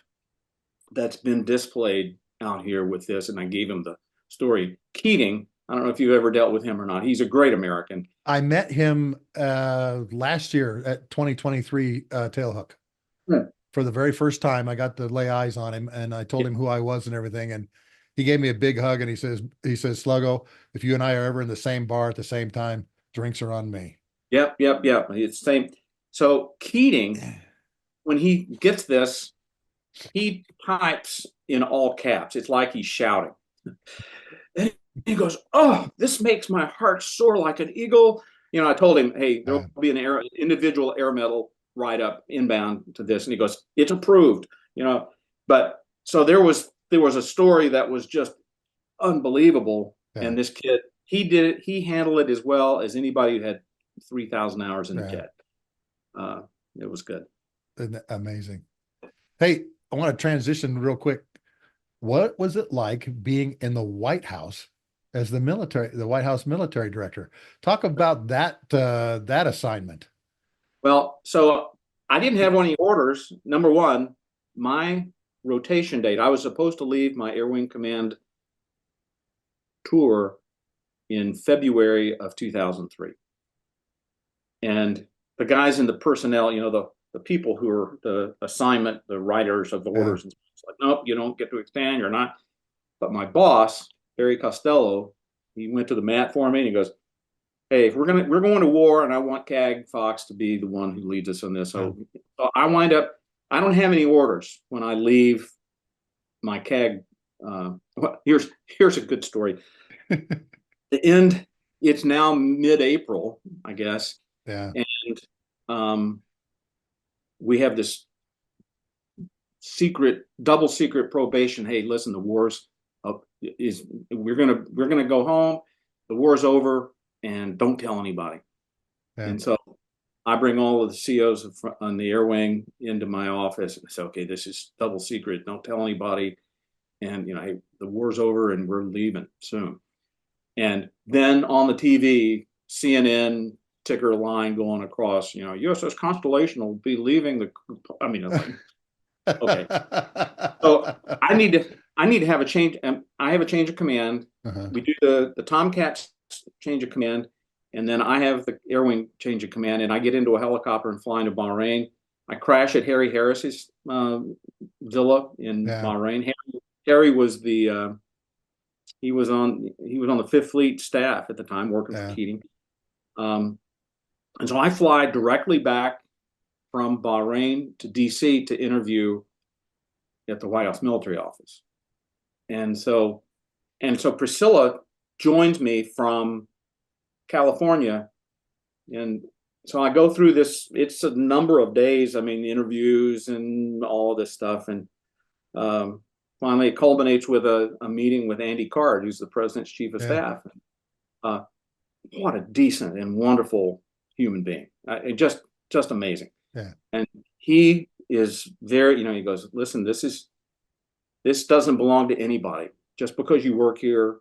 that's been displayed out here with this. And I gave him the story. Keating, I don't know if you've ever dealt with him or not. He's a great American. I met him last year at 2023 Tailhook. For the very first time. I got to lay eyes on him and I told him who I was and everything. And he gave me a big hug and he says, Sluggo, if you and I are ever in the same bar at the same time, drinks are on me. Yep. It's the same. So Keating, when he gets this, he types in all caps. It's like he's shouting. And he goes, oh, this makes my heart soar like an eagle. I told him, hey, there'll be an individual air medal write-up inbound to this. And he goes, it's approved. But so there was a story that was just unbelievable. Yeah. And this kid, he did it. He handled it as well as anybody who had 3,000 hours in a jet. It was good. Amazing. Hey, I want to transition real quick. What was it like being in the White House as the White House military director? Talk about that assignment. Well, so I didn't have any orders. Number one, my rotation date, I was supposed to leave my Air Wing Command tour in February of 2003. And the guys in the personnel, the people who are the assignment, the writers of the orders, and it's like, nope, you don't get to extend, you're not. But my boss, Barry Costello, he went to the mat for me and he goes, hey, if we're going to war and I want CAG Fox to be the one who leads us on this. So I wind up, I don't have any orders when I leave my CAG. Here's a good story. The end, it's now mid-April, I guess. Yeah. And we have this double secret probation. Hey, listen, the war's is we're gonna go home. The war's over, and don't tell anybody. Yeah. And so I bring all of the COs on the air wing into my office and say, okay, this is double secret. Don't tell anybody. And, hey, the war's over and we're leaving soon. And then on the TV, CNN ticker line going across, USS Constellation will be leaving the, okay. So I need to have a change. I have a change of command. We do the Tomcats change of command. And then I have the air wing change of command, and I get into a helicopter and fly into Bahrain. I crash at Harry Harris's villa in Bahrain. Harry was the he was on the Fifth Fleet staff at the time, working for Keating. And so I fly directly back from Bahrain to DC to interview at the White House military office. And so Priscilla joins me from California. And so I go through this, it's a number of days, interviews and all of this stuff. And finally it culminates with a meeting with Andy Card, who's the president's chief of staff. What a decent and wonderful human being. Just amazing. Yeah. And he is very, he goes, listen, this doesn't belong to anybody. Just because you work here,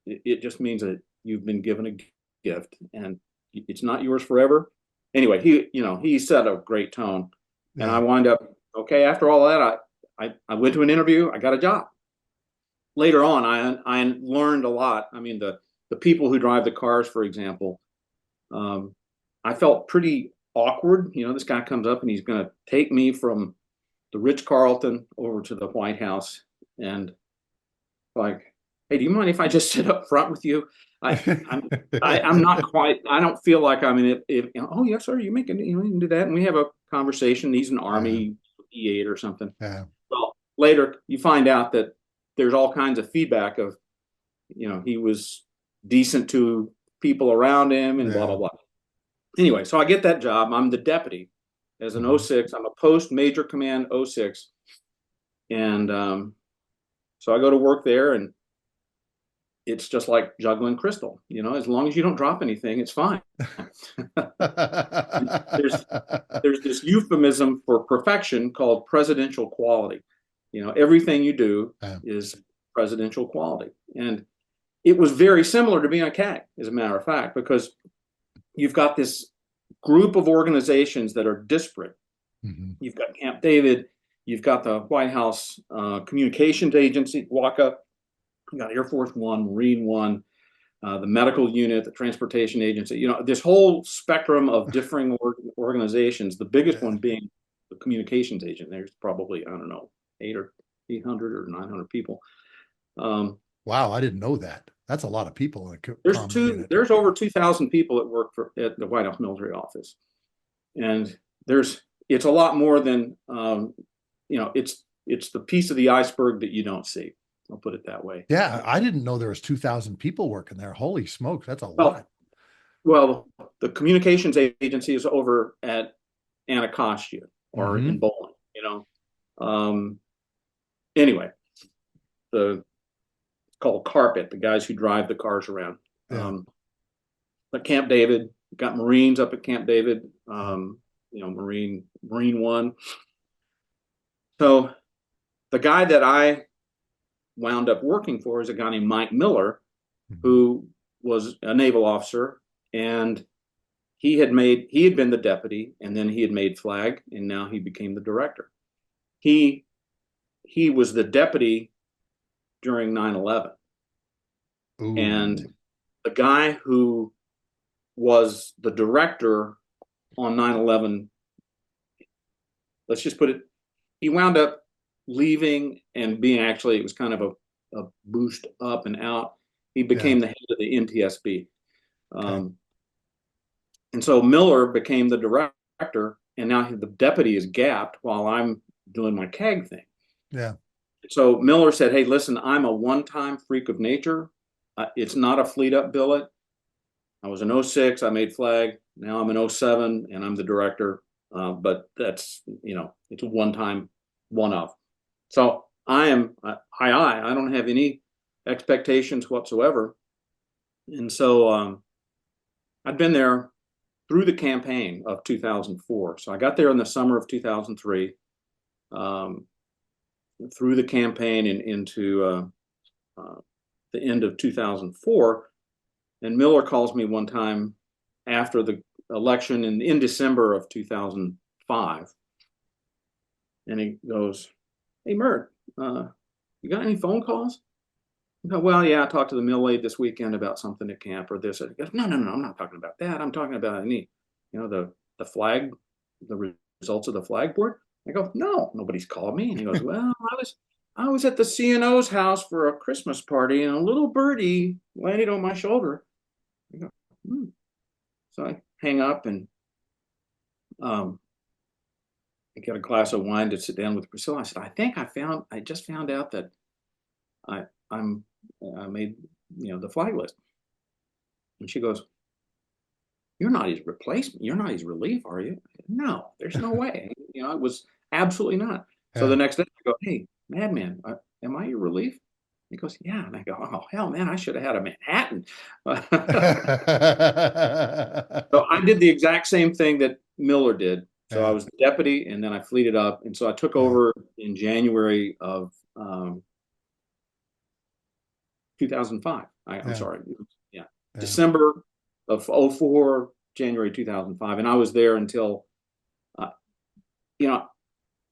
it just means that you've been given a gift and it's not yours forever. Anyway, he set a great tone. And I wind up, okay, after all that, I went to an interview, I got a job. Later on, I learned a lot. The people who drive the cars, for example, I felt pretty awkward. This guy comes up and he's going to take me from the Ritz-Carlton over to the White House. And like, hey, do you mind if I just sit up front with you? I'm not quite, I don't feel like I'm in it. Oh, yes, sir, you can do that. And we have a conversation. He's an Army E8 or something. Yeah. Well, later you find out that there's all kinds of feedback of, he was decent to people around him and blah, blah, blah. Anyway, so I get that job. I'm the deputy as an 06. I'm a post major command 06. And so I go to work there, and it's just like juggling crystal. As long as you don't drop anything, it's fine. there's this euphemism for perfection called presidential quality. Everything you do is presidential quality. And it was very similar to being a CAG, as a matter of fact, because you've got this group of organizations that are disparate. You've got Camp David, you've got the White House Communications Agency, WACA, you've got Air Force One, Marine One, the medical unit, the transportation agency, this whole spectrum of differing organizations, the biggest one being the communications agent. There's probably, 800 or 900 people. Wow, I didn't know that. That's a lot of people. There's over 2,000 people that work at the White House military office. And it's a lot more than, it's the piece of the iceberg that you don't see. I'll put it that way. Yeah, I didn't know there was 2,000 people working there. Holy smokes, that's a lot. Well, the communications agency is over at Anacostia or in Bowling, Anyway, it's called Carpet, the guys who drive the cars around. But Camp David, got Marines up at Camp David, Marine One. So the guy that I wound up working for is a guy named Mike Miller, who was a naval officer, and he had been the deputy, and then he had made flag, and now he became the director. He was the deputy during 9/11. And the guy who was the director on 9/11, let's just put it, he wound up leaving and being, actually, it was kind of a boost up and out. He became the head of the NTSB. And so Miller became the director, and now the deputy is gapped while I'm doing my CAG thing. Yeah. So Miller said, hey, listen, I'm a one-time freak of nature. It's not a fleet up billet. I was an 06, I made flag. Now I'm an 07 and I'm the director. But that's, it's a one-time one-off. So am I don't have any expectations whatsoever. And so I'd been there through the campaign of 2004. So I got there in the summer of 2003, through the campaign and into the end of 2004. And Miller calls me one time after the election in December of 2005. And he goes, "Hey, Mert, you got any phone calls?" I go, "Well, yeah, I talked to the mill aide this weekend about something at camp or this." He goes, No, I'm not talking about that. I'm talking about the flag, the results of the flag board. I go, "No, nobody's called me." And he goes, "Well, I was at the CNO's house for a Christmas party and a little birdie landed on my shoulder." I go, So I hang up and I get a glass of wine to sit down with Priscilla. I said, I just found out that I made, the flag list. And she goes, "You're not his replacement. You're not his relief, are you?" I said, "No, there's no way." It was absolutely not. So the next day I go, "Hey, madman, am I your relief?" He goes, "Yeah." And I go, "Oh, hell, man, I should have had a Manhattan." So I did the exact same thing that Miller did. So I was the deputy, and then I fleeted up. And so I took over in January of 2005. I'm sorry. Yeah. December of 04, January 2005. And I was there until,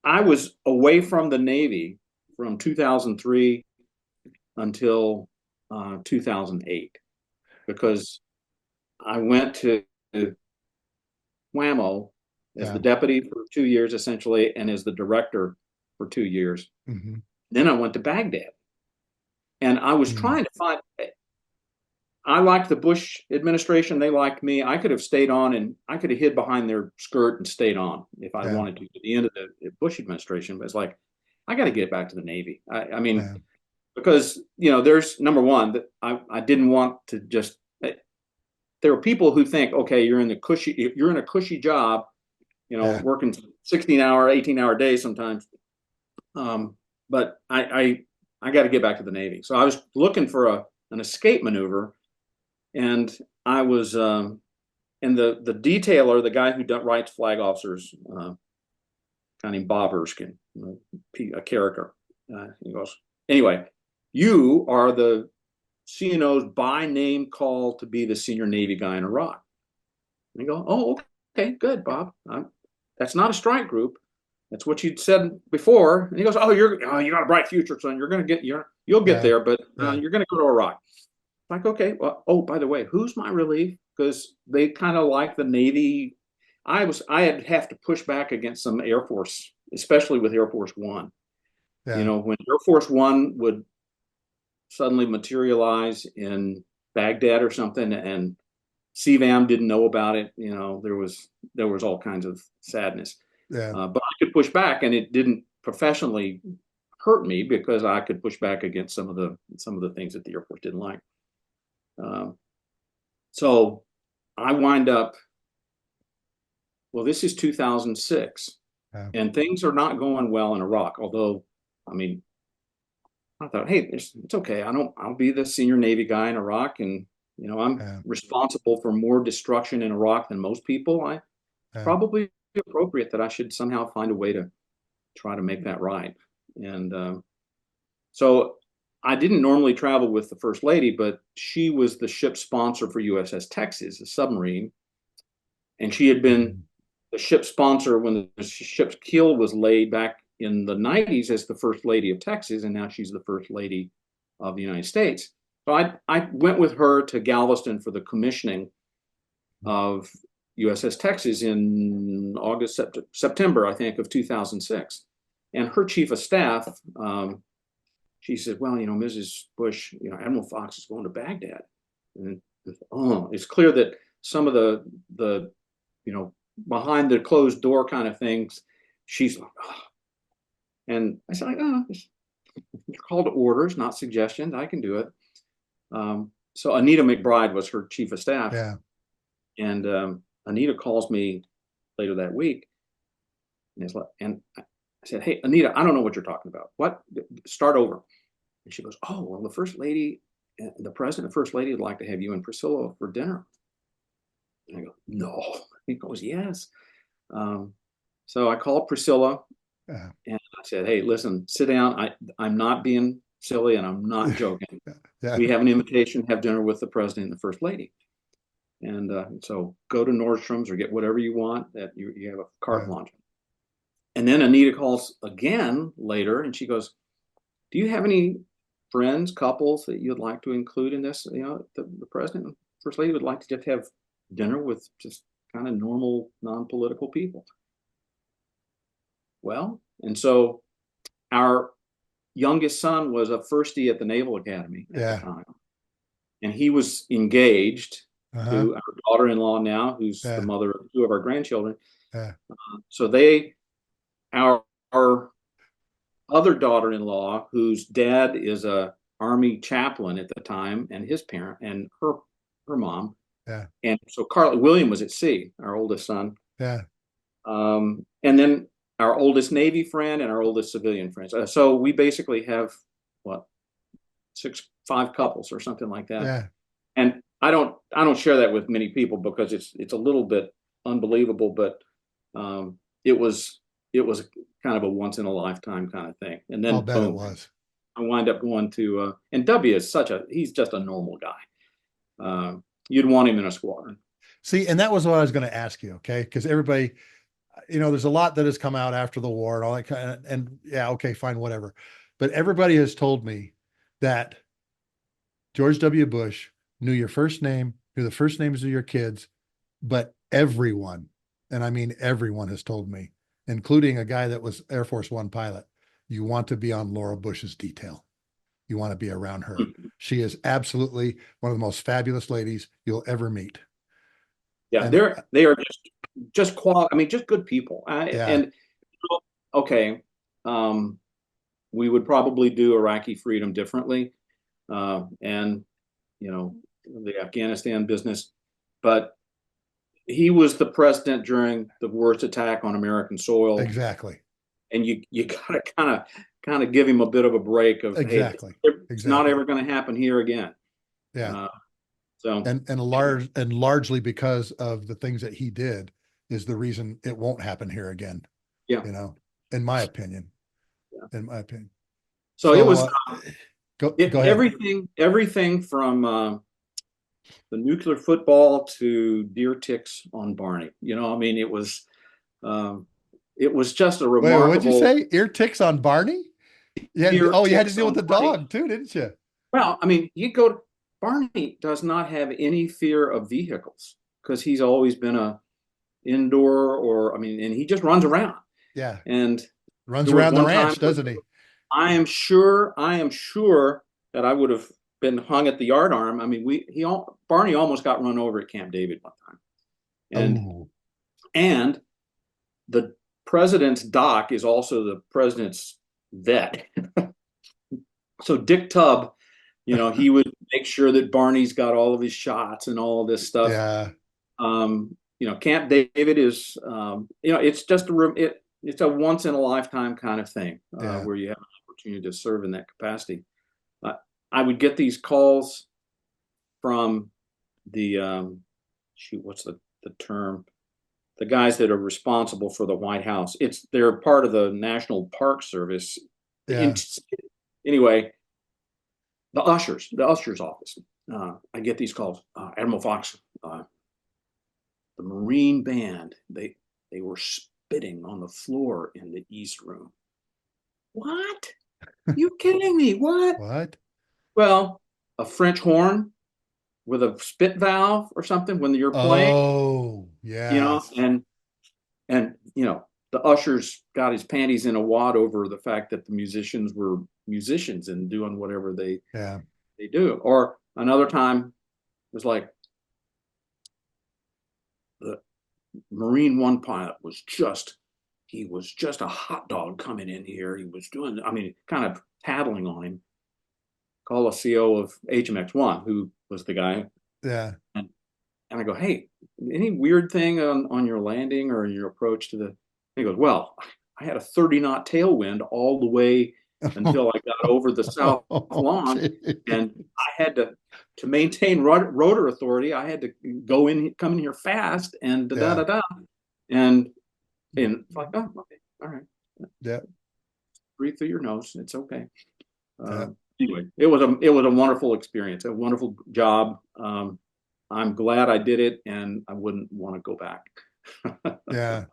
I was away from the Navy from 2003 until 2008, because I went to WAMO as the deputy for 2 years, essentially, and as the director for 2 years. Mm-hmm. Then I went to Baghdad. And I was trying to find, I liked the Bush administration. They liked me. I could have stayed on and I could have hid behind their skirt and stayed on if I wanted to at the end of the Bush administration. But it's like, I got to get back to the Navy. I mean, because, there's number one that I didn't want to just, there are people who think, okay, you're in a cushy job, working 16-hour, 18-hour days sometimes. But I got to get back to the Navy. So I was looking for an escape maneuver, and I was, and the detailer, the guy who writes flag officers, a guy named Bob Erskine, a character. He goes, "Anyway, you are the CNO's by name call to be the senior Navy guy in Iraq." And I go, "Oh, okay, good, Bob. That's not a strike group. That's what you'd said before." And he goes, you got a bright future, son. You'll get there, but you're going to go to Iraq." Like, okay, well, by the way, who's my relief? Because they kind of like the Navy. I'd have to push back against some Air Force, especially with Air Force One. When Air Force One would suddenly materialize in Baghdad or something, and CVAM didn't know about it, there was all kinds of sadness. But I could push back, and it didn't professionally hurt me because I could push back against some of the things that the Air Force didn't like. So I wind up. Well, this is 2006, and things are not going well in Iraq. Although, I mean, I thought, hey, it's okay. I'll be the senior Navy guy in Iraq, and I'm responsible for more destruction in Iraq than most people. Probably appropriate that I should somehow find a way to try to make that right. And so I didn't normally travel with the First Lady, but she was the ship sponsor for USS Texas, a submarine. And she had been the ship sponsor when the ship's keel was laid back in the 90s as the First Lady of Texas, and now she's the First Lady of the United States. So I went with her to Galveston for the commissioning of USS Texas in September, I think, of 2006. And her chief of staff, she said, "Well, Mrs. Bush, Admiral Fox is going to Baghdad." And it's clear that some of the behind the closed door kind of things, she's like, "Oh." And I said, "You're called to orders, not suggestions. I can do it." So Anita McBride was her chief of staff. And Anita calls me later that week, and I said, hey, Anita, I don't know what you're talking about. What? Start over. And she goes, oh, well, the first lady, the president and first lady would like to have you and Priscilla for dinner. And I go, no. He goes, yes. So I called Priscilla and I said, hey, listen, sit down. I'm not being silly and I'm not joking. We have an invitation to have dinner with the president and the first lady. And so go to Nordstrom's or get whatever you want that you have a carte blanche. And then Anita calls again later and she goes, do you have any friends, couples that you'd like to include in this? You know, the president and first lady would like to just have dinner with just kind of normal, non-political people. Well, and so our youngest son was a firstie at the Naval Academy at the time. And he was engaged to our daughter-in-law now, who's the mother of two of our grandchildren. So our other daughter-in-law, whose dad is a Army chaplain at the time, and his parent and her mom. And so William was at sea, our oldest son. And then our oldest Navy friend and our oldest civilian friends. So we basically have five couples or something like that. And I don't share that with many people because it's a little bit unbelievable, but it was kind of a once in a lifetime kind of thing. And then I'll bet it was. I wind up going to and W is he's just a normal guy. You'd want him in a squadron. See, and that was what I was going to ask you, okay? Because everybody, you know, there's a lot that has come out after the war and all that kind of, and yeah, okay, fine, whatever. But everybody has told me that George W. Bush knew your first name, knew the first names of your kids, but everyone, and I mean everyone has told me, including a guy that was Air Force One pilot, you want to be on Laura Bush's detail. You want to be around her. She is absolutely one of the most fabulous ladies you'll ever meet. Yeah, and they are just quality. I mean, just good people. And okay, we would probably do Iraqi Freedom differently, and you know, the Afghanistan business, but he was the president during the worst attack on American soil. Exactly. And you gotta kind of give him a bit of a break of exactly. Hey, it's not ever going to happen here again. So and largely because of the things that he did is the reason it won't happen here again. Yeah. You know, in my opinion. So it was go ahead. Everything from the nuclear football to deer ticks on Barney. You know, I mean, it was just a remarkable. What'd you say? Ear ticks on Barney? Yeah. Oh, you had to deal with the dog too, didn't you? Well, I mean, Barney does not have any fear of vehicles because he's always been a indoor and he just runs around. Yeah. And runs around the ranch, doesn't he? I am sure that I would have been hung at the yardarm. I mean, Barney almost got run over at Camp David one time. And the president's doc is also the president's vet. So Dick Tubb, you know, he would make sure that Barney's got all of his shots and all of this stuff. Yeah. You know, Camp David is, you know, it's just it's a once in a lifetime kind of thing where you have an opportunity to serve in that capacity. I would get these calls from the what's the term? The guys that are responsible for the White House. They're part of the National Park Service. Yeah. Anyway, the ushers office. I get these calls. Admiral Fox, the Marine band, they were spitting on the floor in the East Room. What? You kidding me? What? What? Well, a French horn with a spit valve or something when you're playing. Oh, yeah. You know, and you know, the ushers got his panties in a wad over the fact that the musicians were musicians and doing whatever they do. Or another time was like the Marine One pilot was just a hot dog coming in here. He was doing, kind of tattling on him. Call a CO of HMX-1, who was the guy. Yeah. And I go, hey, any weird thing on your landing or your approach to the, and he goes, well, I had a 30 knot tailwind all the way until I got over the south lawn, and I had to maintain rotor authority. I had to come in here fast and and it's like, oh, okay, all right, Yeah. breathe through your nose, it's okay. Anyway, it was a wonderful experience, a wonderful job. I'm glad I did it, and I wouldn't want to go back. Yeah.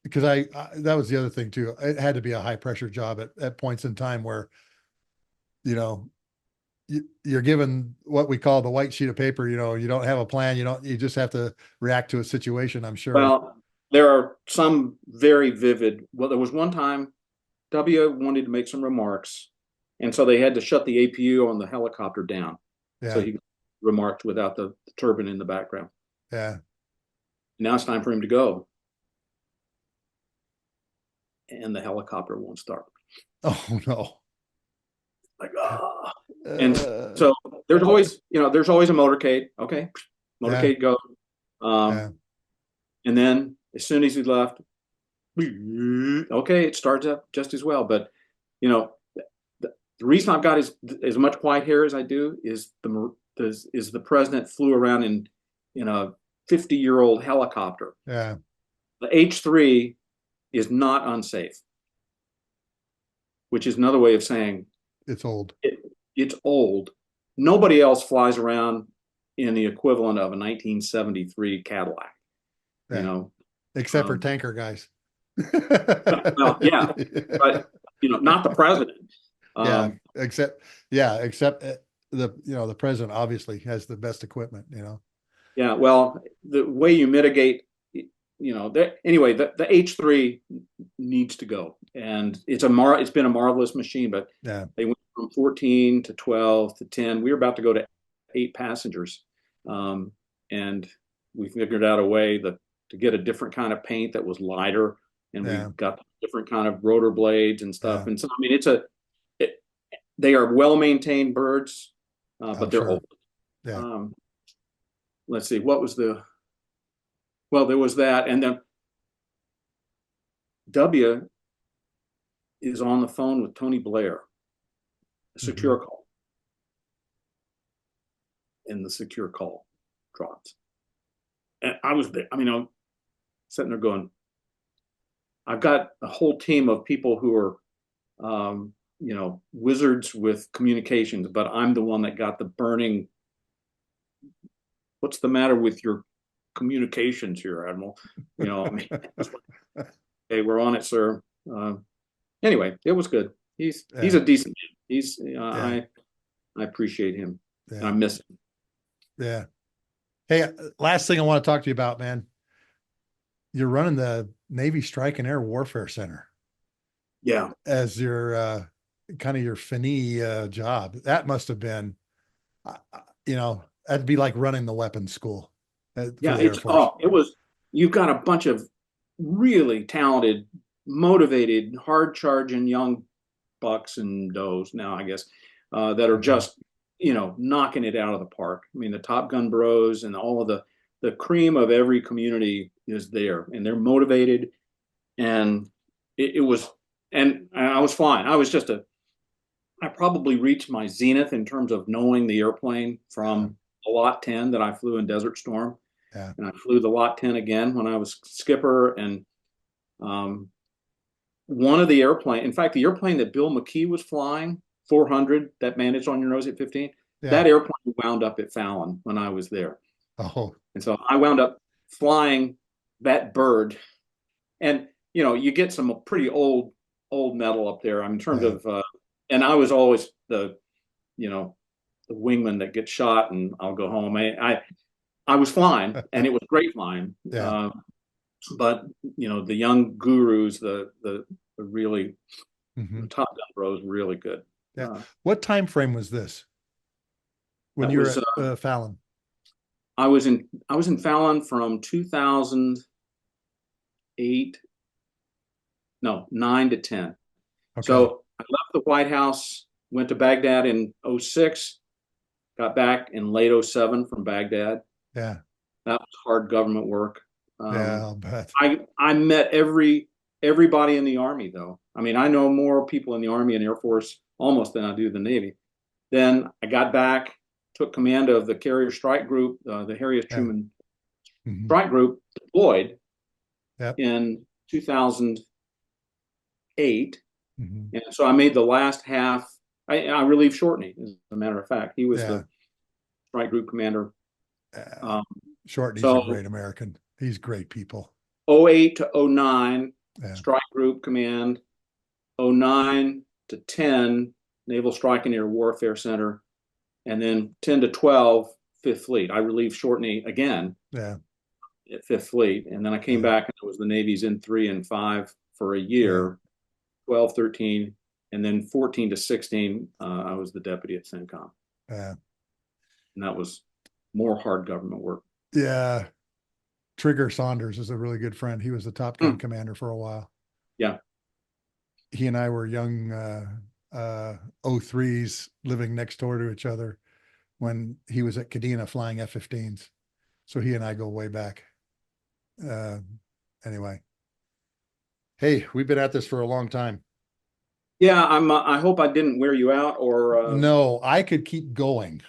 Because I that was the other thing too. It had to be a high pressure job at points in time where, you know, you're given what we call the white sheet of paper. You know, you don't have a plan. You just have to react to a situation, I'm sure. Well, there are some very vivid. Well, there was one time W wanted to make some remarks, and so they had to shut the APU on the helicopter down. Yeah. So he remarked without the turbine in the background. Yeah. Now it's time for him to go. And the helicopter won't start. Oh no. Like, ah. And so there's always a motorcade. Okay. Motorcade go. And then as soon as he left, okay, it starts up just as well. But you know, the reason I've got as much white hair as I do is the president flew around in a 50-year-old helicopter. Yeah. The H-3 is not unsafe, which is another way of saying it's old. It's old. Nobody else flies around in the equivalent of a 1973 Cadillac, Yeah. you know, except for tanker guys. Well, yeah, but you know, not the president. Except the president obviously has the best equipment, you know. Yeah, well, the way you mitigate, you know, anyway, the H-3 needs to go, and it's been a marvelous machine, but they went from 14 to 12 to 10. We were about to go to 8 passengers, and we figured out a way to get a different kind of paint that was lighter, and we got different kind of rotor blades and stuff. And so, I mean, they are well-maintained birds, but they're old. Yeah. Let's see, well, there was that, and then W is on the phone with Tony Blair, a secure call, and the secure call drops. And I was there, I mean, I'm sitting there going, I've got a whole team of people who are, you know, wizards with communications, but I'm the one that got the burning, what's the matter with your communications here, Admiral? You know, I mean, hey, we're on it, sir. Anyway, it was good. He's a decent man. I appreciate him. And I miss him. Yeah. Hey, last thing I want to talk to you about, man. You're running the Navy Strike and Air Warfare Center. Yeah. As your kind of your fini job. That must have been, you know, that'd be like running the weapons school. Yeah, it was. You've got a bunch of really talented, motivated, hard-charging young bucks and does now, I guess, that are just, you know, knocking it out of the park. I mean, the Top Gun bros and all of the cream of every community is there, and they're motivated. And it was, and I was fine. I probably reached my zenith in terms of knowing the airplane from the Lot 10 that I flew in Desert Storm. Yeah. And I flew the Lot 10 again when I was skipper. And one of the airplane, in fact, the airplane that Bill McKee was flying, 400, that managed on your nose at 15, that airplane wound up at Fallon when I was there. Oh. And so I wound up flying that bird. And, you know, you get some pretty old metal up there. I mean, in terms of, and I was always the wingman that gets shot and I'll go home. I was flying, and it was great flying. But you know, the young gurus, the really the Top Gun bros, really good. Yeah. What time frame was this? When you were at Fallon? I was in Fallon from 2009 to 10. Okay. So I left the White House, went to Baghdad in 2006, got back in late 2007 from Baghdad. Yeah. That was hard government work. I'll bet. I met every everybody in the Army, though. I mean, I know more people in the Army and Air Force almost than I do the Navy. Then I got back, took command of the Carrier Strike Group, the Harry S. Truman Strike Group, deployed in 2008. And so I made the last half. I relieved Shortney, as a matter of fact. He was the Strike Group commander. Shortney's a great American. He's great people. 08 to 09, Strike Group Command. 09 to 10, Naval Strike and Air Warfare Center. And then 10 to 12, Fifth Fleet. I relieved Shortney again at Fifth Fleet. And then I came back and it was the Navy's N3 and 5 for a year, 12, 13. And then 14 to 16, I was the deputy at CENTCOM. And that was more hard government work. Yeah. Trigger Saunders is a really good friend. He was the Top Gun commander for a while. Yeah. He and I were young 03s living next door to each other when he was at Kadena flying F-15s. So he and I go way back. Anyway. Hey, we've been at this for a long time. Yeah, I hope I didn't wear you out or No, I could keep going.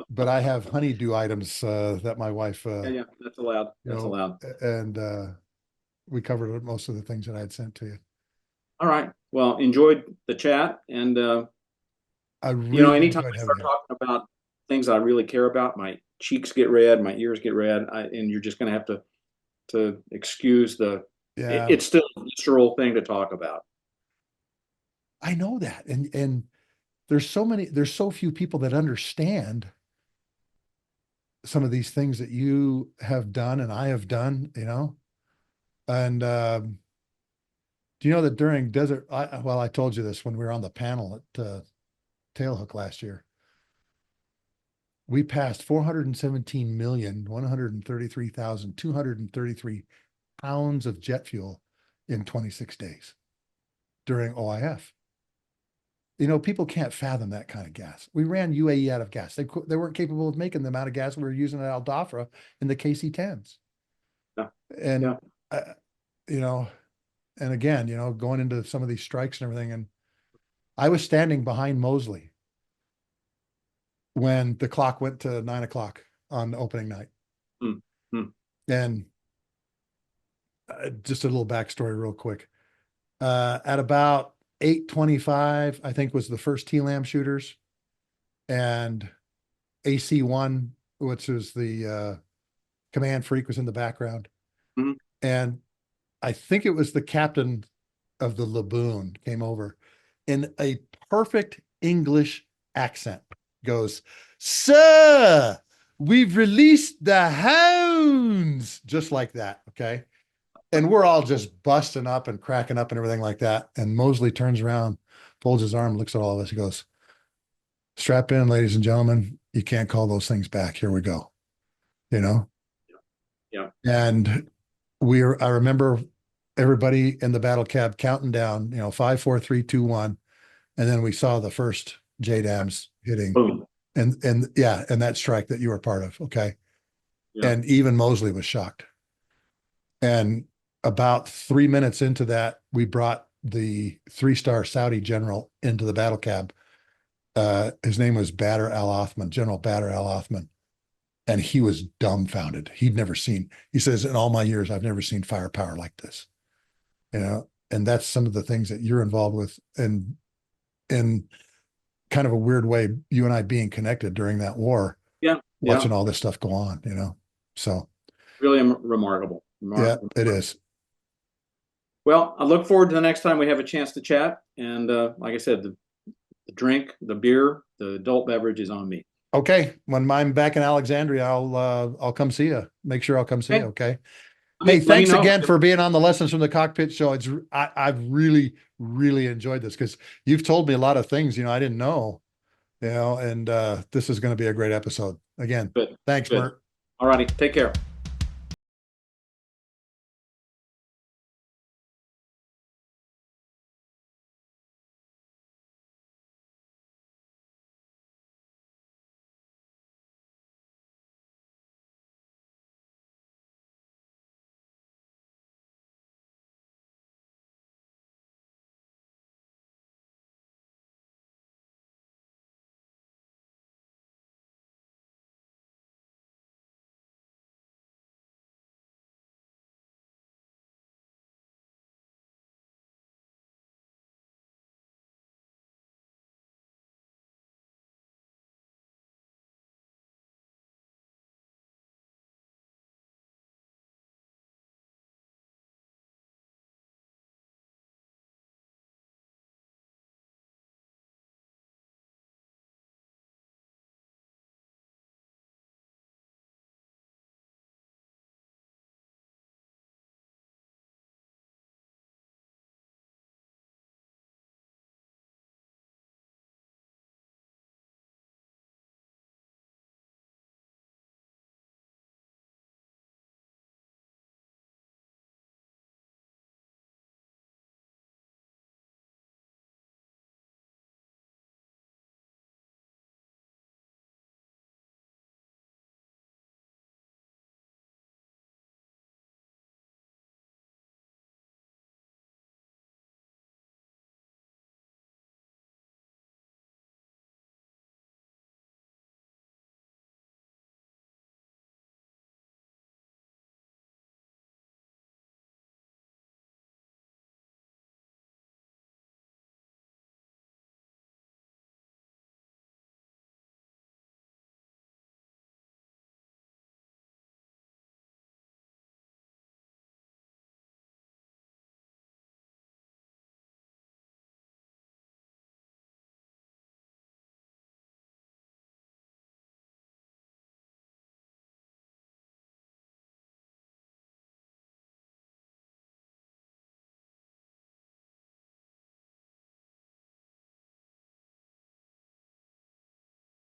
But I have honeydew items that my wife yeah, that's allowed. That's allowed. And we covered most of the things that I had sent to you. All right. Well, enjoyed the chat, and I really anytime I start talking about things I really care about, my cheeks get red, my ears get red, and you're just going to have to excuse the. Yeah. It's still a visceral thing to talk about. I know that, and there's so few people that understand some of these things that you have done and I have done, and do you know that during Desert, I told you this when we were on the panel at Tailhook last year, we passed 417,133,233 pounds of jet fuel in 26 days during OIF. People can't fathom that kind of gas. We ran UAE out of gas. They weren't capable of making the amount of gas we were using at Al Dhafra in the KC-10s. Yeah. And, and again, going into some of these strikes and everything. And I was standing behind Mosley when the clock went to 9 o'clock on the opening night. And just a little backstory real quick. At about 8:25, I think, was the first TLAM shooters, and AC-1, which was the command freak, was in the background. And I think it was the captain of the Laboon came over in a perfect English accent, goes, "Sir, we've released the hounds," just like that. Okay. And we're all just busting up and cracking up and everything like that. And Mosley turns around, folds his arm, looks at all of us. He goes, "Strap in, ladies and gentlemen. You can't call those things back. Here we go." Yeah. And I remember everybody in the battle cab counting down, 5, 4, 3, 2, 1. And then we saw the first JDAMs hitting. Boom. And that strike that you were part of. Okay. Yeah. And even Mosley was shocked. And about 3 minutes into that, we brought the 3-star Saudi general into the battle cab. His name was Badr al-Othman, General Badr al-Othman. And he was dumbfounded. He says, "In all my years, I've never seen firepower like this." And that's some of the things that you're involved with. And in kind of a weird way, you and I being connected during that war, watching all this stuff go on, so. Really remarkable. Yeah, it is. Well, I look forward to the next time we have a chance to chat. And like I said, the drink, the beer, the adult beverage is on me. Okay. When I'm back in Alexandria, I'll come see you. Make sure I'll come see you. Okay. Hey, Let thanks me know. again for being on the Lessons from the Cockpit show. I've really, really enjoyed this because you've told me a lot of things, I didn't know, and this is going to be a great episode. Again, Good. Thanks, Good. Mert. All righty. Take care.